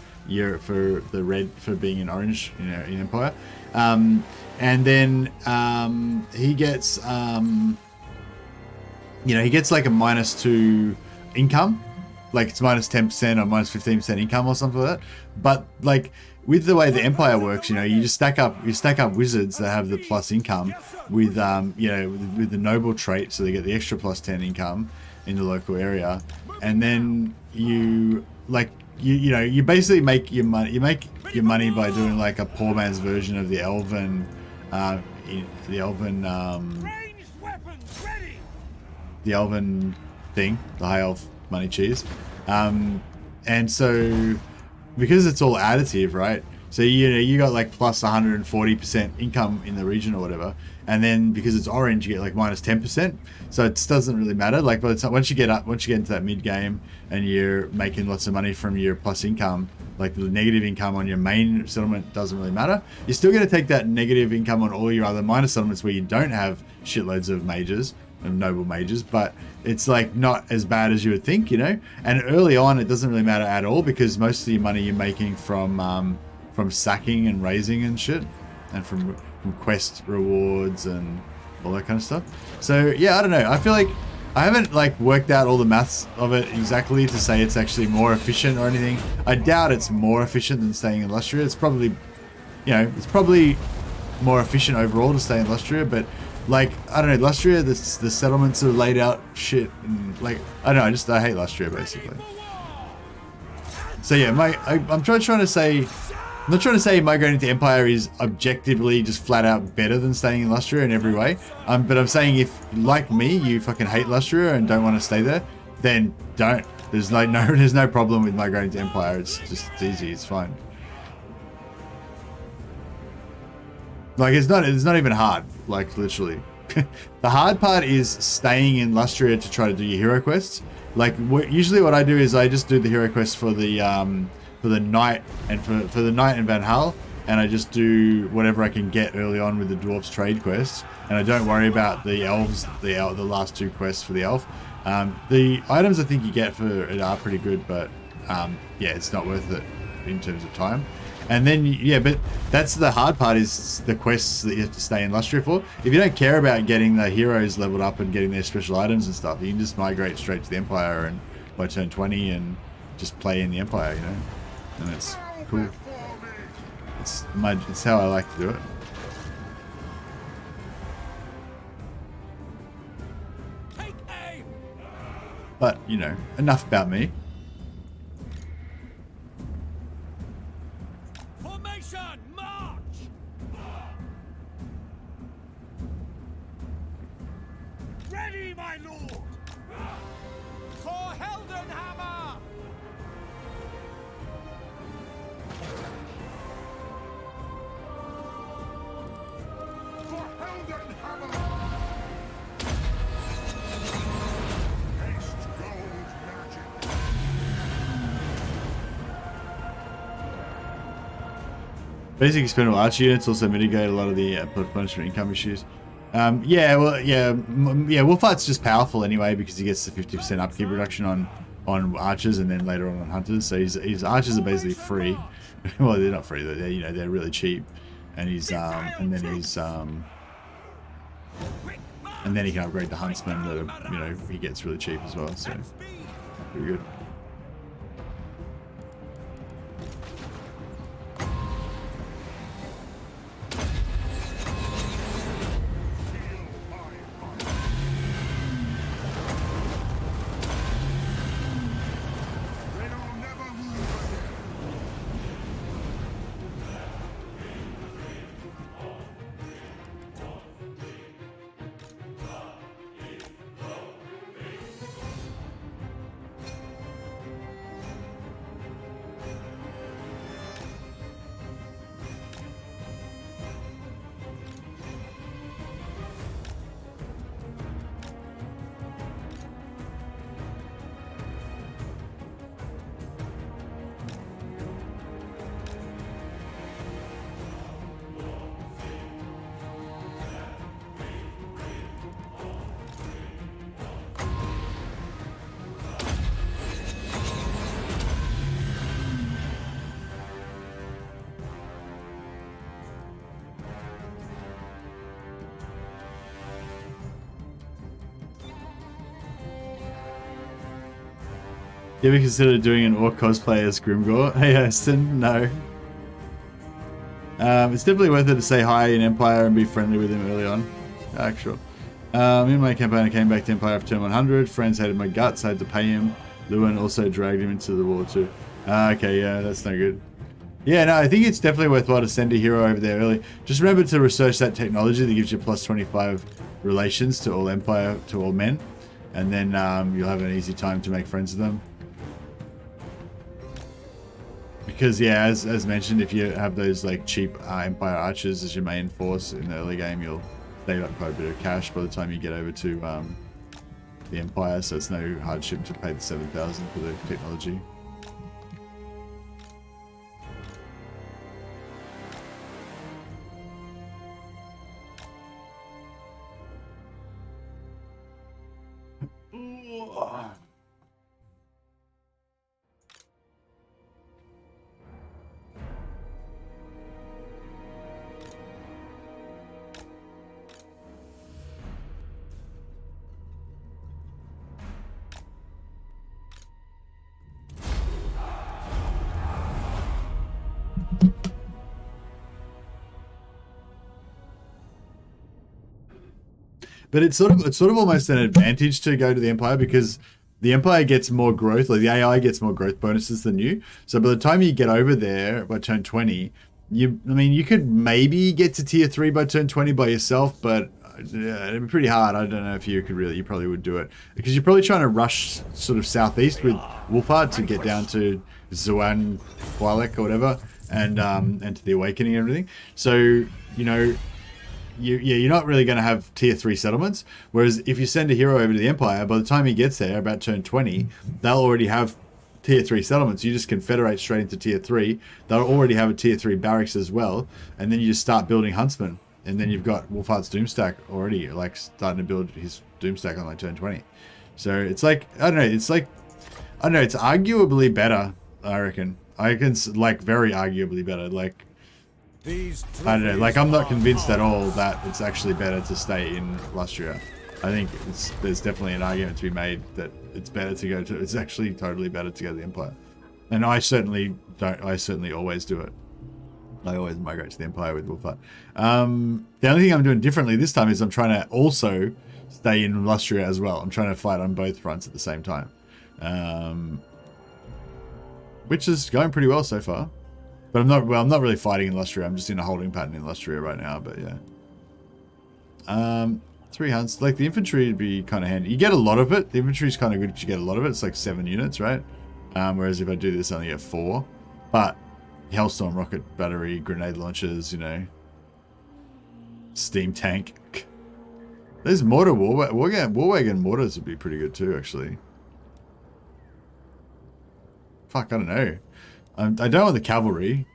S1: for the red for being in orange, in Empire. And then he gets he gets like a -2 income, like it's -10% or -15% income or something like that. But like with the way the Empire works, you just stack up wizards that have the plus income with with the noble trait, so they get the extra +10 income in the local area, and then you basically make your money. You make your money by doing like a poor man's version of the elven thing, the high elf money cheese. And so because it's all additive, right? So you got like plus 140% income in the region or whatever, and then because it's orange, you get like -10%. So it doesn't really matter. Like, but once you get into that mid game and you're making lots of money from your plus income, like the negative income on your main settlement doesn't really matter. You're still going to take that negative income on all your other minor settlements where you don't have shitloads of mages, of noble mages, but it's like not as bad as you would think, And early on, it doesn't really matter at all because most of your money you're making from sacking and raising and shit, and from quest rewards and all that kind of stuff. So yeah, I don't know. I feel like I haven't like worked out all the maths of it exactly to say it's actually more efficient or anything. I doubt it's more efficient than staying in Lustria. It's probably, it's probably more efficient overall to stay in Lustria, but like, I don't know, Lustria, the settlements are laid out shit, and like, I don't know, I hate Lustria basically. So yeah, I'm trying to say, I'm not trying to say migrating to Empire is objectively just flat out better than staying in Lustria in every way. But I'm saying if, like me, you fucking hate Lustria and don't want to stay there, then don't. There's no problem with migrating to Empire. It's easy. It's fine. Like it's not even hard. Like literally, the hard part is staying in Lustria to try to do your hero quests. Like usually what I do is I just do the hero quest for the knight and for the knight and Van Hal, and I just do whatever I can get early on with the dwarves trade quests, and I don't worry about the elves, the last 2 quests for the elf. The items I think you get for it are pretty good, but yeah, it's not worth it in terms of time. And then yeah, but that's the hard part, is the quests that you have to stay in Lustria for. If you don't care about getting the heroes leveled up and getting their special items and stuff, you can just migrate straight to the Empire and by turn 20 and just play in the Empire, and it's cool. It's how I like to do it. But enough about me.
S3: Formation, march! Ready, my lord! For Heldenhammer!
S2: For Heldenhammer! Haste gold magic!
S1: Basic expendable archer units also mitigate a lot of the punishment income issues. Wulfhart's just powerful anyway because he gets the 50% upkeep reduction on archers and then later on archers. So his archers are basically free. Well, they're not free. They're really cheap. And and then he can upgrade the huntsman that he gets really cheap as well. So pretty good. You ever considered doing an orc cosplay as Grimgor? Hey, Aston, no. It's definitely worth it to say hi in Empire and be friendly with him early on. Actual. In my campaign, I came back to Empire after turn 100. Friends hated my guts. I had to pay him. Lewin also dragged him into the war too. Okay, yeah, that's no good. Yeah, no, I think it's definitely worthwhile to send a hero over there early. Just remember to research that technology that gives you plus 25 relations to all Empire, to all men. And then you'll have an easy time to make friends with them. Because, yeah, as mentioned, if you have those like cheap Empire archers as your main force in the early game, you'll save up quite a bit of cash by the time you get over to the Empire, so it's no hardship to pay the 7,000 for the technology. But it's sort of almost an advantage to go to the Empire because the Empire gets more growth, like the AI gets more growth bonuses than you. So by the time you get over there by turn 20, you could maybe get to tier 3 by turn 20 by yourself, but it'd be pretty hard. I don't know if you probably would do it because you're probably trying to rush sort of southeast with Wulfhart to get down to Zuan Hualek or whatever, and to the Awakening and everything. So, you're not really going to have tier 3 settlements. Whereas if you send a hero over to the Empire, by the time he gets there, about turn 20, they'll already have tier 3 settlements. You just confederate straight into tier 3. They'll already have a tier 3 barracks as well. And then you just start building huntsmen. And then you've got Wulfhart's Doomstack already, like starting to build his Doomstack on like turn 20. So it's like, I don't know, it's arguably better, I reckon. It's like very arguably better. Like, I don't know, like I'm not convinced at all that it's actually better to stay in Lustria. I think there's definitely an argument to be made that it's actually totally better to go to the Empire. And I certainly always do it. I always migrate to the Empire with Wulfhart. The only thing I'm doing differently this time is I'm trying to also stay in Lustria as well. I'm trying to fight on both fronts at the same time. Which is going pretty well so far. But I'm not really fighting in Lustria. I'm just in a holding pattern in Lustria right now, but yeah. 3 hunts. Like the infantry would be kind of handy. You get a lot of it. The infantry is kind of good because you get a lot of it. It's like 7 units, right? Whereas if I do this, I only get 4. But Hellstorm rocket battery, grenade launchers, steam tank. There's mortar warwagon mortars would be pretty good too, actually. Fuck, I don't know. I don't want the cavalry.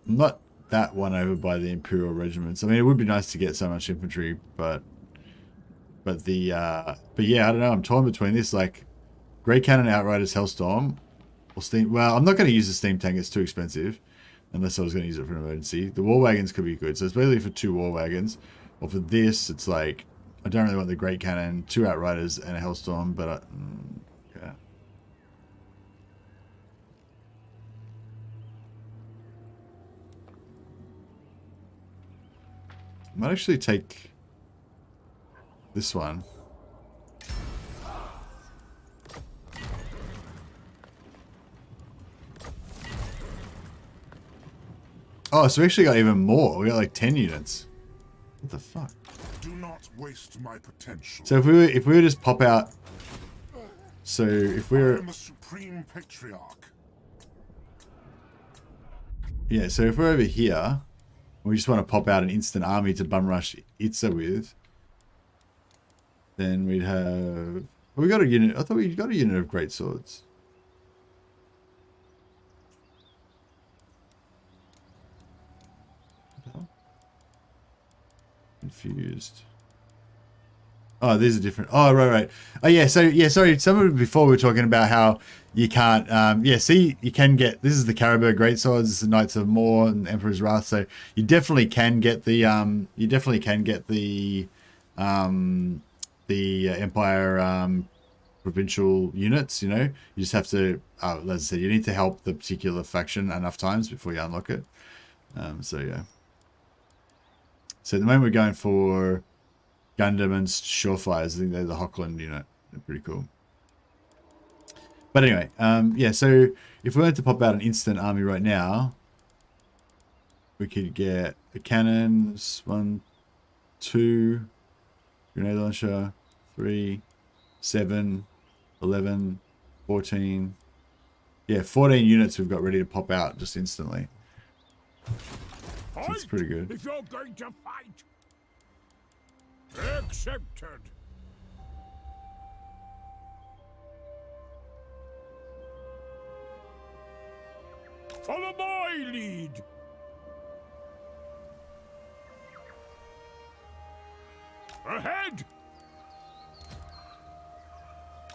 S1: I'm not that won over by the Imperial regiments. I mean, it would be nice to get so much infantry, but yeah, I don't know. I'm torn between this, like, Great Cannon, Outriders, Hellstorm, or Steam. Well, I'm not going to use the Steam Tank. It's too expensive, unless I was going to use it for an emergency. The war wagons could be good. So it's basically for 2 war wagons. Or for this, it's like, I don't really want the Great Cannon, 2 Outriders, and a Hellstorm, but yeah. I might actually take this one. Oh, so we actually got even more. We got like 10 units. What the fuck?
S2: Do not waste my potential.
S1: So if we were just pop out. So if we're
S2: I'm a supreme patriarch.
S1: Yeah, so if we're over here, we just want to pop out an instant army to bum rush Itza with, then we'd have... We got a unit... I thought we got a unit of great swords. Confused. Oh, these are different. Oh, right. Oh, yeah, so, yeah, sorry. Some before we were talking about how you can't... yeah, see, you can get... This is the Caribou Greatswords. This is the Knights of Moor and Emperor's Wrath. So you definitely can get the... you definitely can get the Empire provincial units, you know. You just have to, as I said, you need to help the particular faction enough times before you unlock it. So yeah. So at the moment we're going for Gundam and Surefires. I think they're the Hochland unit. They're pretty cool. But anyway, yeah, so if we wanted to pop out an instant army right now, we could get the cannons, 1, 2, grenade launcher, 3, 7, 11, 14. Yeah, 14 units we've got ready to pop out just instantly. So it's pretty good.
S4: If you're going to fight, accepted. Follow my lead. Ahead.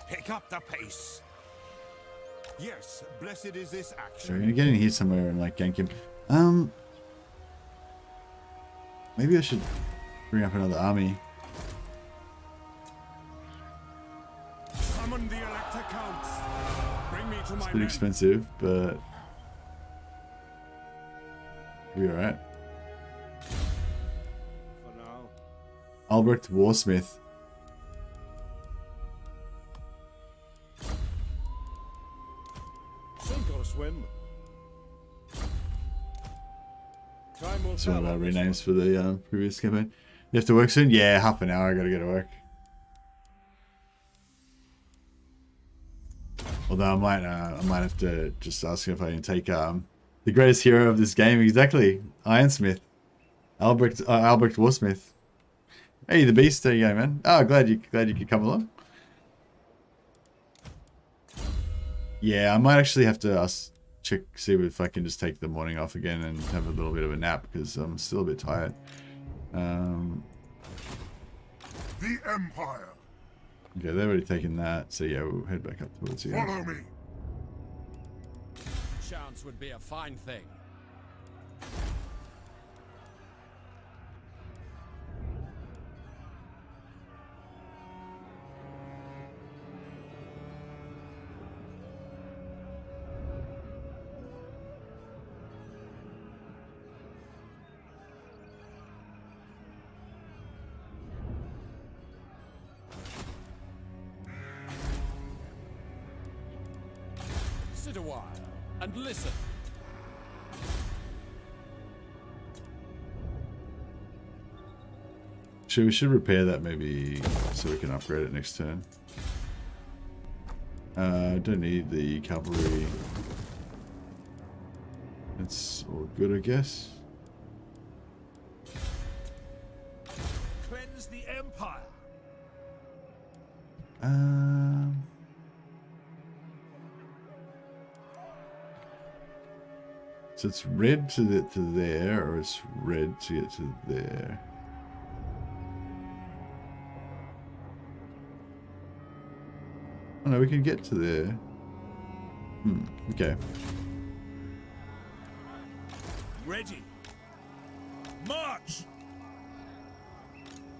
S2: Pick up the pace. Yes, blessed is this
S1: So we're
S2: action.
S1: gonna get in here somewhere and like gank him. Maybe I should bring up another army.
S2: Summon the Elector Counts. Bring me to
S1: It's
S2: my
S1: a bit
S2: men.
S1: expensive, but we'll be alright.
S6: For now.
S1: Albrecht Warsmith.
S6: Sink or swim. Time will
S1: It's one of
S6: tell
S1: our
S6: on this
S1: renames for the previous campaign. You have to work soon? Yeah, half an hour. I gotta go to work. Although I might have to just ask if I can take the greatest hero of this game. Exactly, Ironsmith, Albrecht Warsmith. Hey, the beast. There you go, man. Oh, glad you could come along. Yeah, I might actually have to see if I can just take the morning off again and have a little bit of a nap because I'm still a bit tired.
S2: The Empire.
S1: Okay, they've already taken that, so yeah, we'll head back up towards here.
S2: Follow me.
S5: Chance would be a fine thing. Sit a while and listen.
S1: We should repair that maybe so we can upgrade it next turn. Don't need the cavalry. It's all good, I guess.
S2: Cleanse the Empire.
S1: So it's red to there, or it's red to get to there. Oh no, we can get to there. Okay.
S2: Ready. March.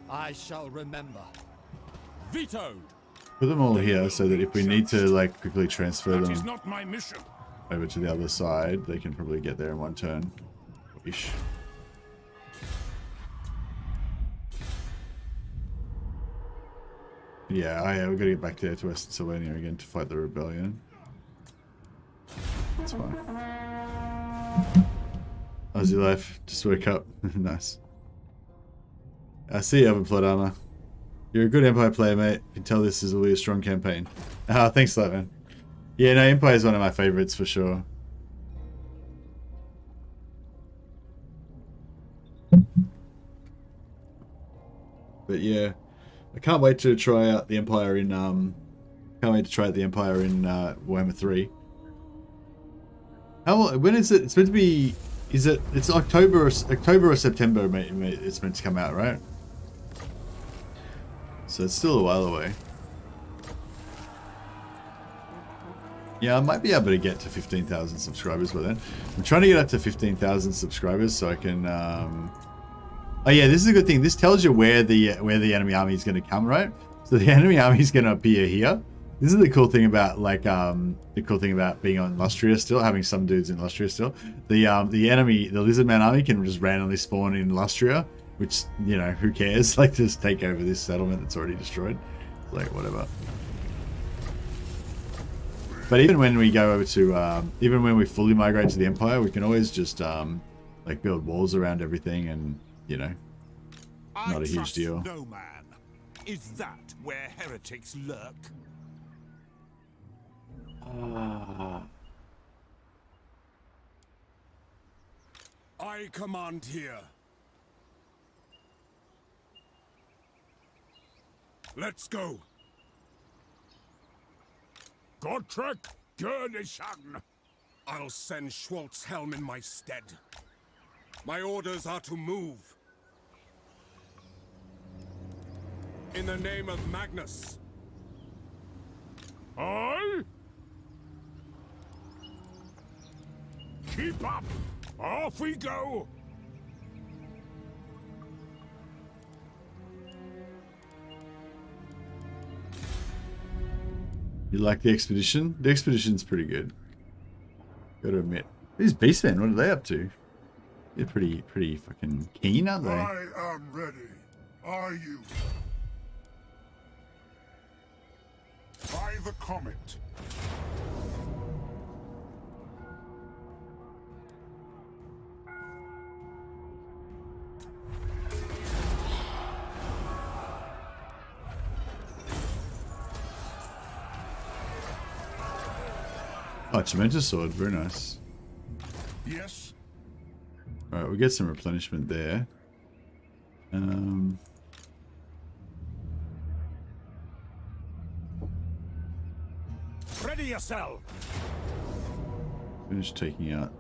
S5: I shall remember. Vetoed.
S1: Put them all here so that if we need to like quickly transfer
S4: That is
S1: them
S4: not my mission.
S1: over to the other side, they can probably get there in one turn. Ish. Yeah, we've got to get back there to Western Sylvania again to fight the rebellion. That's fine. Aussie life, just woke up. Nice. I see you, Oven Plot Armor. You're a good Empire player, mate. You can tell this is really a strong campaign. Thanks a lot, man. Yeah, no, Empire is one of my favorites for sure. But yeah, I can't wait to try out the Empire in Warhammer 3. When is it? It's meant to be. It's October or September? It's meant to come out, right? So it's still a while away. Yeah, I might be able to get to 15,000 subscribers by then. I'm trying to get up to 15,000 subscribers so I can. Oh yeah, this is a good thing. This tells you where the enemy army is going to come, right? So the enemy army is going to appear here, This is the cool thing about the cool thing about being on Lustria still, having some dudes in Lustria still. The enemy, the Lizardman army can just randomly spawn in Lustria, which, you know, who cares? Like, just take over this settlement that's already destroyed. Like, whatever. But even when we go over to, even when we fully migrate to the Empire, we can always just like build walls around everything, and, you know, not a huge deal.
S2: No man. Is that where heretics lurk?
S4: I command here. Let's go. Gottrek Gurnishan. I'll send Schwartzhelm in my stead. My orders are to move. In the name of Magnus. Aye? Keep up! Off we go!
S1: You like the expedition? The expedition's pretty good. Gotta admit. These beastmen, what are they up to? They're pretty fucking keen, aren't they?
S2: I am ready. Are you? By the comet.
S1: Oh, tremendous sword, very nice.
S2: Yes.
S1: Alright, we'll get some replenishment there.
S3: Ready yourself.
S1: Finish taking out.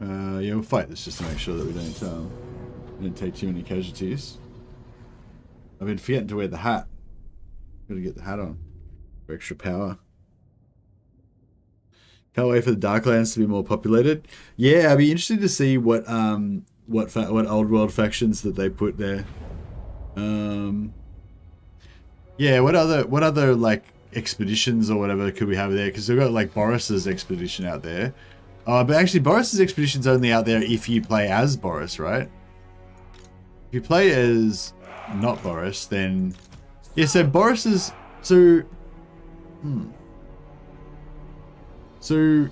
S1: Yeah, we'll fight this just to make sure that we don't take too many casualties. I've been forgetting to wear the hat. Gotta get the hat on for extra power. Can't wait for the Darklands to be more populated. Yeah, I'd be interested to see what old world factions that they put there. Yeah, what other like expeditions or whatever could we have there? Because we've got like Boris's expedition out there. But actually, Boris's expedition's only out there if you play as Boris, right? If you play as not Boris, then yeah. So Boris's So,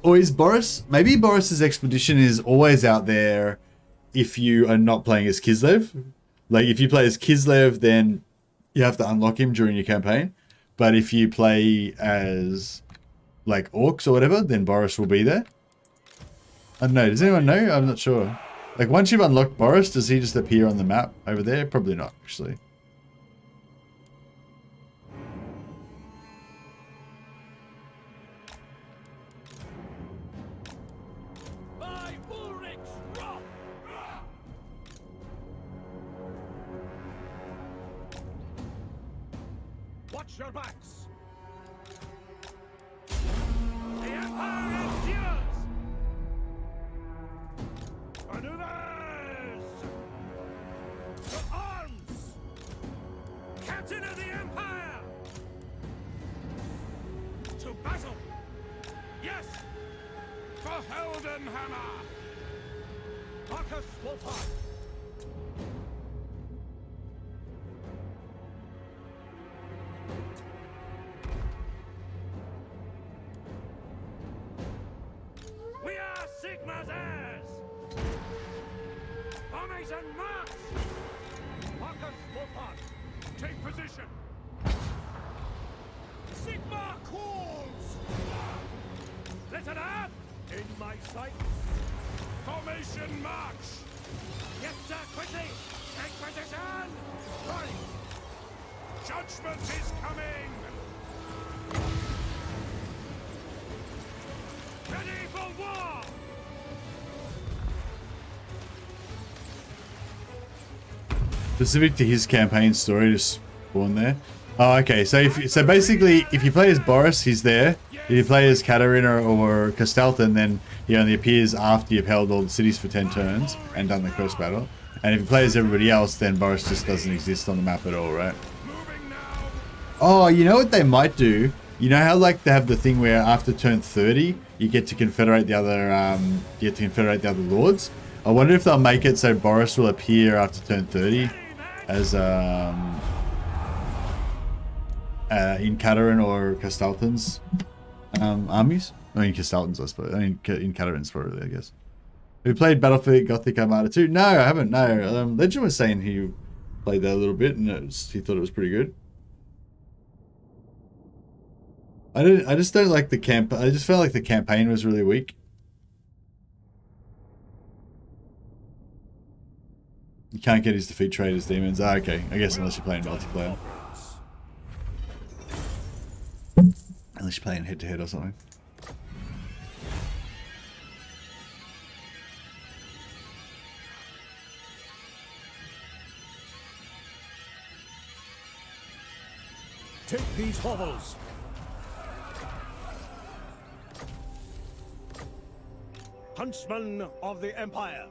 S1: or is Boris, maybe Boris's expedition is always out there if you are not playing as Kislev. Like, if you play as Kislev, then you have to unlock him during your campaign. But if you play as, like, Orcs or whatever, then Boris will be there. I don't know. Does anyone know? I'm not sure. Like, once you've unlocked Boris, does he just appear on the map over there? Probably not, actually.
S3: Watch your backs. The Empire is yours. Maneuvers. To arms. Captain of the Empire. To battle. Yes.
S4: For Heldenhammer.
S3: Markus Wulfhart. We are Sigma's heirs! Formation march! Markus Wulfhart, take position! Sigma calls! Listen up! In my sight!
S4: Formation march!
S3: Yes, sir, quickly! Take position! Right!
S4: Judgment is coming!
S3: Ready for war!
S1: Specific to his campaign story to spawn there. Oh, okay. So basically, if you play as Boris, he's there. If you play as Katarina or Castelton, then he only appears after you've held all the cities for 10 turns and done the quest battle. And if you play as everybody else, then Boris just doesn't exist on the map at all, right?
S4: Moving now!
S1: Oh, you know what they might do? You know how like they have the thing where after turn 30 you get to confederate the other lords? I wonder if they'll make it so Boris will appear after turn 30 as in Catarin or Castalton's armies. I mean Castalton's, I suppose. I mean in Catarin's probably, I guess. Have you played Battlefield Gothic Armada 2? No, I haven't. No, Legend was saying he played that a little bit and he thought it was pretty good. I just don't like the camp. I just felt like the campaign was really weak. You can't get his defeat trade as demons. Ah, okay. I guess unless you're playing multiplayer. Unless you're playing head to head or something.
S6: Take these hovels. Huntsman of the Empire.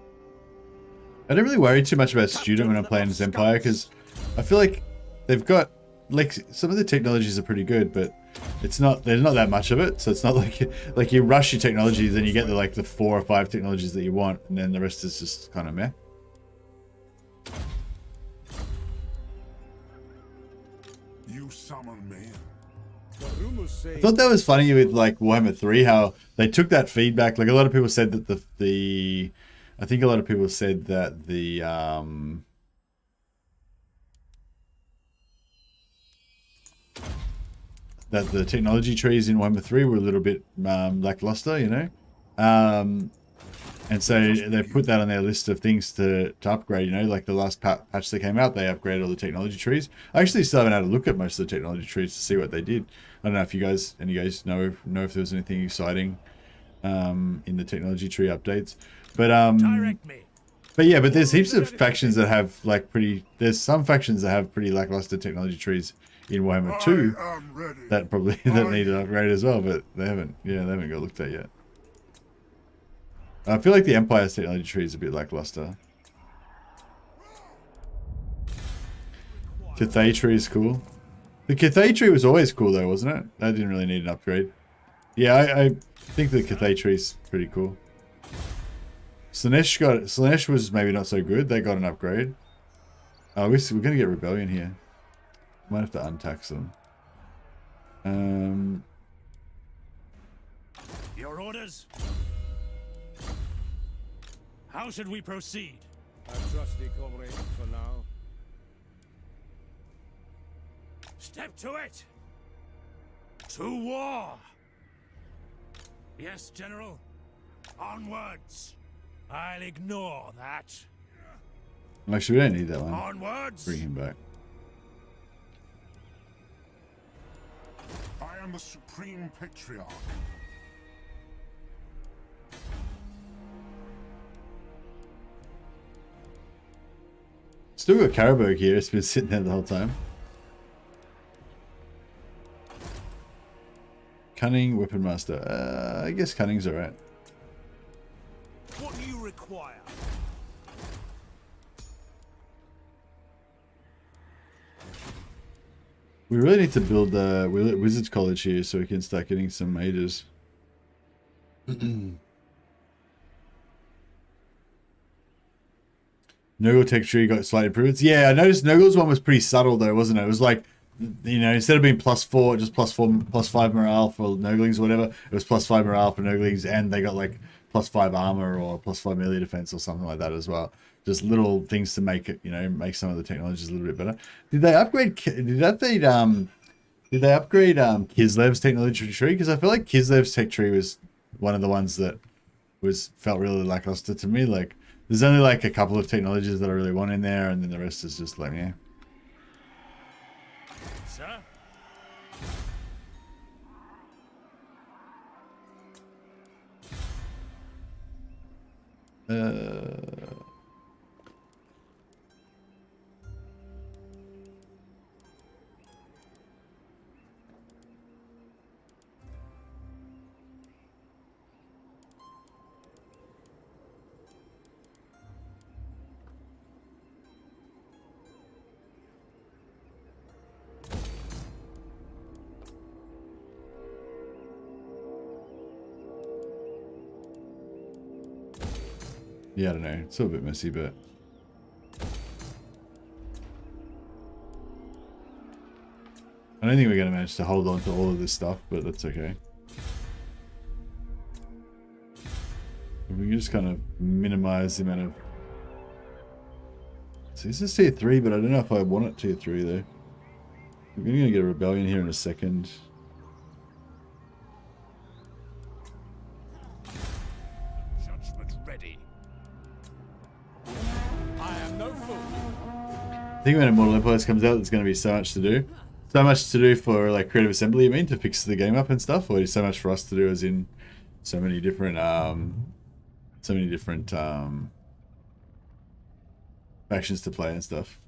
S1: I don't really worry too much about Student when I'm playing as Empire because I feel like they've got like some of the technologies are pretty good, but it's not, there's not that much of it. So it's not like you rush your technologies and you get the 4 or 5 technologies that you want, and then the rest is just kind of meh.
S2: You summon me.
S1: I thought that was funny with like Warhammer 3 how they took that feedback. Like a lot of people said that I think a lot of people said that that the technology trees in Warhammer 3 were a little bit lackluster, you know. And so they put that on their list of things to upgrade, you know, like the last patch that came out, they upgraded all the technology trees. I actually still haven't had a look at most of the technology trees to see what they did. I don't know if you guys know if there was anything exciting in the technology tree updates. But
S3: Direct me.
S1: but yeah, but there's heaps of factions that have like there's some factions that have pretty lackluster technology trees in Warhammer 2 that probably that need an upgrade as well, but they haven't got looked at yet. I feel like the Empire's technology tree is a bit lackluster. Cathay tree is cool. The Cathay tree was always cool though, wasn't it? That didn't really need an upgrade. Yeah, I think the Cathay tree is pretty cool. Slanesh was maybe not so good. They got an upgrade. Oh, we're gonna get Rebellion here. Might have to untax them.
S3: Your orders? How should we proceed?
S6: I trust thee, comrade, for now.
S3: Step to it! To war! Yes, General. Onwards! I'll ignore that.
S1: Actually, we don't need that one.
S3: Onwards!
S1: Bring him back.
S2: I am the Supreme Patriarch.
S1: Still got Karaberg here. It's been sitting there the whole time. Cunning, Weapon Master. I guess Cunning's alright.
S6: What do you require?
S1: We really need to build a Wizards College here so we can start getting some mages. Nurgle tech tree got slight improvements. Yeah, I noticed Nurgle's one was pretty subtle though, wasn't it? It was like, you know, instead of being +4, just +5 morale for Nurglings or whatever, it was +5 morale for Nurglings, and they got like +5 armor or +5 melee defense or something like that as well. Just little things to make it, you know, make some of the technologies a little bit better. Did they upgrade? Did they upgrade Kislev's technology tree? Because I feel like Kislev's tech tree was one of the ones that felt really lackluster to me. Like, there's only like a couple of technologies that I really want in there, and then the rest is just like, yeah.
S3: Sir?
S1: Yeah, I don't know. It's still a bit messy, but I don't think we're going to manage to hold on to all of this stuff, but that's okay. If we can just kind of minimize the amount of... So this is tier 3, but I don't know if I want it tier 3 though. We're going to get a rebellion here in a second.
S2: Judgment ready.
S4: I am no fool.
S1: I think when Immortal Empires comes out, there's going to be so much to do. So much to do for like creative assembly, you mean, to fix the game up and stuff, or so much for us to do as in so many different factions to play and stuff.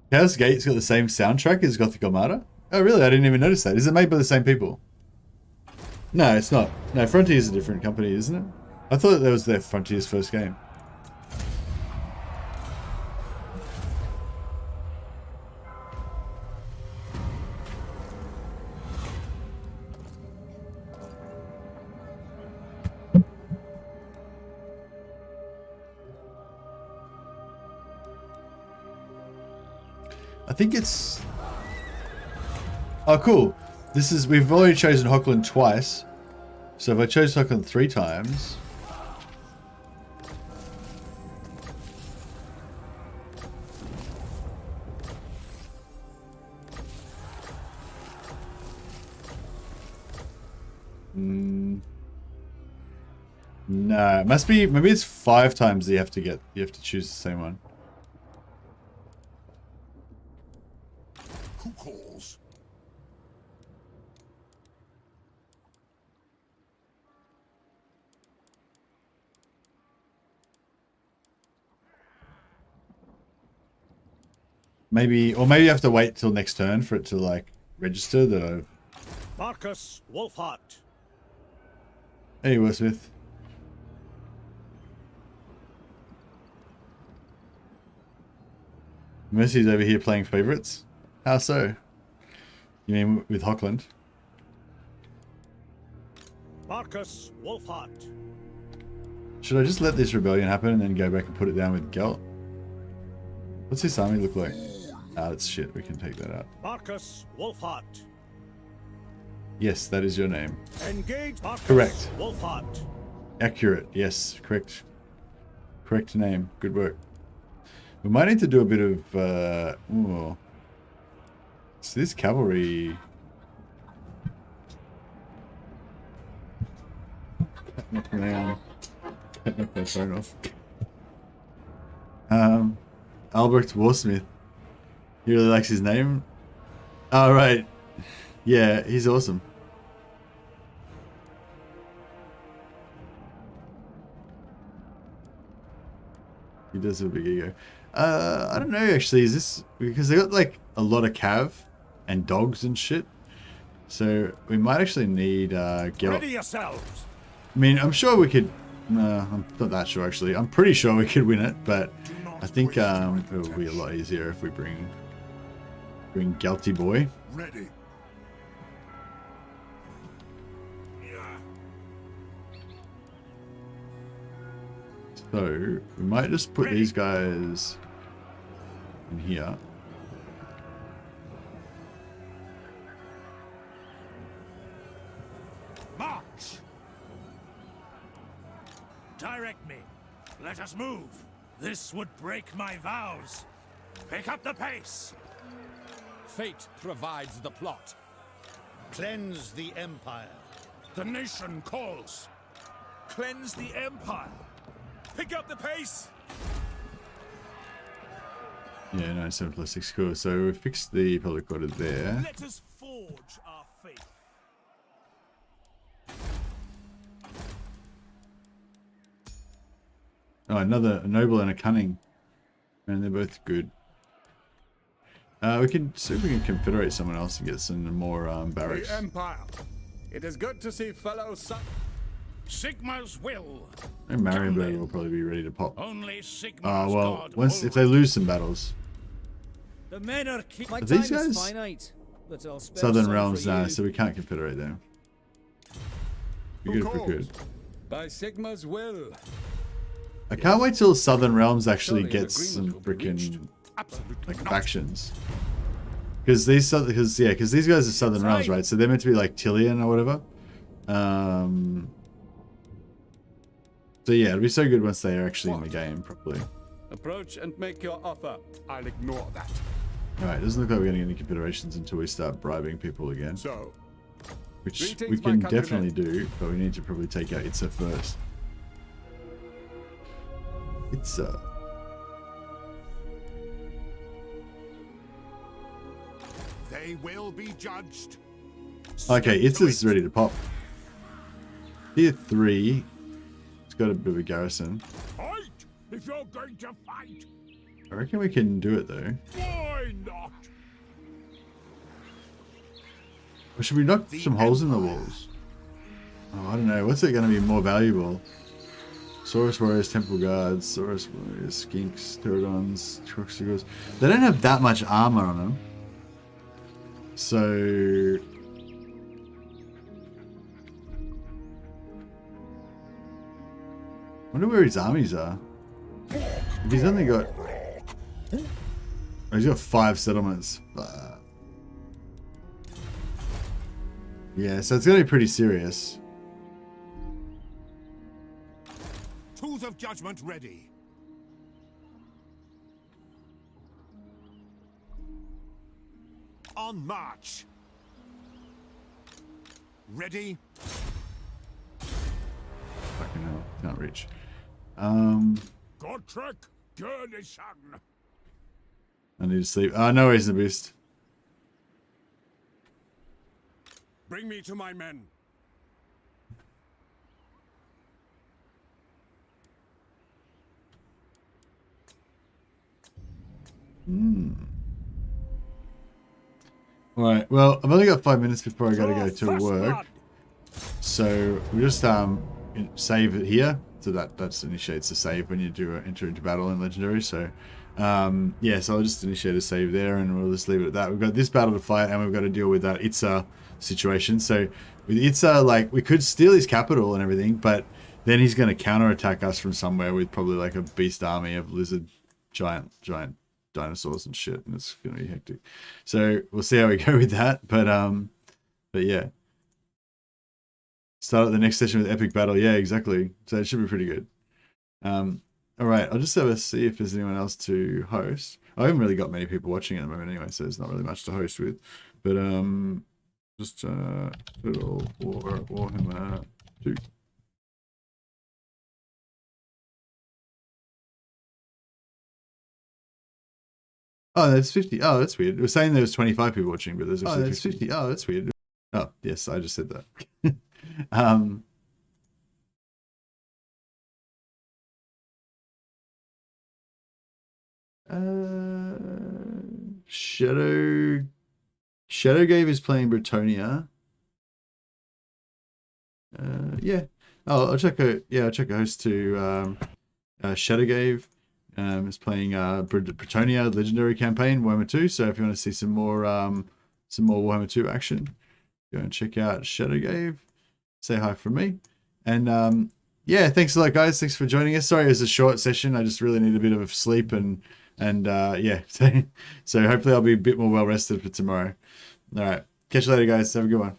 S1: Chaos Gate's got the same soundtrack as Gothic Armada? Oh really? I didn't even notice that. Is it made by the same people? No, it's not. No, Frontier's a different company, isn't it? I thought that was their Frontier's first game. I think it's... Oh, cool. This is... We've already chosen Hochland twice. So if I chose Hochland 3 times... No, it must be... Maybe it's 5 times that you have to choose the same one.
S2: Who calls?
S1: Maybe... Or maybe you have to wait till next turn for it to, like, register that I've...
S6: Markus Wulfhart.
S1: Hey, Wordsmith. Mercy's over here playing favorites. How so? You mean with Hochland?
S6: Markus Wulfhart.
S1: Should I just let this rebellion happen and then go back and put it down with Gelt? What's this army look like? Ah, that's shit. We can take that out.
S6: Markus Wulfhart.
S1: Yes, that is your name.
S6: Engage Markus
S1: Correct.
S6: Wulfhart.
S1: Accurate. Yes, correct. Correct name. Good work. We might need to do a bit of... ooh. So this cavalry... Knock me down. Knock my phone off. Albert Warsmith. He really likes his name? Oh, right. Yeah, he's awesome. He does have a big ego. I don't know actually, is this... Because they got like a lot of cav and dogs and shit. So we might actually need Gelt.
S6: Ready yourselves.
S1: I mean, I'm sure we could... I'm not that sure actually. I'm pretty sure we could win it, but I think it will be a lot easier if we bring Gelty boy.
S2: Ready.
S1: So we might just put these guys in here.
S6: March. Direct me. Let us move. This would break my vows. Pick up the pace.
S4: Fate provides the plot.
S6: Cleanse the Empire.
S4: The nation calls.
S3: Cleanse the Empire. Pick up the pace.
S1: Yeah, no, 7+6, cool. So we fixed the public order there.
S3: Let us forge our faith.
S1: Oh, another a noble and a cunning. Man, they're both good. We can see if we can confederate someone else and get some more barracks.
S4: The Empire. It is good to see fellow son. Sigma's will.
S1: And Marienburg will probably be ready to pop.
S6: Only Sigma's
S1: Well,
S6: God
S1: once
S6: will
S1: if they lose some battles.
S6: The men are keep.
S9: My
S1: Are
S9: time
S1: these
S9: is
S1: guys-
S9: finite.
S3: But I'll spare
S1: Southern
S3: some
S1: Realms,
S3: for you.
S1: so we can't confederate there. Be good if we could.
S4: By Sigma's will.
S1: I can't wait till Southern Realms actually
S4: Surely an
S1: gets some
S4: agreement will be reached.
S1: freaking
S6: Absolutely
S1: like
S6: not.
S1: factions. Because these guys are Southern Realms, right? So they're meant to be like Tillian or whatever. So yeah, it'll be so good once they are actually in the game properly.
S4: Approach and make your offer.
S6: I'll ignore that.
S1: Alright, doesn't look like we're getting any confederations until we start bribing people again.
S6: So,
S1: Which
S4: Greetings,
S1: we
S4: my
S1: can
S4: countrymen.
S1: definitely do, but we need to probably take out Itza first. Itza.
S6: they will be judged.
S1: Okay,
S6: Stick to
S1: Itza's
S6: it.
S1: ready to pop. Tier 3. It's got a bit of a garrison.
S6: Fight if you're going to fight.
S1: I reckon we can do it though.
S6: Why not?
S1: Or should we knock some holes in the walls? Oh, I don't know. What's it going to be more valuable? Saurus Warriors, Temple Guards, Saurus Warriors, Skinks, Pterodons, Truxicals. They don't have that much armor on them. So... I wonder where his armies are. If he's only got... Oh, he's got 5 settlements. Yeah, so it's going to be pretty serious.
S6: Tools of judgment ready. On march. Ready.
S1: Fucking hell, can't reach.
S6: Gottrek, Gurnishan.
S1: I need to sleep. Oh, no worries, the boost.
S4: Bring me to my men.
S1: Alright, well, I've only got 5 minutes before I gotta go to
S6: First
S1: work.
S6: blood.
S1: So we just save it here. So that initiates the save when you do enter into battle in Legendary. So yeah, so I'll just initiate a save there and we'll just leave it at that. We've got this battle to fight and we've got to deal with that Itza situation. So with Itza, like, we could steal his capital and everything, but then he's going to counterattack us from somewhere with probably like a beast army of lizard giant dinosaurs and shit, and it's going to be hectic. So we'll see how we go with that. But yeah. Start at the next session with epic battle. Yeah, exactly. So it should be pretty good. All right, I'll just have a see if there's anyone else to host. I haven't really got many people watching at the moment anyway, so there's not really much to host with. But just Total Warhammer 2. Oh, that's 50. Oh, that's weird. It was saying there was 25 people watching, but there's actually 50. Oh, that's weird. Oh, yes, I just said that. Shadowgave is playing Bretonia. Yeah. Oh, I'll check a host to Shadowgave. Is playing Bretonia Legendary Campaign Warhammer 2. So if you want to see some more Warhammer 2 action, go and check out Shadowgave. Say hi from me. And yeah, thanks a lot, guys. Thanks for joining us. Sorry it was a short session. I just really need a bit of sleep and yeah. So hopefully I'll be a bit more well rested for tomorrow. All right. Catch you later, guys. Have a good one.